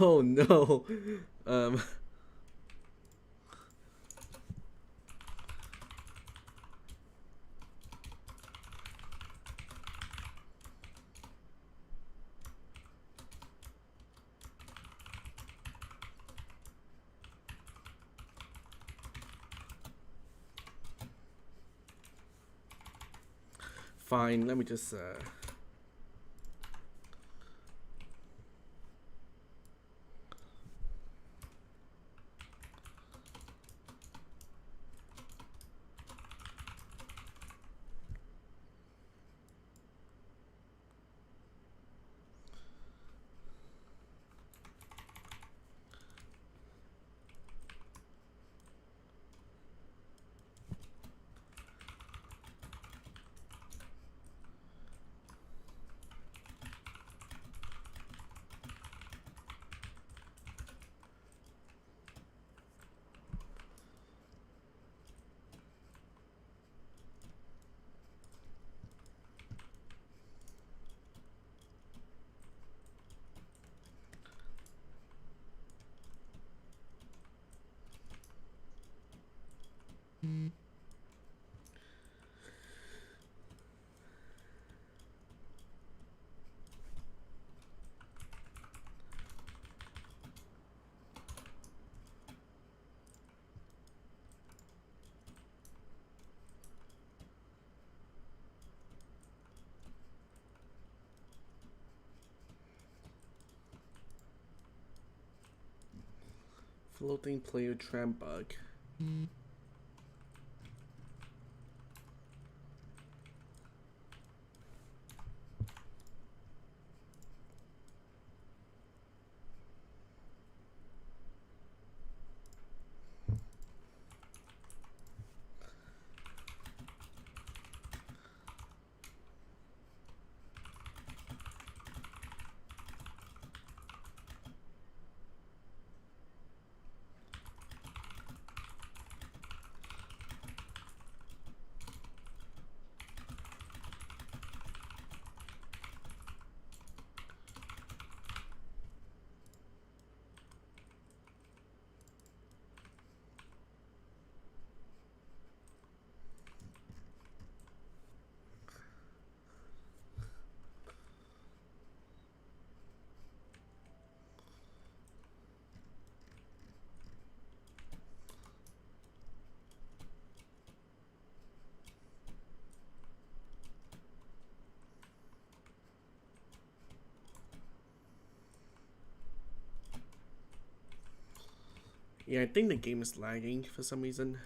oh no. Um Fine, let me just Floating player tram bug. Yeah, I think the game is lagging for some reason.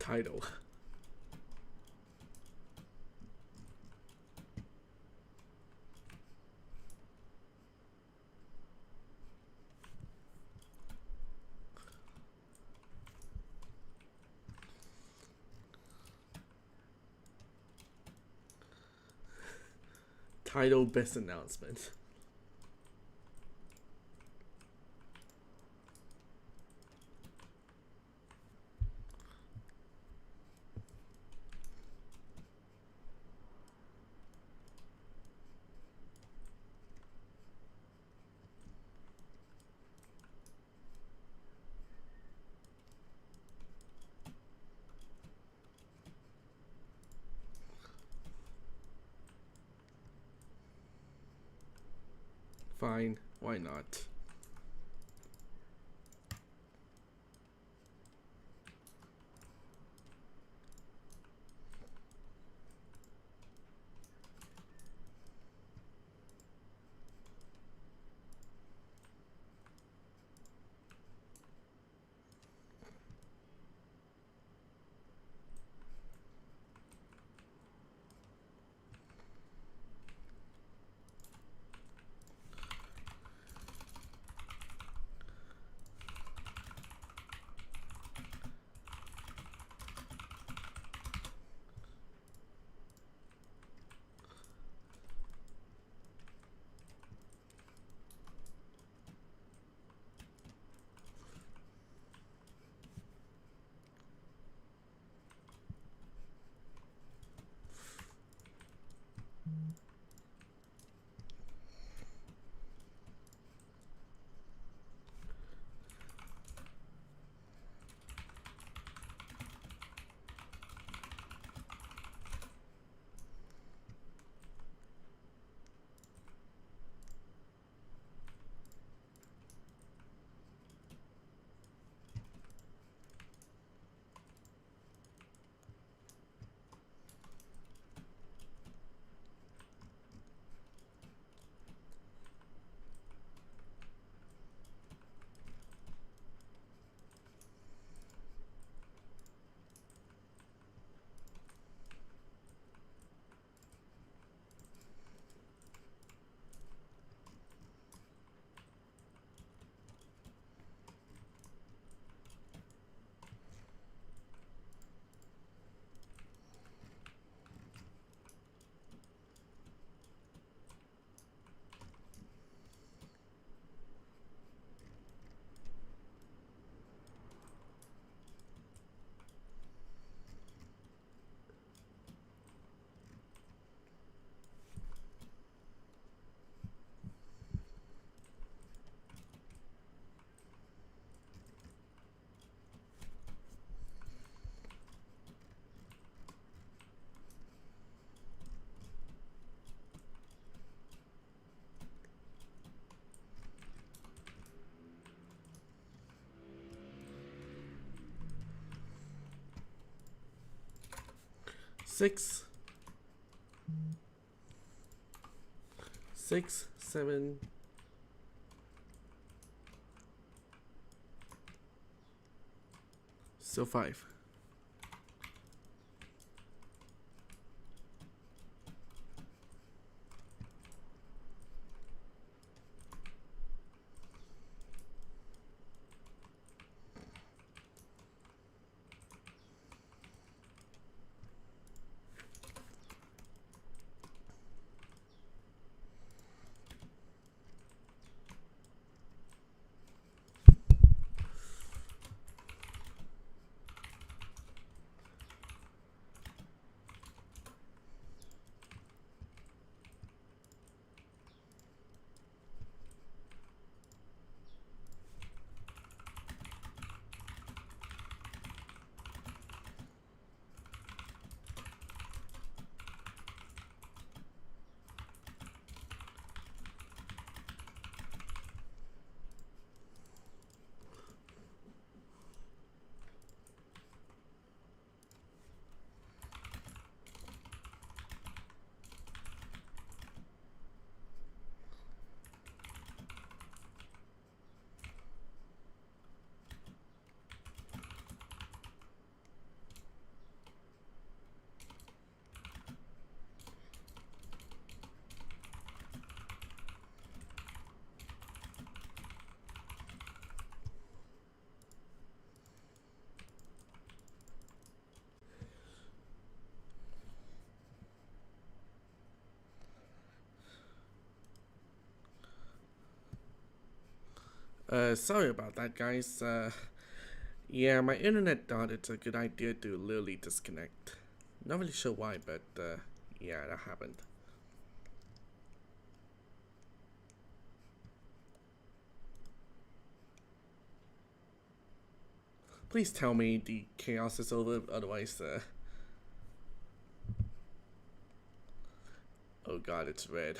Title. Title best announcement. Fine, why not? Six, 7. So 5. Sorry about that, guys. Yeah, my internet thought it's a good idea to literally disconnect. Not really sure why, but yeah, that happened. Please tell me the chaos is over, otherwise, oh god, it's red.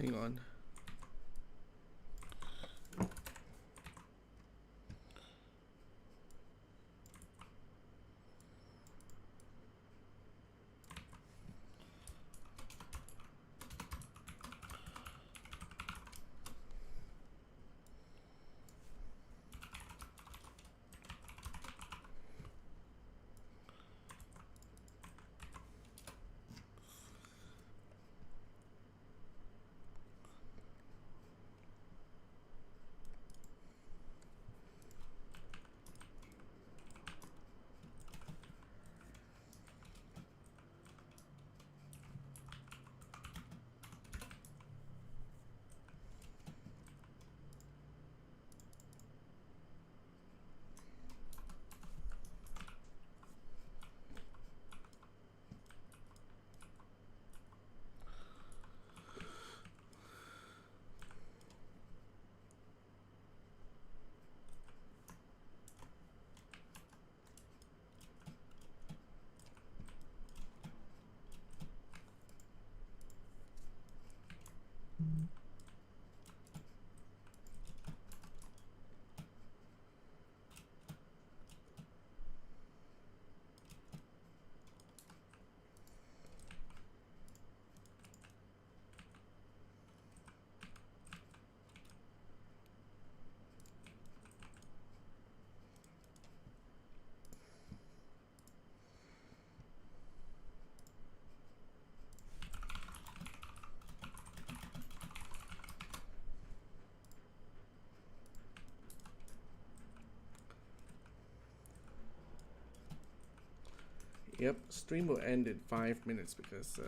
Hang on. Yep, stream will end in 5 minutes because so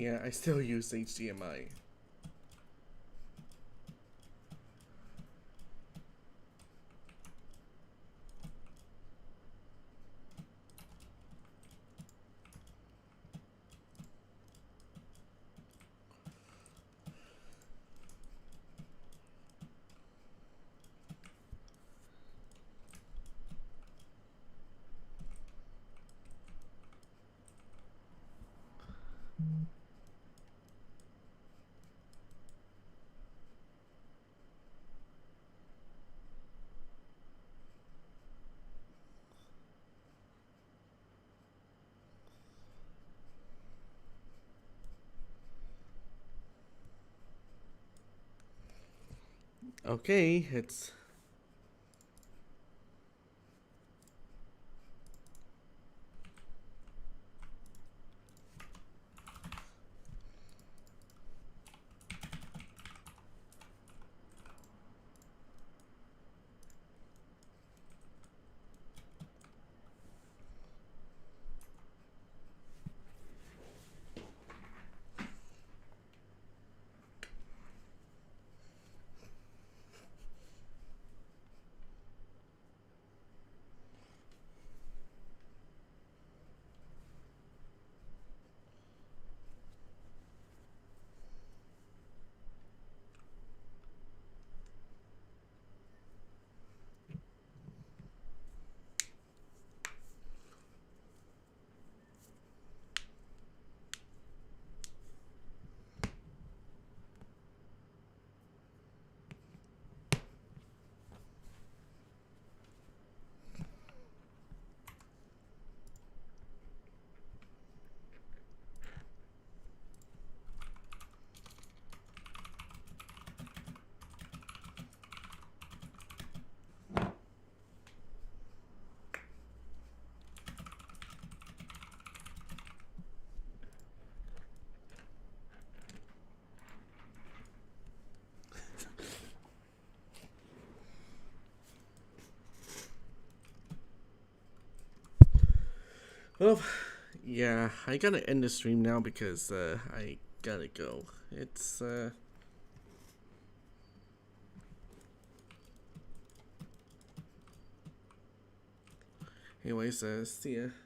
Yeah, I still use HDMI. Okay, it's well, yeah, I gotta end the stream now because I gotta go. It's anyways, see ya.